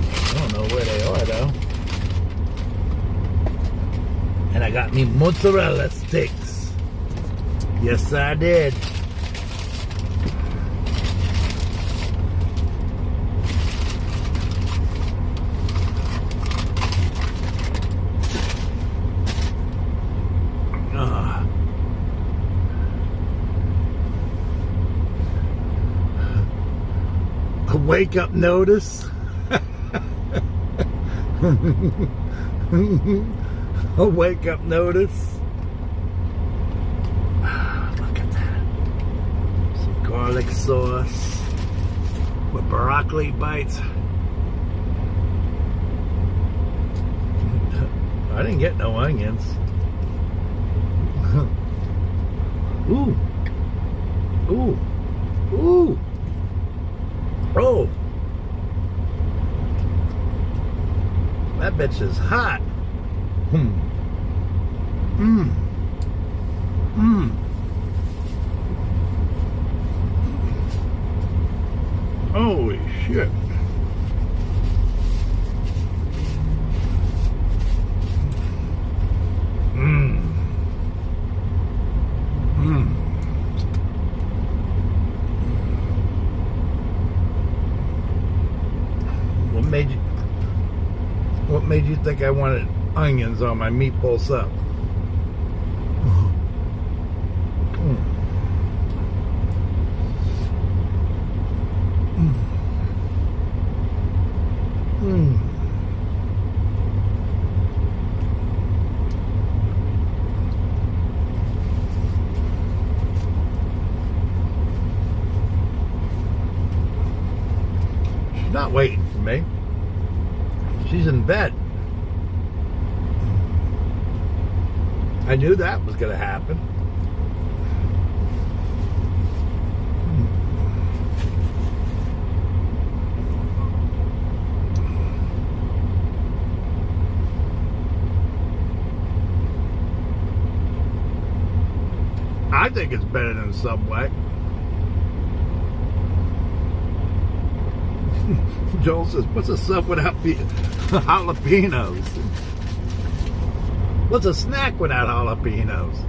I don't know where they are though. And I got me mozzarella sticks. Yes, I did. A wake-up notice. A wake-up notice. Look at that. Some garlic sauce with broccoli bites. I didn't get no onions. Ooh. Ooh. Ooh. Oh, that bitch is hot. Holy shit. What made you think I wanted onions on my meatball sub? She's not waiting for me. She's in bed. I knew that was going to happen. I think it's better than Subway. Joel says, what's a sub without jalapenos? What's a snack without jalapenos?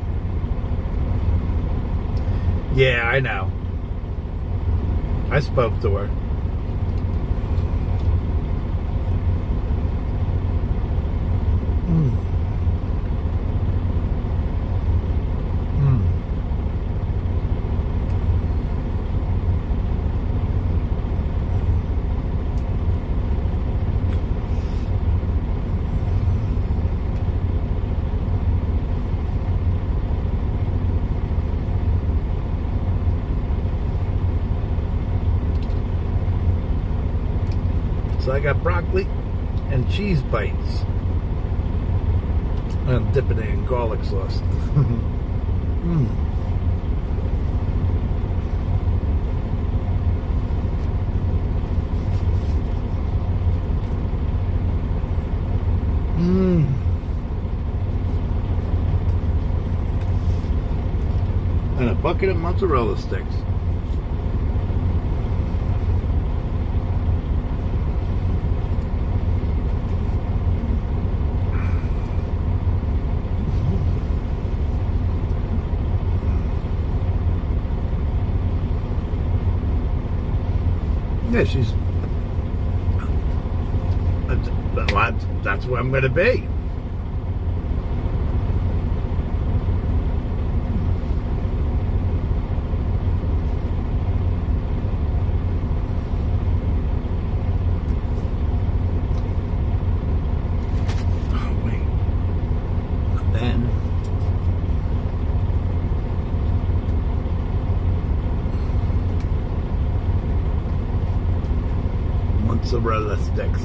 Yeah, I know. I spoke to her. So I got broccoli and cheese bites. I'm dipping it in garlic sauce. And a bucket of mozzarella sticks. Yeah, she's. That's where I'm going to be. Oh, wait. And then. Mozzarella sticks.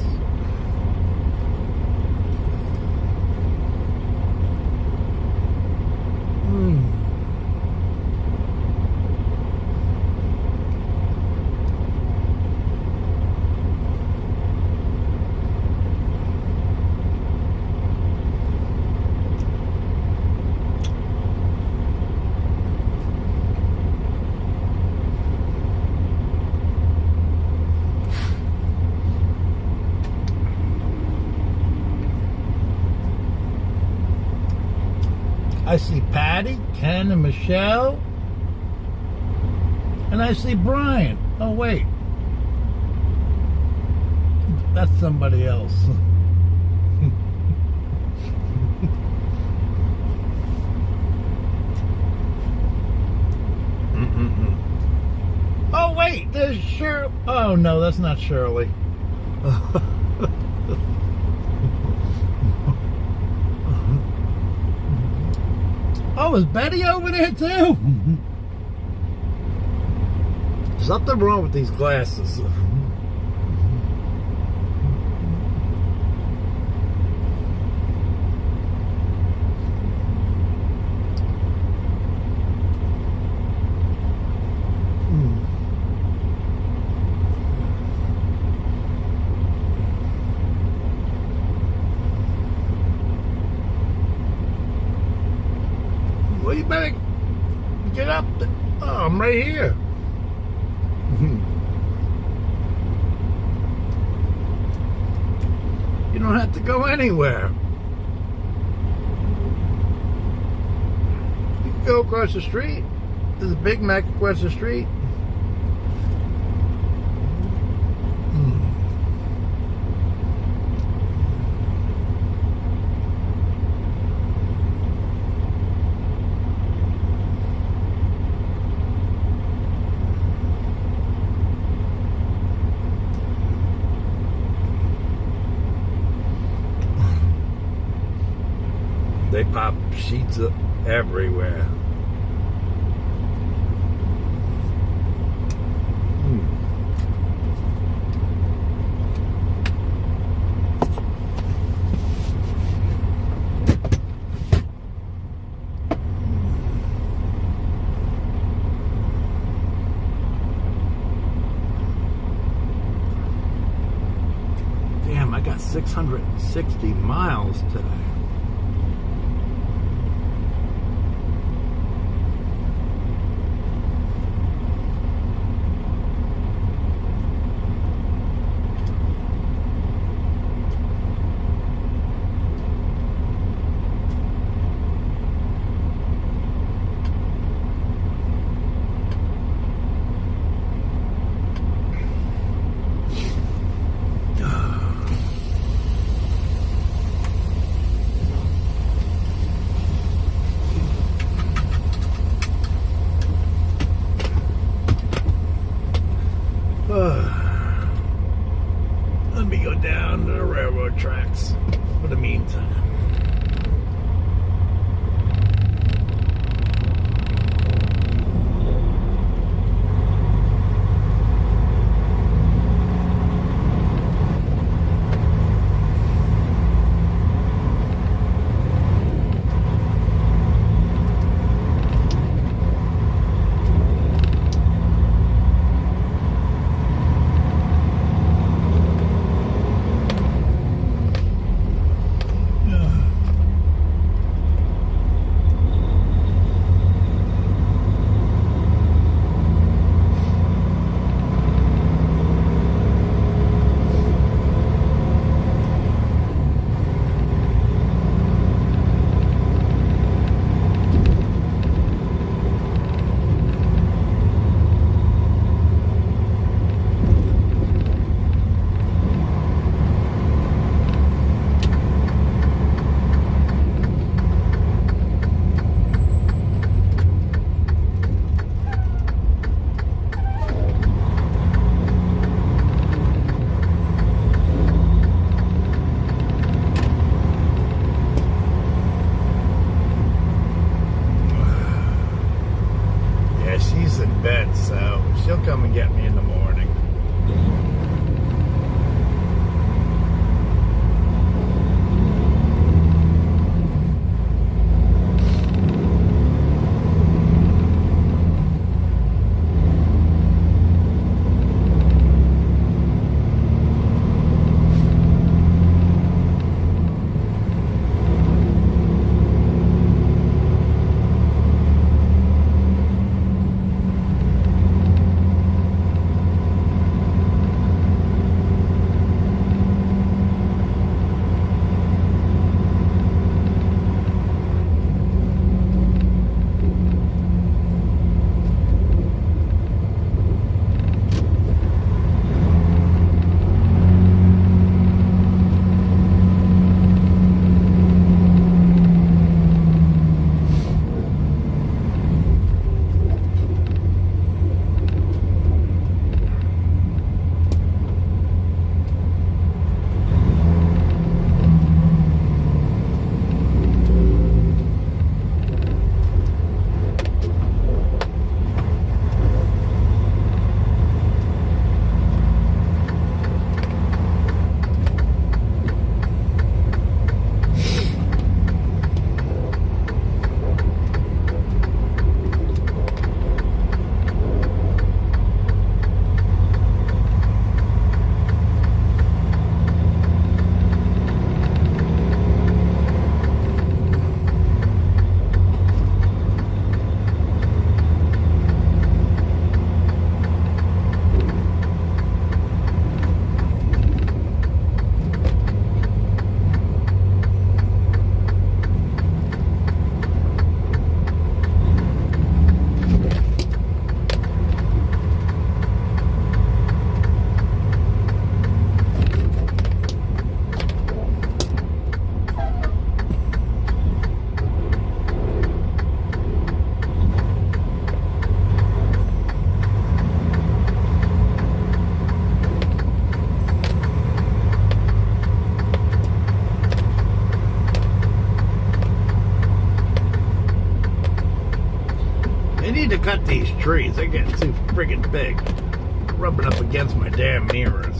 I see Patty, Ken, and Michelle. And I see Brian. Oh, wait. That's somebody else. Oh, wait. There's Shirley. Oh, no, that's not Shirley. Oh, is Betty over there too? Something wrong with these glasses. Well, you better get up. Oh, I'm right here. You don't have to go anywhere. You can go across the street. There's a Big Mac across the street. They pop sheets up everywhere. Damn, I got 660 miles today. Let me go down to the railroad tracks for the meantime. in the morning. They need to cut these trees. They're getting too friggin' big. Rubbing up against my damn mirrors.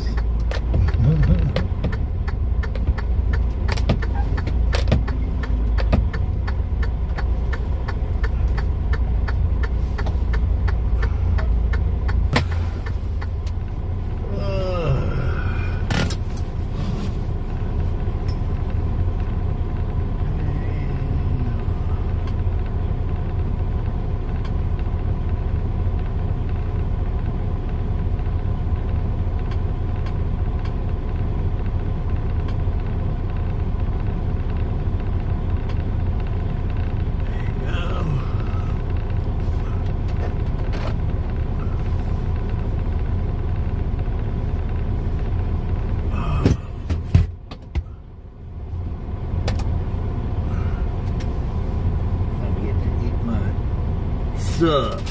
Sub.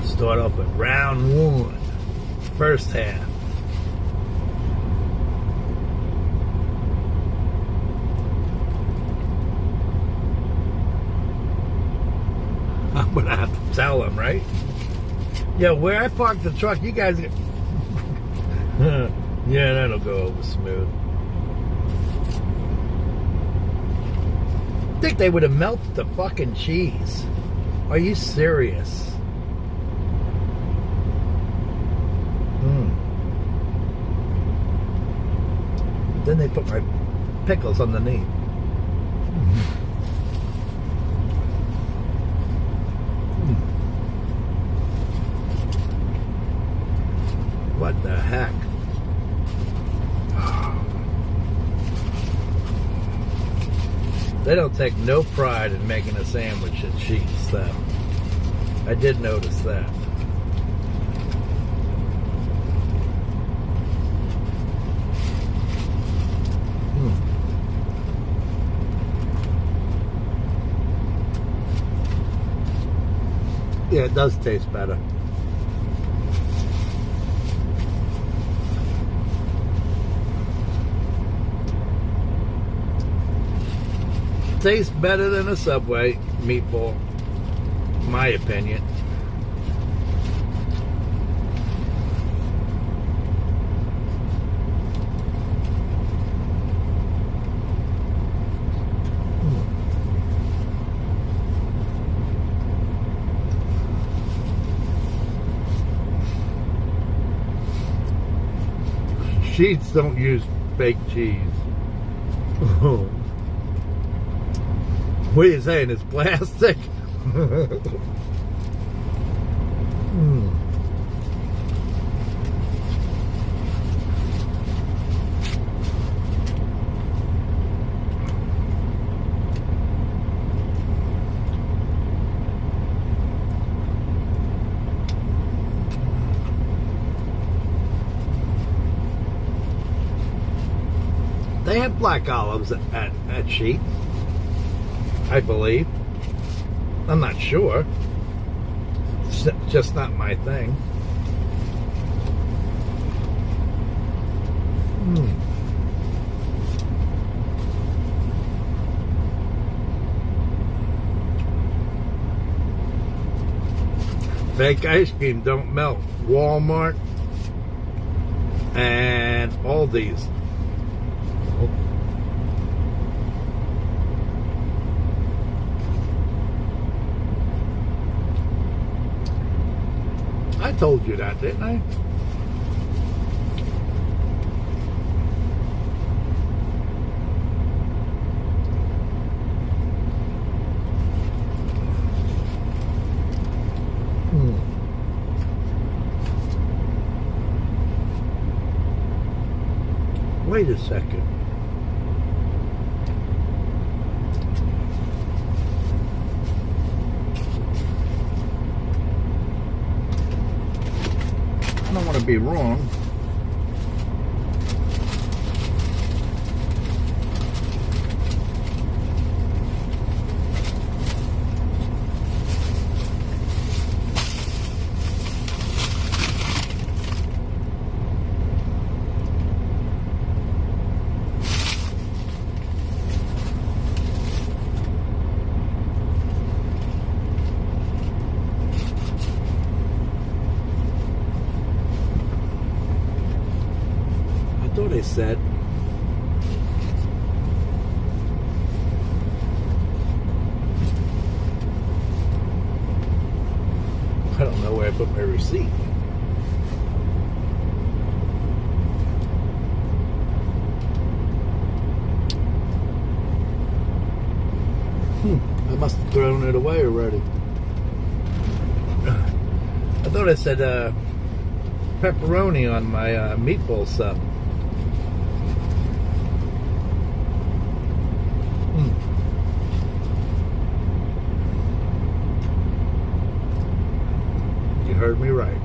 Start off with round one, first half. I'm gonna have to tell them, right? Yeah, where I parked the truck, you guys. Yeah, that'll go over smooth. I think they would have melted the fucking cheese. Are you serious? Then they put my pickles underneath. What the heck? They don't take no pride in making a sandwich and cheese, though. I did notice that. Yeah, it does taste better. Tastes better than a Subway meatball. My opinion. Sheets don't use fake cheese. What are you saying? It's plastic? They have black olives at Sheetz, I believe. I'm not sure. It's just not my thing. Fake ice cream don't melt. Walmart and Aldi's. I told you that, didn't I? Wait a second. I don't want to be wrong. They said I don't know where I put my receipt. I must have thrown it away already. I thought I said pepperoni on my meatball sub. You heard me right.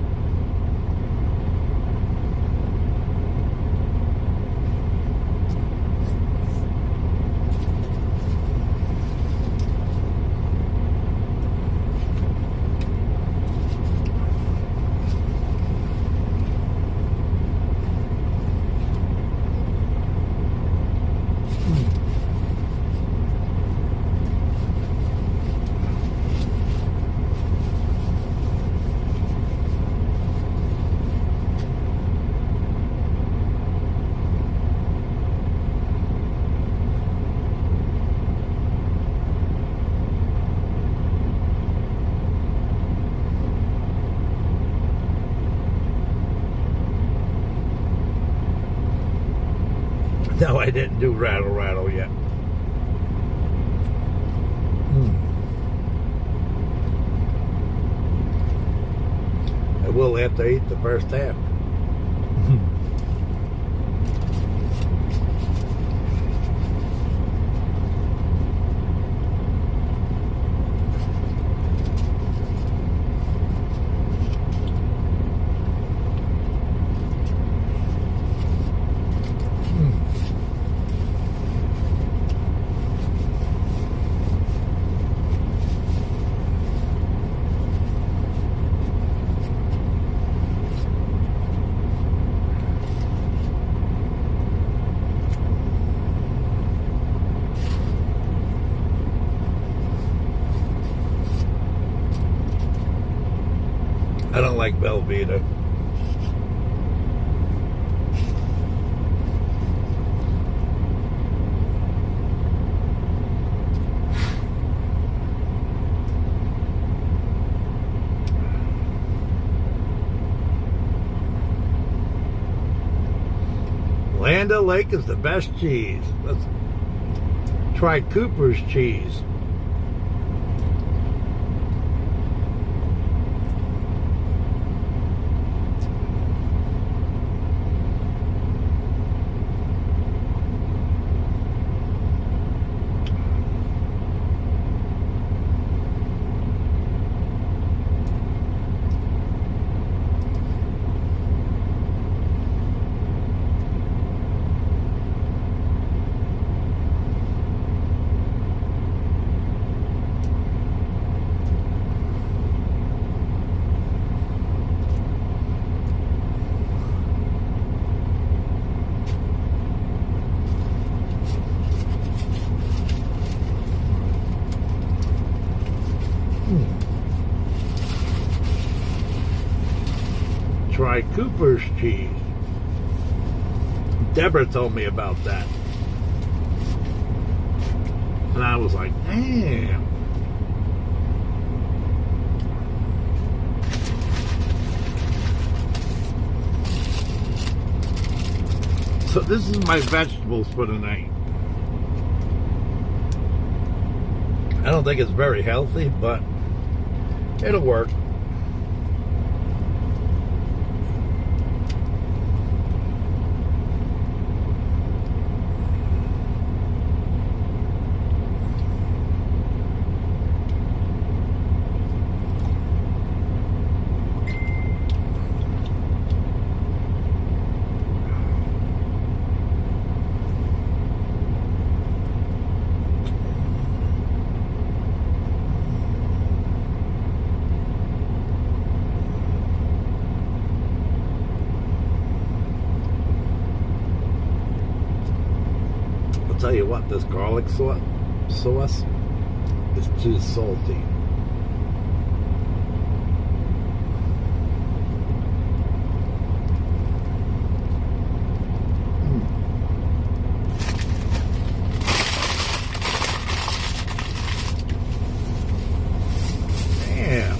No, I didn't do rattle rattle yet. I will after I eat the first half. I don't like Velveeta. Land O'Lake is the best cheese. Let's try Cooper's cheese. Try Cooper's cheese. Deborah told me about that. And I was like, damn. So this is my vegetables for the night. I don't think it's very healthy, but it'll work. Tell you what, this garlic sauce is too salty. Damn.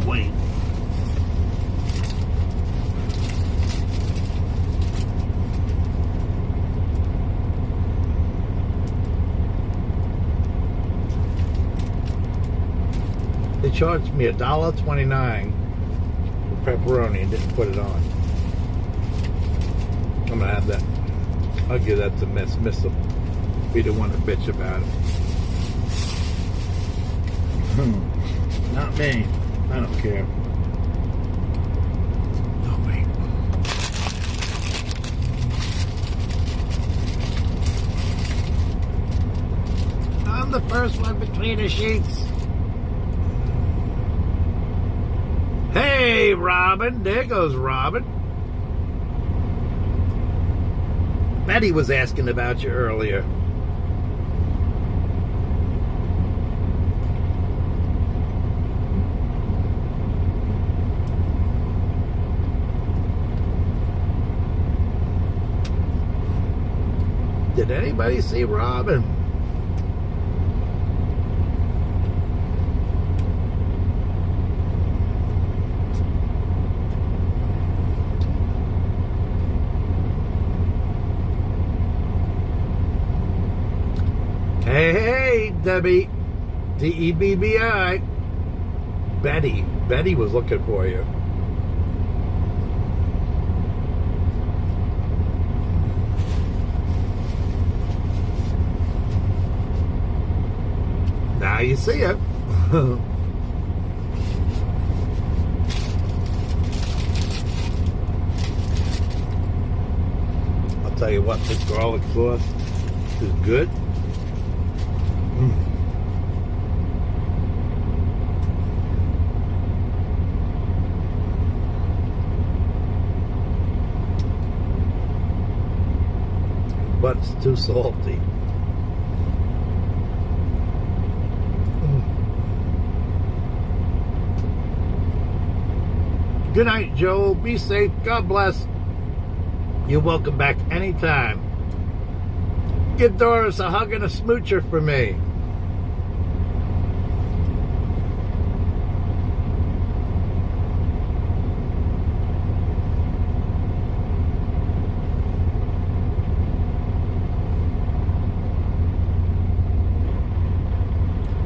Wait. They charged me $1.29 for pepperoni and didn't put it on. I'm gonna have that. I'll give that to Miss. Miss will be the one to bitch about it. Not me. I don't care. Oh, wait. I'm the first one between the sheets. Hey, Robin. There goes Robin. Betty was asking about you earlier. Did anybody see Robin? Hey, Debbie. D-E-B-B-I. Betty. Betty was looking for you. Now you see it. I'll tell you what, this garlic sauce is good. but it's too salty. Good night, Joe. Be safe. God bless. You're welcome back anytime. Give Doris a hug and a smoocher for me.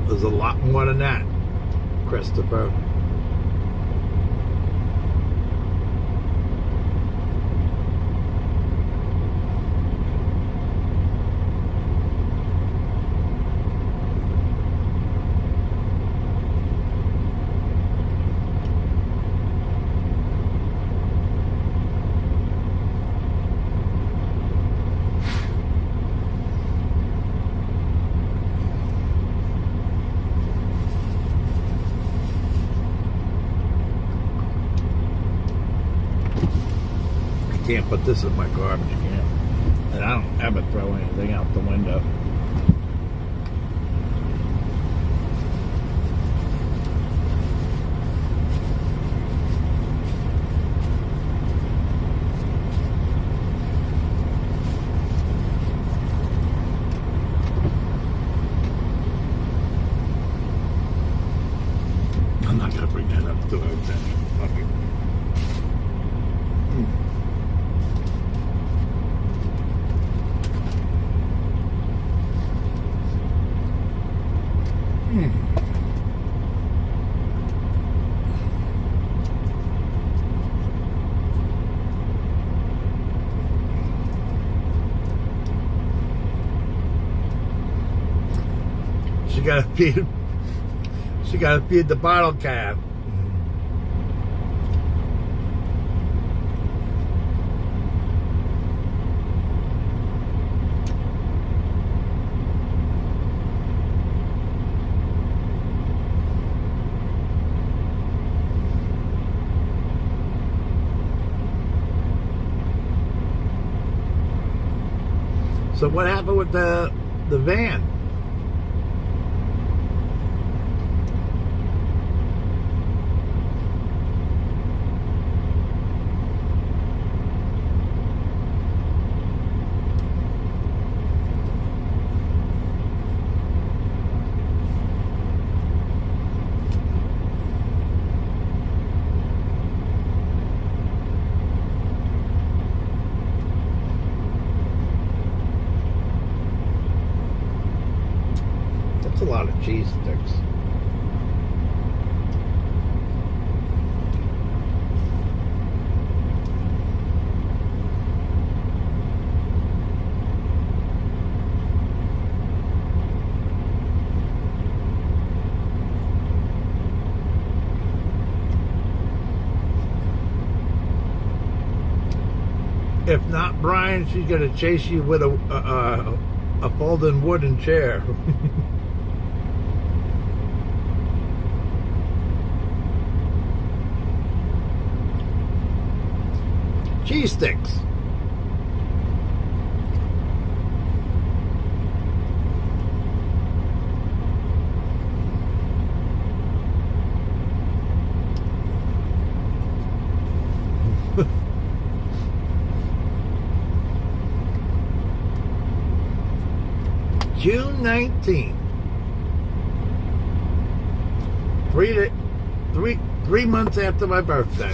There's a lot more than that, Christopher. Can't put this in my garbage can, and I don't ever throw anything out the window. I'm not gonna bring that up to our attention. Fuck it. She gotta feed the bottle cap. So what happened with the van? A lot of cheese sticks. If not, Brian, she's gonna chase you with a folding wooden chair. Cheese sticks. June 19th. 3 months after my birthday.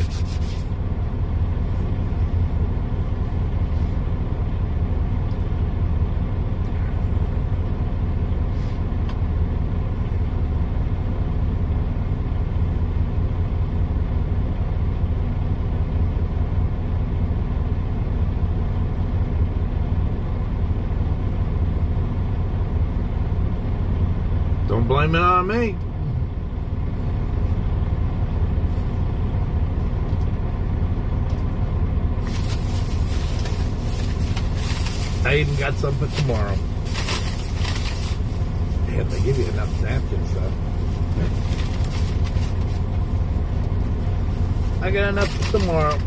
Don't blame it on me. I even got some for tomorrow. Damn, they give you enough napkins though. I got enough for tomorrow.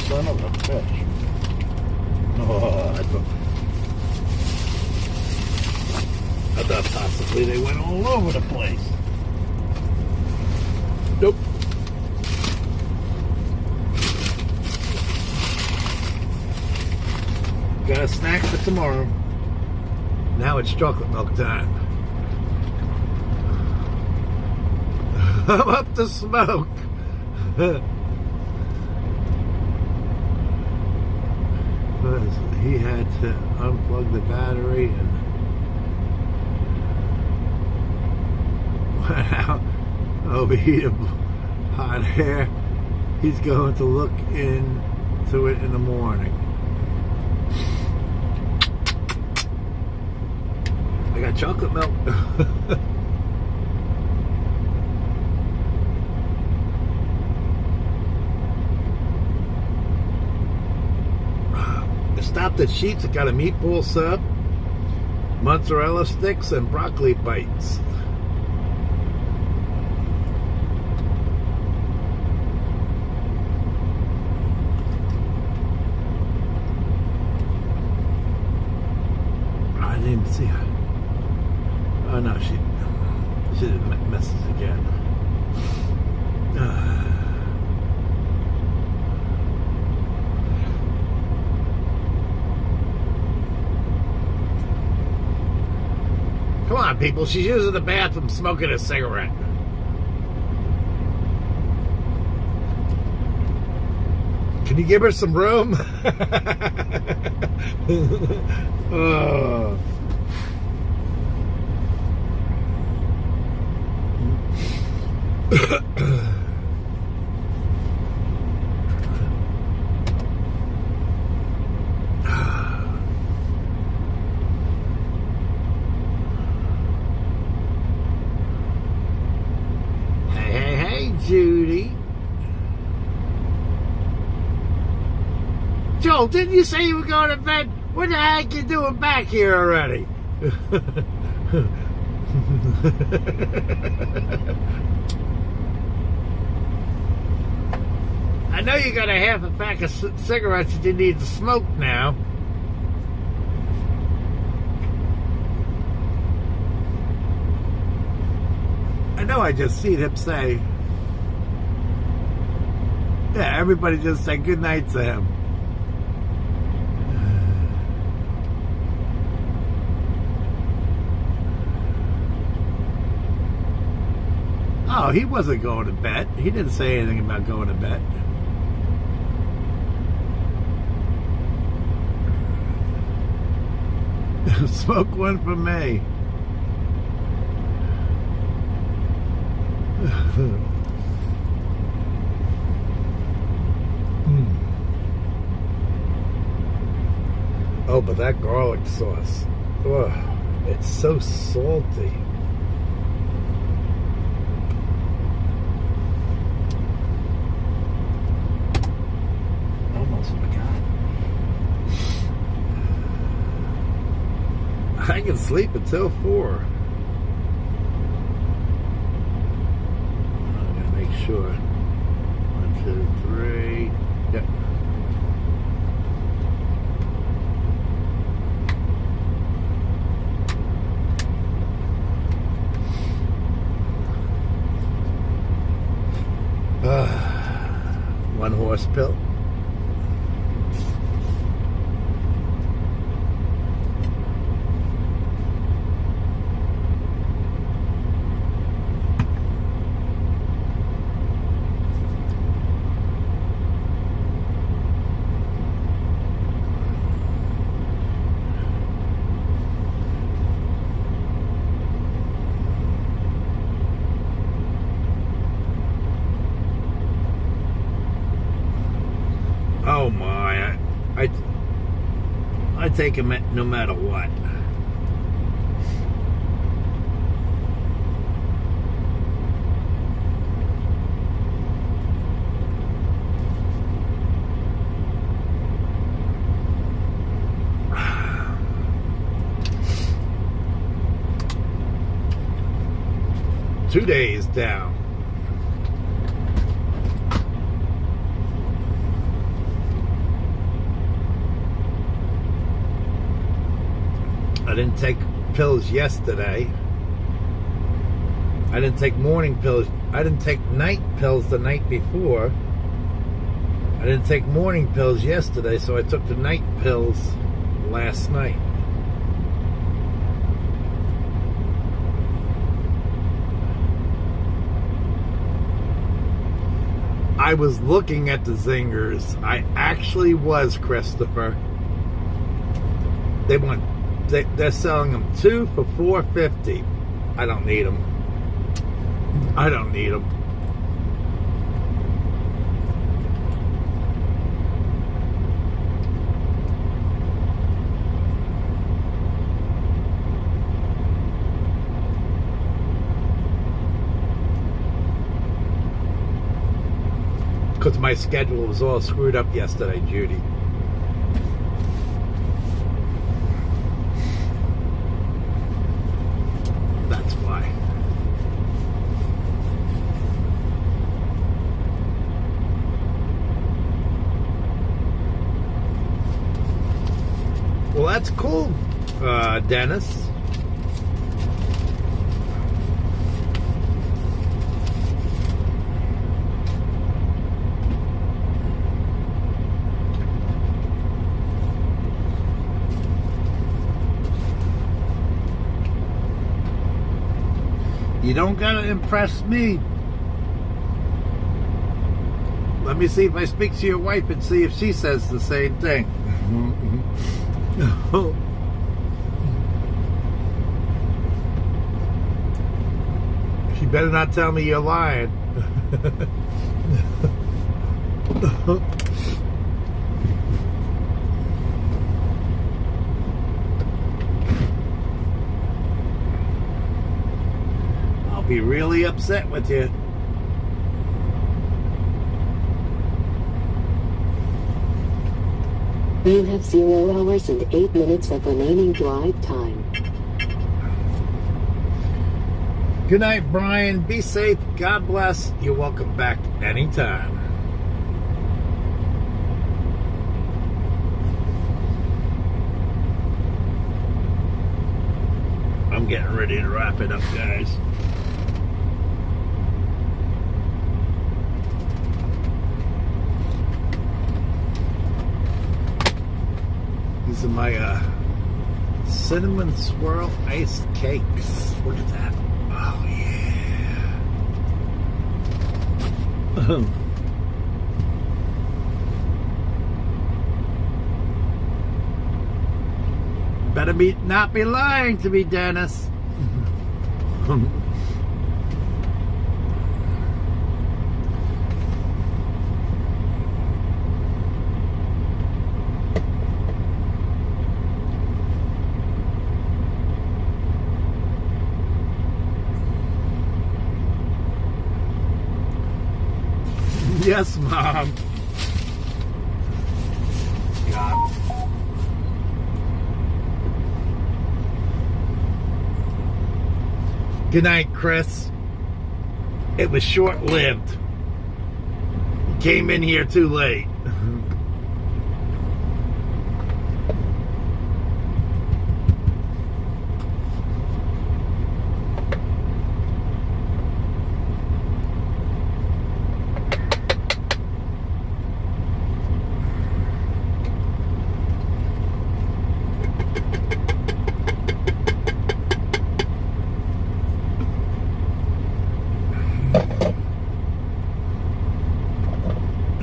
Son of a bitch. Oh, I thought possibly they went all over the place. Nope. Got a snack for tomorrow. Now it's chocolate milk time. I'm up to smoke. He had to unplug the battery and went out overheated hot air. He's going to look into it in the morning. I got chocolate milk. Stopped at Sheets. It got a meatball sub, mozzarella sticks, and broccoli bites. I didn't even see her. Oh no, she didn't message again. Come on, people. She's using the bathroom smoking a cigarette. Can you give her some room? Oh. Judy. Joel, didn't you say you were going to bed? What the heck you doing back here already? I know you got a half a pack of cigarettes that you need to smoke now. I know I just seen him say, yeah, everybody just say good night to him. Oh, he wasn't going to bed. He didn't say anything about going to bed. Smoke one for me. Oh, but that garlic sauce, ugh, it's so salty. Almost forgot. I can sleep until 4. I gotta make sure. 1, 2, 3. Yep. One horse pill. Oh my, I take him no matter what. Two days down. I didn't take pills yesterday. I didn't take morning pills. I didn't take night pills the night before. I didn't take morning pills yesterday, so I took the night pills last night. I was looking at the Zingers. I actually was, Christopher. They're selling them 2 for $4.50. I don't need them. I don't need them. Because my schedule was all screwed up yesterday, Judy. That's why. Well, that's cool, Dennis. You don't gotta impress me. Let me see if I speak to your wife and see if she says the same thing. She better not tell me you're lying. I'll be really upset with you. You have 0 hours and 8 minutes of remaining drive time. Good night, Brian. Be safe. God bless. You're welcome back anytime. I'm getting ready to wrap it up, guys. These are my cinnamon swirl iced cakes. Look at that. Oh, yeah. Better not be lying to me, Dennis. Yes, Mom. God. Good night, Chris. It was short-lived. Came in here too late.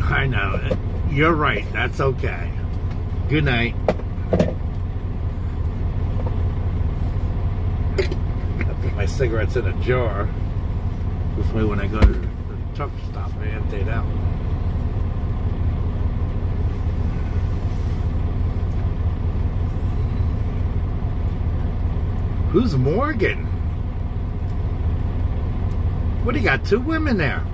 I know. You're right. That's okay. Good night. I put my cigarettes in a jar. This way when I go to the truck stop, I empty it out. Who's Morgan? What, do you got 2 women there?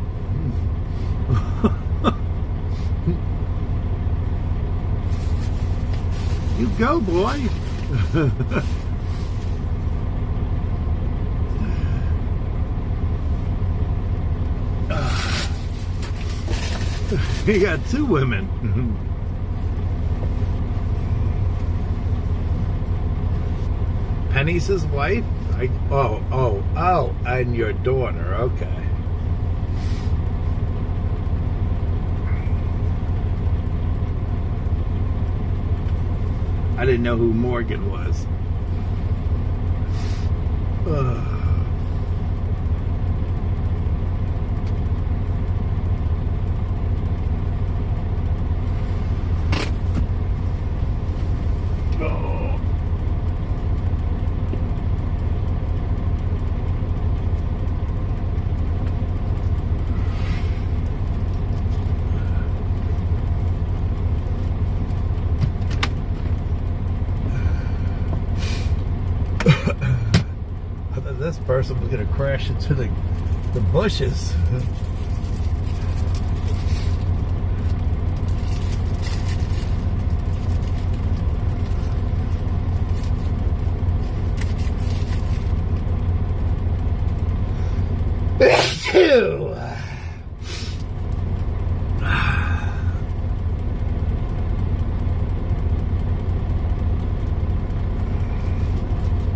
You go, boy. You got 2 women. Denise's wife? And your daughter. Okay. I didn't know who Morgan was. This person was going to crash into the bushes.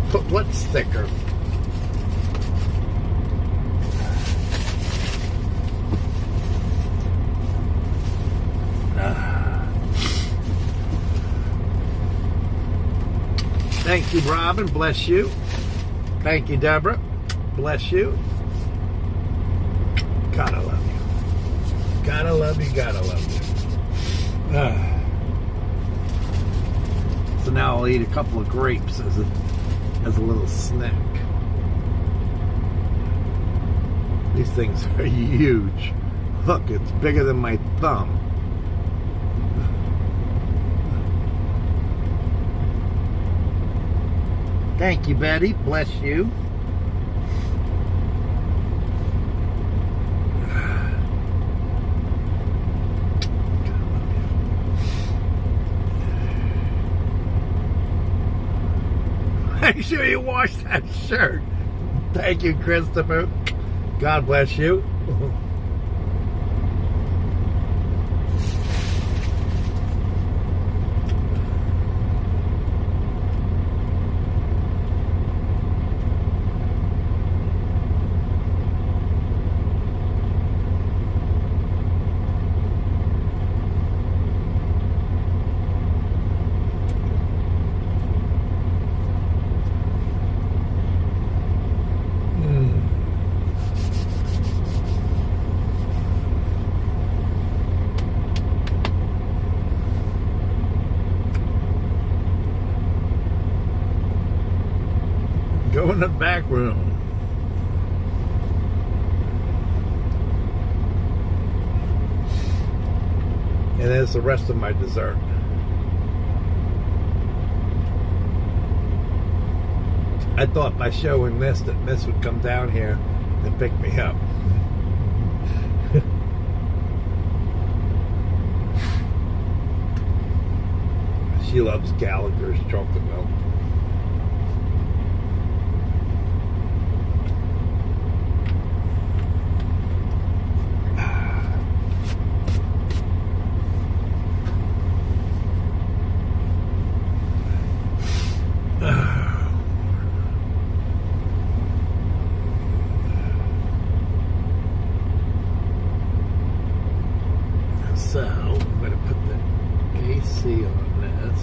Put what sticker? Thank you, Robin. Bless you. Thank you, Deborah. Bless you. Gotta love you. Gotta love you. Gotta love you. So now I'll eat a couple of grapes as a little snack. These things are huge. Look, it's bigger than my thumb. Thank you, Betty. Bless you. Make sure you wash that shirt. Thank you, Christopher. God bless you. Go in the back room. And there's the rest of my dessert. I thought by showing this that Miss would come down here and pick me up. She loves Gallagher's chocolate milk. So, I'm going to put the AC on this.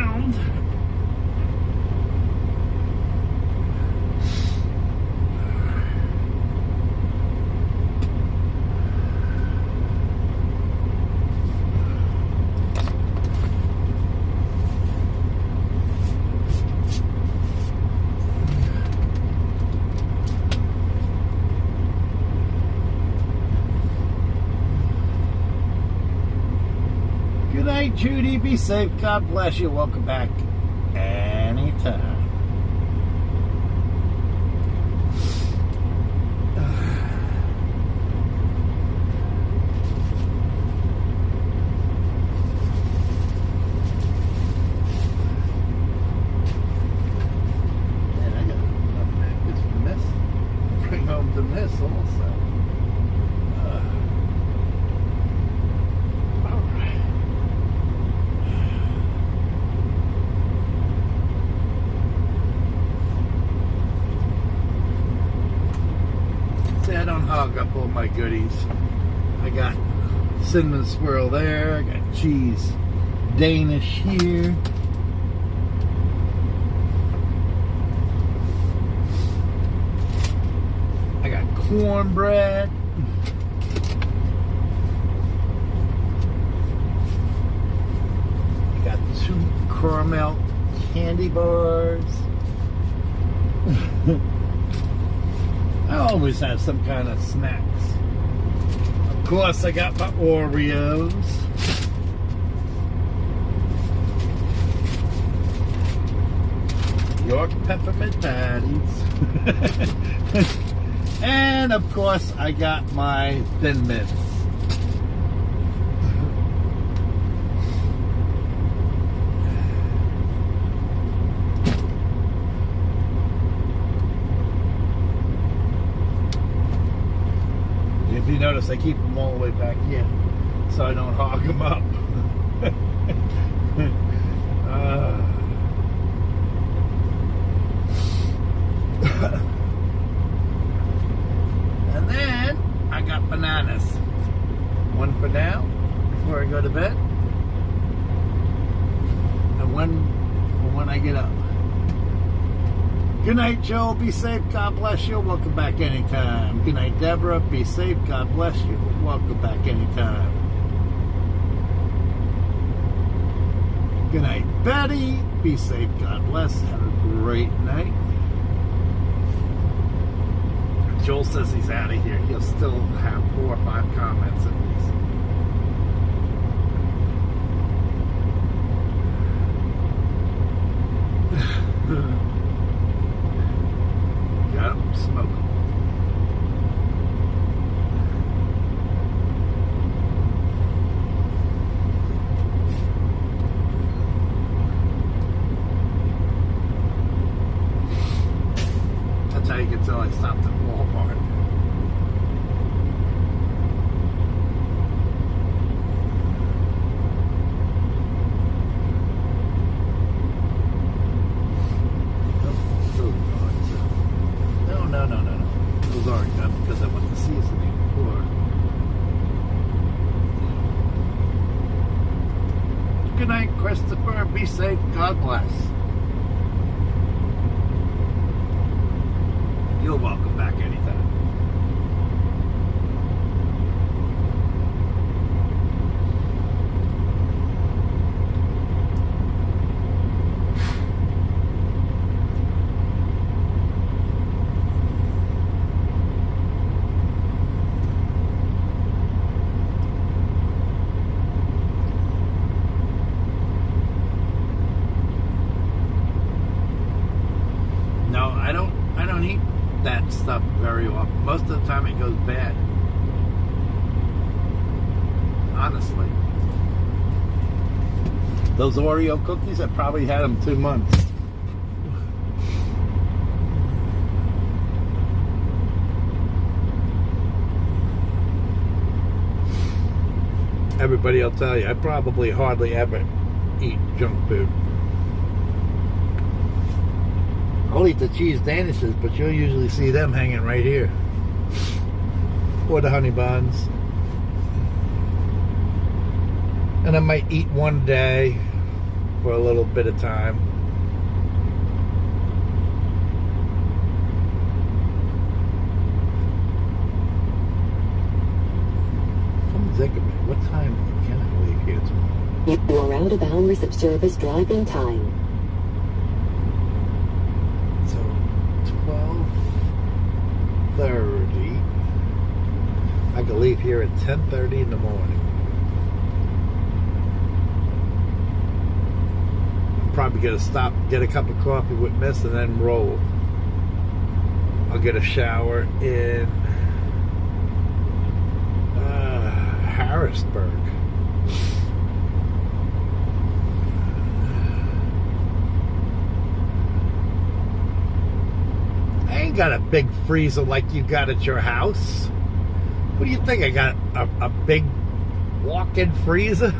around. Good night, Judy. Be safe. God bless you. Welcome back anytime. Man, I got enough package from this. Bring home to this also. All right. See, I don't hog up all my goodies. I got cinnamon swirl there. I got cheese Danish here. I got cornbread. I got 2 caramel candy bars. I always have some kind of snacks. Of course, I got my Oreos. York peppermint patties. And of course, I got my Thin Mints. If you notice, I keep them all the way back here so I don't hog them up. And then I got bananas. One for now before I go to bed, and one for when I get up. Good night, Joe. Be safe. God bless you. Welcome back anytime. Good night, Deborah. Be safe. God bless you. Welcome back anytime. Good night, Betty. Be safe. God bless. Have a great night. Joel says he's out of here. He'll still have 4 or 5 comments at least. Got him, smoke him. That's how you can tell I stopped at Walmart. No. Those aren't good because I want the seasoning. Good night, Christopher. Be safe. God bless. You're welcome back anytime. I don't eat that stuff very often. Most of the time it goes bad. Honestly. Those Oreo cookies, I probably had them 2 months. Everybody will tell you, I probably hardly ever eat junk food. I'll eat the cheese danishes, but you'll usually see them hanging right here. Or the honey buns. And I might eat one day. for a little bit of time. Think of it. What time can I leave here tomorrow? You are out of hours of service driving time. So 12:30. I can leave here at 10:30 in the morning. I'm probably gonna stop, get a cup of coffee with Miss, and then roll. I'll get a shower in Harrisburg. I ain't got a big freezer like you got at your house. What do you think? I got a big walk-in freezer?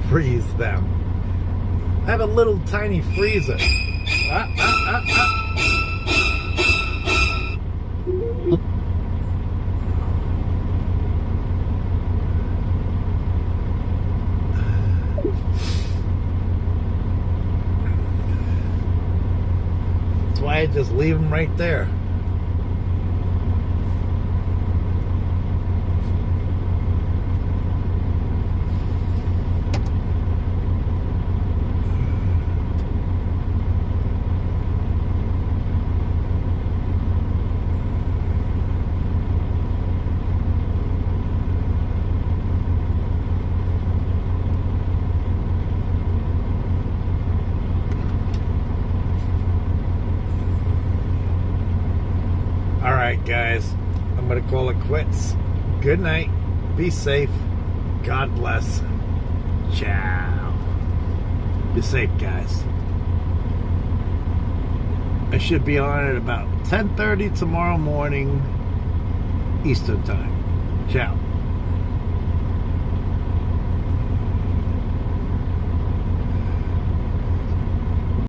Freeze them. I have a little tiny freezer. That's why I just leave them right there. Alright guys, I'm going to call it quits. Good night. Be safe. God bless. Ciao. Be safe, guys. I should be on at about 10:30 tomorrow morning Eastern time. Ciao.